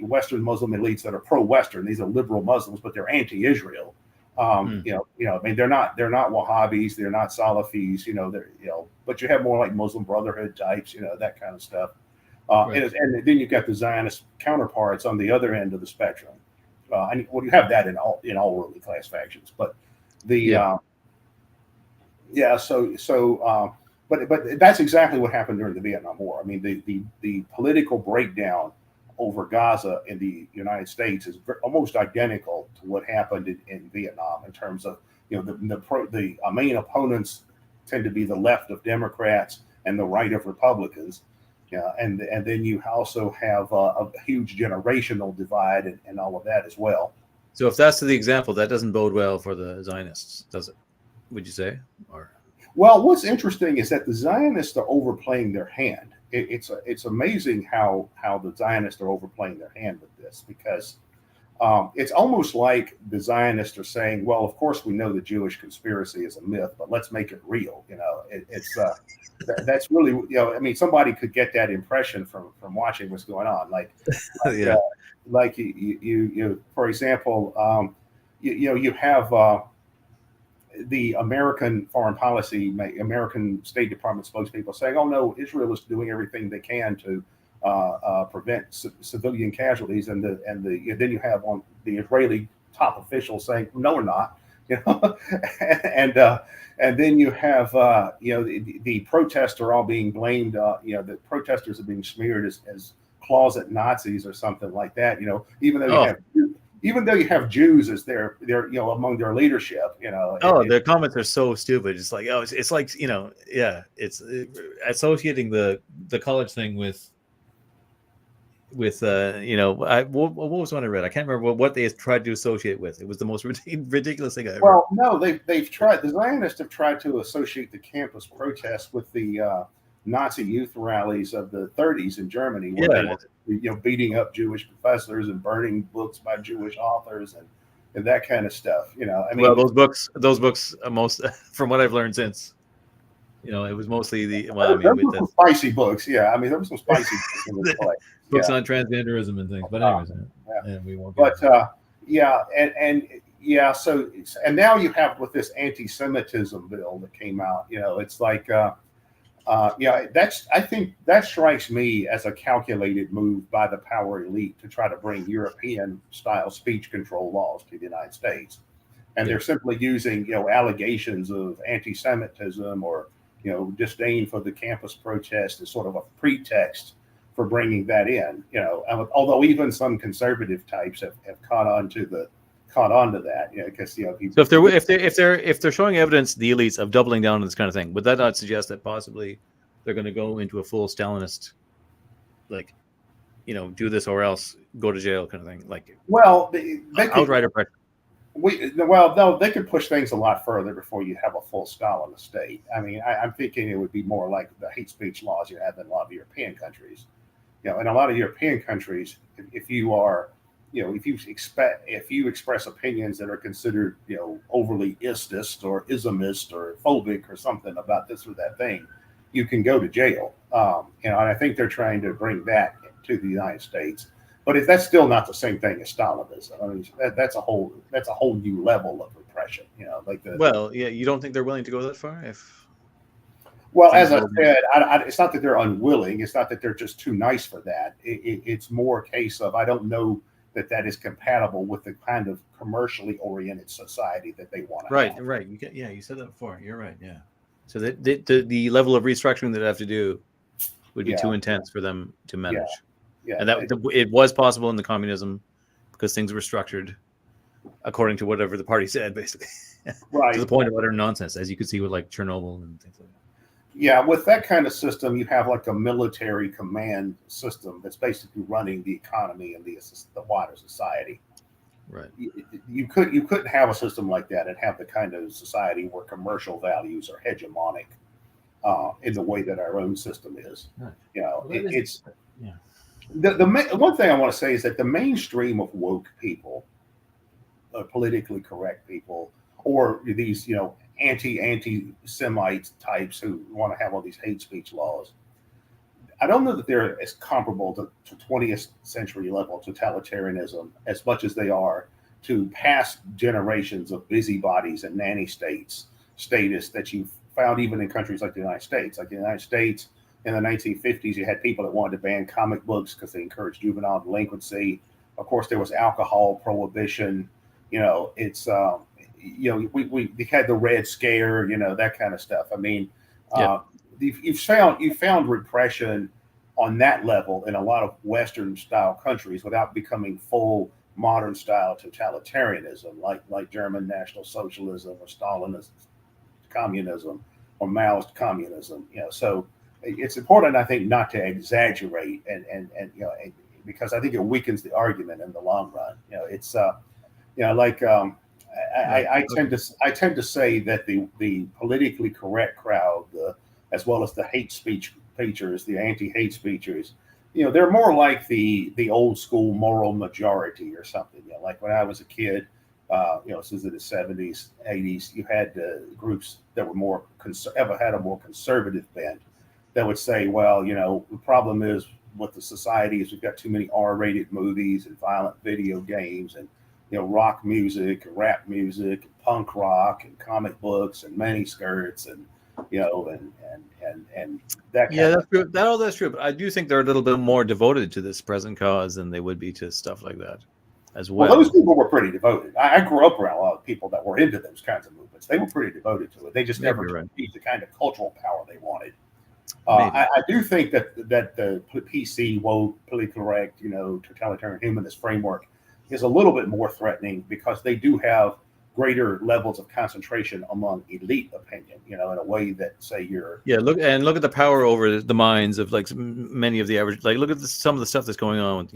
Western Muslim elites that are pro-Western. These are liberal Muslims, but they're anti-Israel. I mean, they're not Wahhabis, they're not Salafis, but you have more like Muslim Brotherhood types, that kind of stuff. And then you've got the Zionist counterparts on the other end of the spectrum. You have that in all ruling class factions, but but that's exactly what happened during the Vietnam War. I mean, the political breakdown over Gaza in the United States is almost identical to what happened in Vietnam in terms of, the main opponents tend to be the left of Democrats and the right of Republicans. And then you also have a huge generational divide and all of that as well. So if that's the example, that doesn't bode well for the Zionists, does it? Would you say? Well, what's interesting is that the Zionists are overplaying their hand. It's amazing how the Zionists are overplaying their hand with this, because it's almost like the Zionists are saying, well, of course we know the Jewish conspiracy is a myth, but let's make it real. That's really, I mean, somebody could get that impression from watching what's going on. Like you for example, you have the American foreign policy, American State Department spokespeople saying, "Oh no, Israel is doing everything they can to prevent civilian casualties," and then you have on the Israeli top officials saying, "No, we're not," and then you have the protests are all being blamed. The protesters are being smeared as closet Nazis or something like that. Even though you have Jews as their among their leadership, their comments are so stupid. It's like, it's like, it's associating the college thing with what was one I read? I can't remember what they tried to associate with. It was the most ridiculous thing I ever. Well, no, they've tried. The Zionists have tried to associate the campus protests with the Nazi youth rallies of the 30s in Germany, where they were, beating up Jewish professors and burning books by Jewish authors and that kind of stuff. I mean, well, those books, most from what I've learned since, it was mostly there were some spicy books. Yeah, I mean, there were some spicy books in this play. Books on transgenderism and things. But anyways, we won't. And now you have with this anti-Semitism bill that came out. It's like. I think that strikes me as a calculated move by the power elite to try to bring European-style speech control laws to the United States, and they're simply using allegations of anti-Semitism or disdain for the campus protest as sort of a pretext for bringing that in. Although even some conservative types have caught on to that, because So if they're showing evidence, the elites, of doubling down on this kind of thing, would that not suggest that possibly they're going to go into a full Stalinist, do this or else go to jail kind of thing? They could, outright oppression. They could push things a lot further before you have a full Stalinist state. I mean, I'm thinking it would be more like the hate speech laws you have in a lot of European countries. In a lot of European countries, if you are if you express opinions that are considered, overly istist or ismist or phobic or something about this or that thing, you can go to jail. And I think they're trying to bring that to the United States. But if that's still not the same thing as Stalinism, I mean, that's a whole new level of repression. Yeah, you don't think they're willing to go that far? Well, as I said, it's not that they're unwilling. It's not that they're just too nice for that. It's more a case of I don't know that is compatible with the kind of commercially oriented society that they want to have. Right. You said that before. You're right. Yeah. So the level of restructuring that they have to do would be too intense for them to manage. Yeah. And it was possible in the communism because things were structured according to whatever the party said, basically. Right. To the point of utter nonsense, as you could see with like Chernobyl and things like that. Yeah, with that kind of system, you have like a military command system that's basically running the economy and the wider society. Right. You couldn't have a system like that and have the kind of society where commercial values are hegemonic in the way that our own system is. Right. The one thing I want to say is that the mainstream of woke people, politically correct people, or these anti-Semite types who want to have all these hate speech laws, I don't know that they're as comparable to 20th century level totalitarianism as much as they are to past generations of busybodies and nanny status that you found even in countries like the United States. Like the United States in the 1950s, you had people that wanted to ban comic books because they encouraged juvenile delinquency. Of course, there was alcohol prohibition. We had the Red Scare, that kind of stuff. I mean, you found repression on that level in a lot of Western style countries without becoming full modern style totalitarianism, like German National Socialism or Stalinist communism or Maoist communism. So it's important, I think, not to exaggerate and because I think it weakens the argument in the long run. I tend to say that the politically correct crowd, as well as the hate speech preachers, the anti-hate speechers, they're more like the old school moral majority or something. Like when I was a kid, this is in the 70s, 80s, you had groups that were more had a more conservative bent that would say, well, the problem is with the society is we've got too many R-rated movies and violent video games and rock music, and rap music, and punk rock, and comic books, and miniskirts, and that. That's true. That's true. But I do think they're a little bit more devoted to this present cause than they would be to stuff like that, as well. Well, those people were pretty devoted. I grew up around a lot of people that were into those kinds of movements. They were pretty devoted to it. They just never achieved the kind of cultural power they wanted. I do think that the PC, woke, politically correct, totalitarian humanist framework is a little bit more threatening because they do have greater levels of concentration among elite opinion, in a way that, say, look at the power over the minds of like many of the average, like look at some of the stuff that's going on,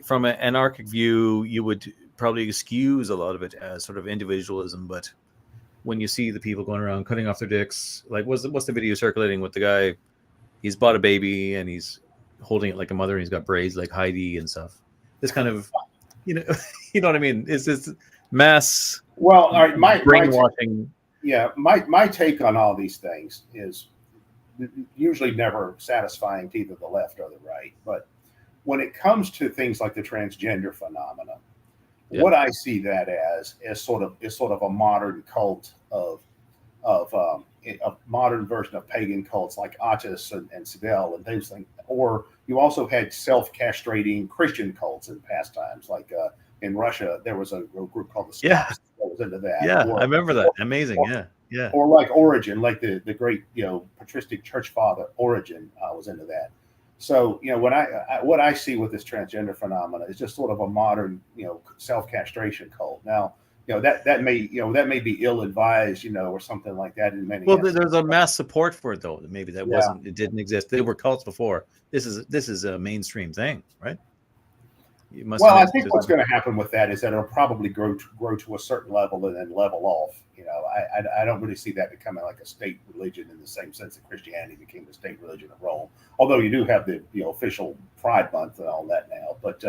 from an anarchic view, you would probably excuse a lot of it as sort of individualism, but when you see the people going around cutting off their dicks, like what's the video circulating with the guy, he's bought a baby and he's holding it like a mother and he's got braids like Heidi and stuff. This kind of you know what I mean? It's this mass. Well, all right, brainwashing. My take on all these things is usually never satisfying to either the left or the right. But when it comes to things like the transgender phenomena, what I see that as is sort of a modern cult of a modern version of pagan cults like Attis and Sidel and those things. Or you also had self-castrating Christian cults in past times, like in Russia, there was a group called the Slavs that was into that. Yeah, I remember that. Amazing. Yeah. Or like Origen, like the great patristic church father Origen was into that. So what I see with this transgender phenomena is just sort of a modern self-castration cult. Now that may be ill-advised or something like that in many. Well, there's a mass support for it though. Maybe it didn't exist. There were cults before. This is a mainstream thing, right? I think what's going to happen with that is that it'll probably grow to a certain level and then level off. I don't really see that becoming like a state religion in the same sense that Christianity became the state religion of Rome. Although you do have the official Pride Month and all that now, but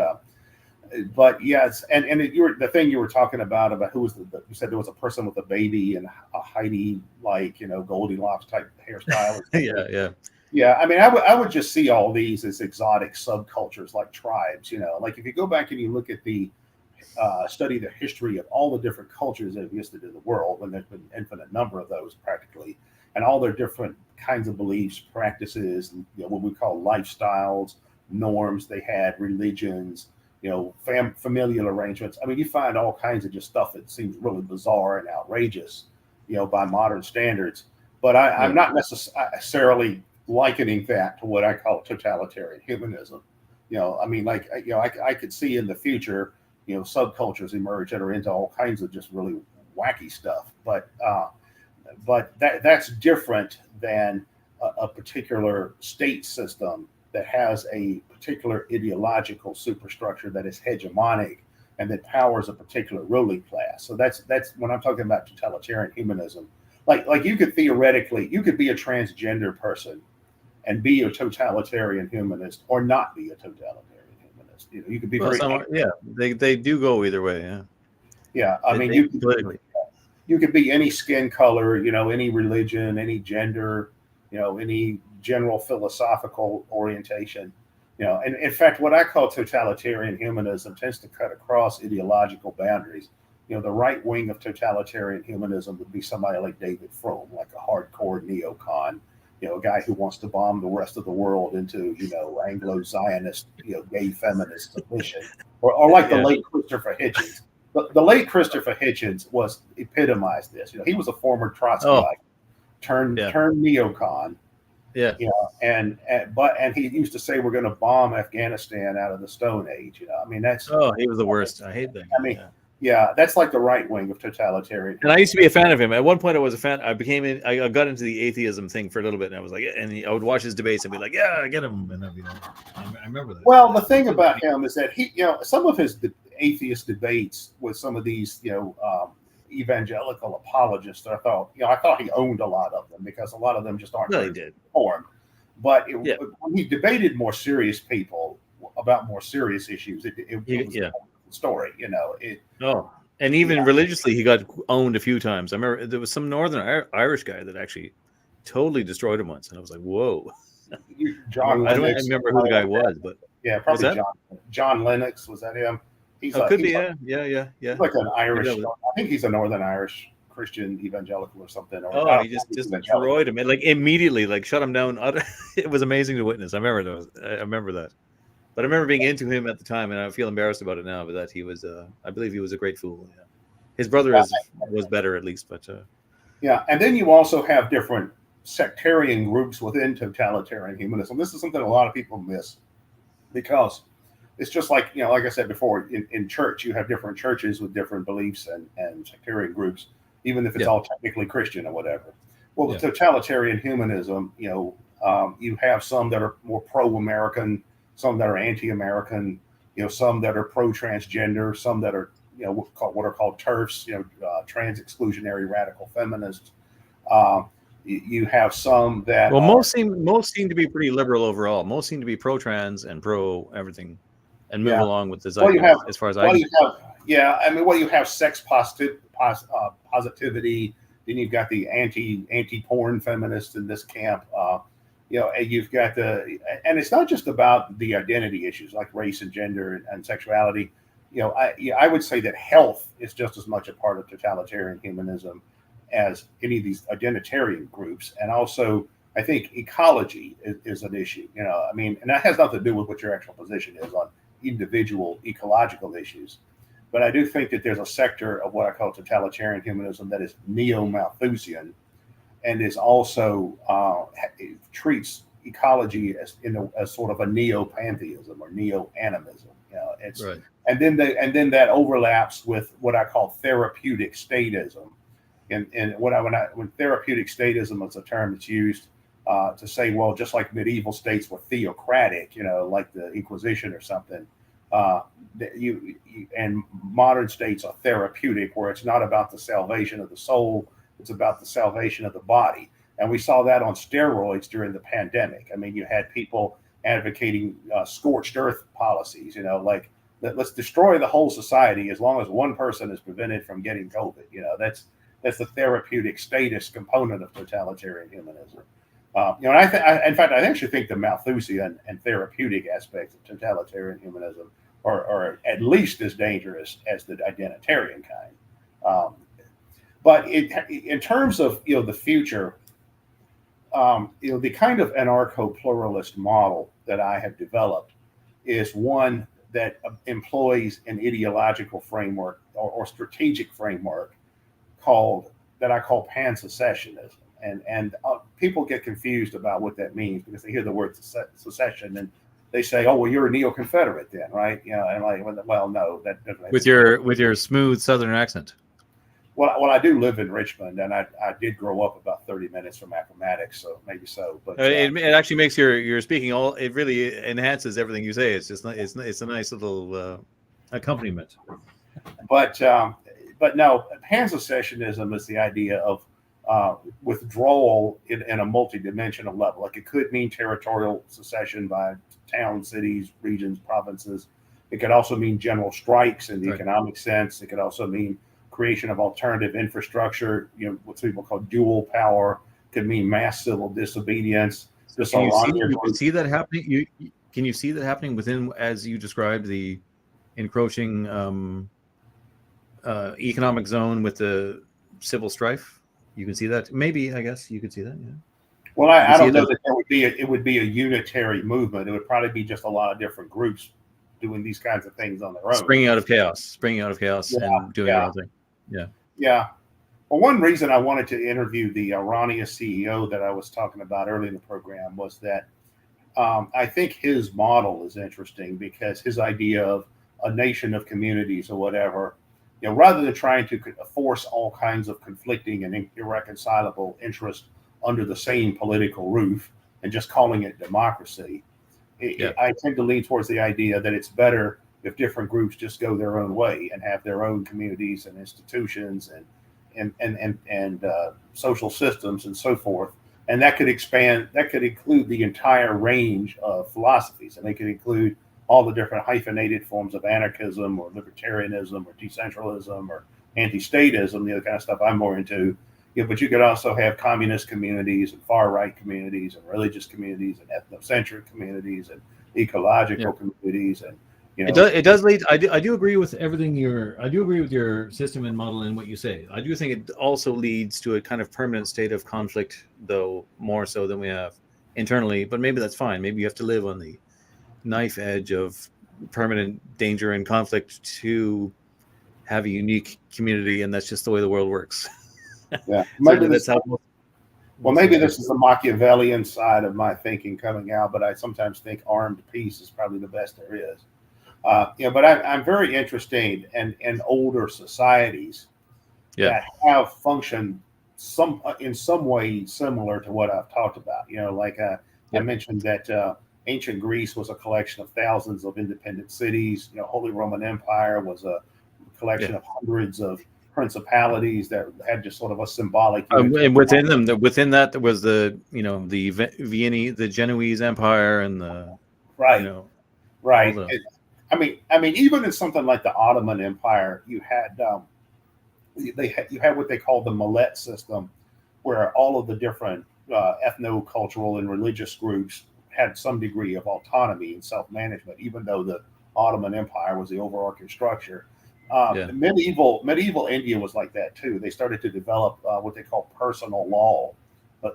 but yes, and you were the thing you were talking about who was you said there was a person with a baby and a Heidi like Goldilocks type hairstyle. Yeah. Yeah, I mean, I would just see all these as exotic subcultures, like tribes. Like if you go back and you look at the study the history of all the different cultures that existed in the world, and there's been an infinite number of those practically, and all their different kinds of beliefs, practices, and, what we call lifestyles, norms they had, religions, familial arrangements. I mean, you find all kinds of just stuff that seems really bizarre and outrageous, by modern standards. But I'm not necessarily likening that to what I call totalitarian humanism. I mean, like, I could see in the future, subcultures emerge that are into all kinds of just really wacky stuff. But that's different than a particular state system that has a particular ideological superstructure that is hegemonic and that powers a particular ruling class. So that's when I'm talking about totalitarian humanism. Like you could theoretically, you could be a transgender person and be a totalitarian humanist, or not be a totalitarian humanist. You could be they do go either way. Yeah. I mean, you could be any skin color, any religion, any gender, any general philosophical orientation. And in fact, what I call totalitarian humanism tends to cut across ideological boundaries. The right wing of totalitarian humanism would be somebody like David Fromm, like a hardcore neocon, a guy who wants to bomb the rest of the world into, Anglo-Zionist, gay feminist submission, or like the late Christopher Hitchens. The late Christopher Hitchens epitomized this. He was a former Trotskyite, turned neocon. Yeah. And he used to say we're going to bomb Afghanistan out of the Stone Age. I mean, he was the worst. I hate that. I mean, that's like the right wing of totalitarian. And I used to be a fan of him. At one point, I was a fan. I got into the atheism thing for a little bit, and I was like, I would watch his debates and be like, yeah, I get him. And I remember that. Well, the thing about him is that he, some of his atheist debates with some of these, evangelical apologists, I thought he owned a lot of them, because a lot of them just aren't informed. But when he debated more serious people about more serious issues, it was a story, and even religiously, he got owned a few times. I remember there was some Northern Irish guy that actually totally destroyed him once, and I was like, whoa. I don't remember who the guy was, but probably John Lennox, was that him? Could be, yeah. He's like an Irish. I think he's a Northern Irish Christian evangelical or something. He just destroyed him, and like immediately, like shut him down. It was amazing to witness. I remember that. But I remember being into him at the time, and I feel embarrassed about it now. But that he was, I believe he was a great fool. Yeah. His brother was better, at least. But and then you also have different sectarian groups within totalitarian humanism. This is something a lot of people miss, because it's just like, like I said before, in church, you have different churches with different beliefs and sectarian groups, even if it's all technically Christian or whatever. Well, the totalitarian humanism, you have some that are more pro-American, some that are anti-American, some that are pro-transgender, some that are, what are called TERFs, trans-exclusionary radical feminists. You have some that most seem to be pretty liberal overall. Most seem to be pro-trans and pro-everything, and move along with this. As far as you have sex positivity. Then you've got the anti-porn feminists in this camp. And you've got and it's not just about the identity issues like race and gender and sexuality. I would say that health is just as much a part of totalitarian humanism as any of these identitarian groups. And also, I think ecology is an issue. And that has nothing to do with what your actual position is on individual ecological issues. But I do think that there's a sector of what I call totalitarian humanism that is neo-Malthusian, and is also treats ecology as sort of a neo-pantheism or neo-animism. It's right. And then that overlaps with what I call therapeutic statism. And when therapeutic statism is a term that's used to say, well, just like medieval states were theocratic, like the Inquisition or something, and modern states are therapeutic, where it's not about the salvation of the soul, it's about the salvation of the body. And we saw that on steroids during the pandemic. I mean, you had people advocating scorched earth policies, like that let's destroy the whole society as long as one person is prevented from getting COVID. That's the therapeutic status component of totalitarian humanism. And in fact, I actually think the Malthusian and therapeutic aspects of totalitarian humanism are at least as dangerous as the identitarian kind. But in terms of the future, the kind of anarcho-pluralist model that I have developed is one that employs an ideological framework or strategic framework that I call pan-secessionism. And people get confused about what that means because they hear the word secession and they say, "Oh, well, you're a neo-Confederate then, right?" And like, well, no, that doesn't. With your smooth Southern accent. Well, I do live in Richmond, and I did grow up about 30 minutes from Appomattox, so maybe so. But it actually makes your speaking it really enhances everything you say. It's just it's a nice little accompaniment. But no, pan-secessionism is the idea of withdrawal in a multidimensional level. Like it could mean territorial secession by towns, cities, regions, provinces. It could also mean general strikes in the economic sense. It could also mean creation of alternative infrastructure, what people call dual power. Could mean mass civil disobedience. Can you see that happening? Can you see that happening within, as you described, the encroaching economic zone with the civil strife? You can see that. Maybe, I guess you could see that. Yeah. Well, I don't know that it would be a unitary movement. It would probably be just a lot of different groups doing these kinds of things on their own. Springing out of chaos and doing their own thing. Yeah. Yeah. Well, one reason I wanted to interview the erroneous CEO that I was talking about early in the program was that I think his model is interesting because his idea of a nation of communities or whatever, rather than trying to force all kinds of conflicting and irreconcilable interests under the same political roof and just calling it democracy, I tend to lean towards the idea that it's better if different groups just go their own way and have their own communities and institutions and social systems and so forth. And that could include the entire range of philosophies, and they could include all the different hyphenated forms of anarchism or libertarianism or decentralism or anti-statism, the other kind of stuff I'm more into. But you could also have communist communities and far-right communities and religious communities and ethnocentric communities and ecological communities and It does lead. I do agree with everything I do agree with your system and model and what you say. I do think it also leads to a kind of permanent state of conflict, though more so than we have internally. But maybe that's fine. Maybe you have to live on the knife edge of permanent danger and conflict to have a unique community, and that's just the way the world works. Yeah, maybe that's how. Well, maybe this is the Machiavellian side of my thinking coming out, but I sometimes think armed peace is probably the best there is. But I'm very interested in older societies that have functioned in some way similar to what I've talked about. I mentioned that ancient Greece was a collection of thousands of independent cities. Holy Roman Empire was a collection of hundreds of principalities that had just sort of a symbolic. And within that there was the the Genoese Empire and the right. I mean, even in something like the Ottoman Empire, you had what they called the Millet system, where all of the different ethno-cultural and religious groups had some degree of autonomy and self-management, even though the Ottoman Empire was the overarching structure. Medieval India was like that too. They started to develop what they call personal law,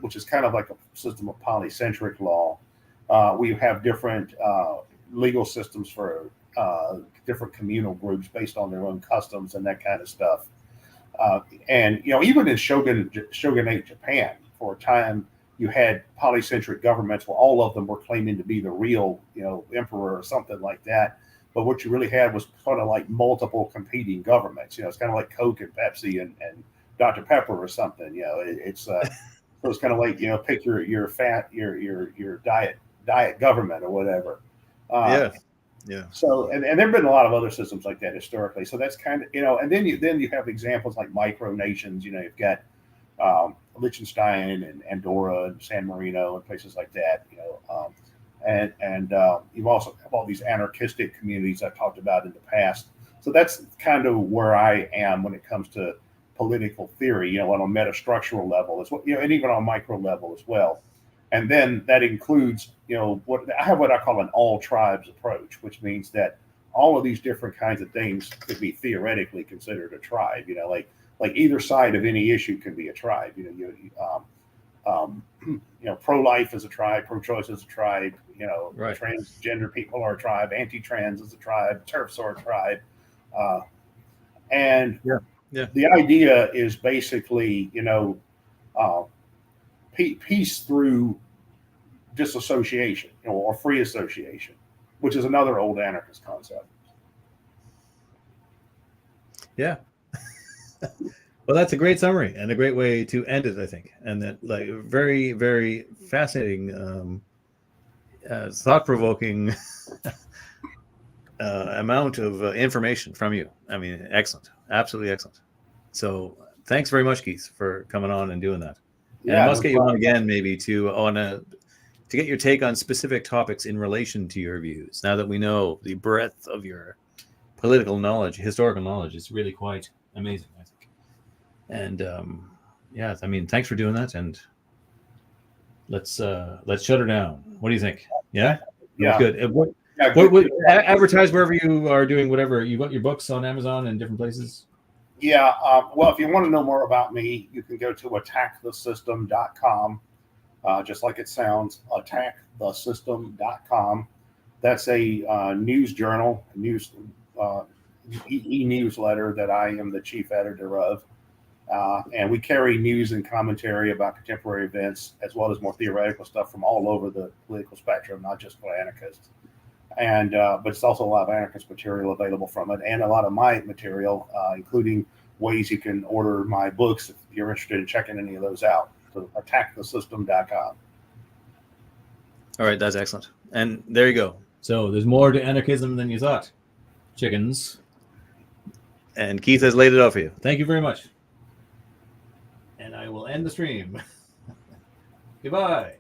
which is kind of like a system of polycentric law. We have different legal systems for different communal groups based on their own customs and that kind of stuff. And even in shogunate Japan, for a time, you had polycentric governments where all of them were claiming to be the real, emperor or something like that. But what you really had was sort of like multiple competing governments. It's kind of like Coke and Pepsi and Dr. Pepper or something. It's so it's kind of like pick your diet government or whatever. So and there've been a lot of other systems like that historically. So that's kind of and then you have examples like micronations. You've got Liechtenstein and Andorra and San Marino and places like that. and you also have all these anarchistic communities I talked about in the past. So that's kind of where I am when it comes to political theory, on a metastructural level as well, and even on a micro level as well. And then that includes, what I call an all tribes approach, which means that all of these different kinds of things could be theoretically considered a tribe. Like either side of any issue can be a tribe. Pro-life is a tribe, pro-choice is a tribe. Right. Transgender people are a tribe, anti-trans is a tribe, TERFs are a tribe, and the idea is basically, peace through disassociation, or free association, which is another old anarchist concept. Yeah. Well, that's a great summary and a great way to end it, I think. And that, like, very, very fascinating, thought-provoking amount of information from you. I mean, excellent, absolutely excellent. So, thanks very much, Keith, for coming on and doing that. And I must get you on again, maybe to get your take on specific topics in relation to your views. Now that we know the breadth of your political knowledge, historical knowledge, is really quite amazing, I think. And I mean, thanks for doing that. And let's shut her down. What do you think? Yeah, good. Advertise wherever you are doing whatever. You got your books on Amazon and different places. Yeah. Well, if you want to know more about me, you can go to attackthesystem.com. Just like it sounds, attackthesystem.com. That's a news journal, e-newsletter that I am the chief editor of. And we carry news and commentary about contemporary events, as well as more theoretical stuff from all over the political spectrum, not just for anarchists. And but it's also a lot of anarchist material available from it, and a lot of my material, including ways you can order my books if you're interested in checking any of those out. So attackthesystem.com. All right, that's excellent. And there you go. So there's more to anarchism than you thought, chickens. And Keith has laid it out for you. Thank you very much. And I will end the stream. Goodbye.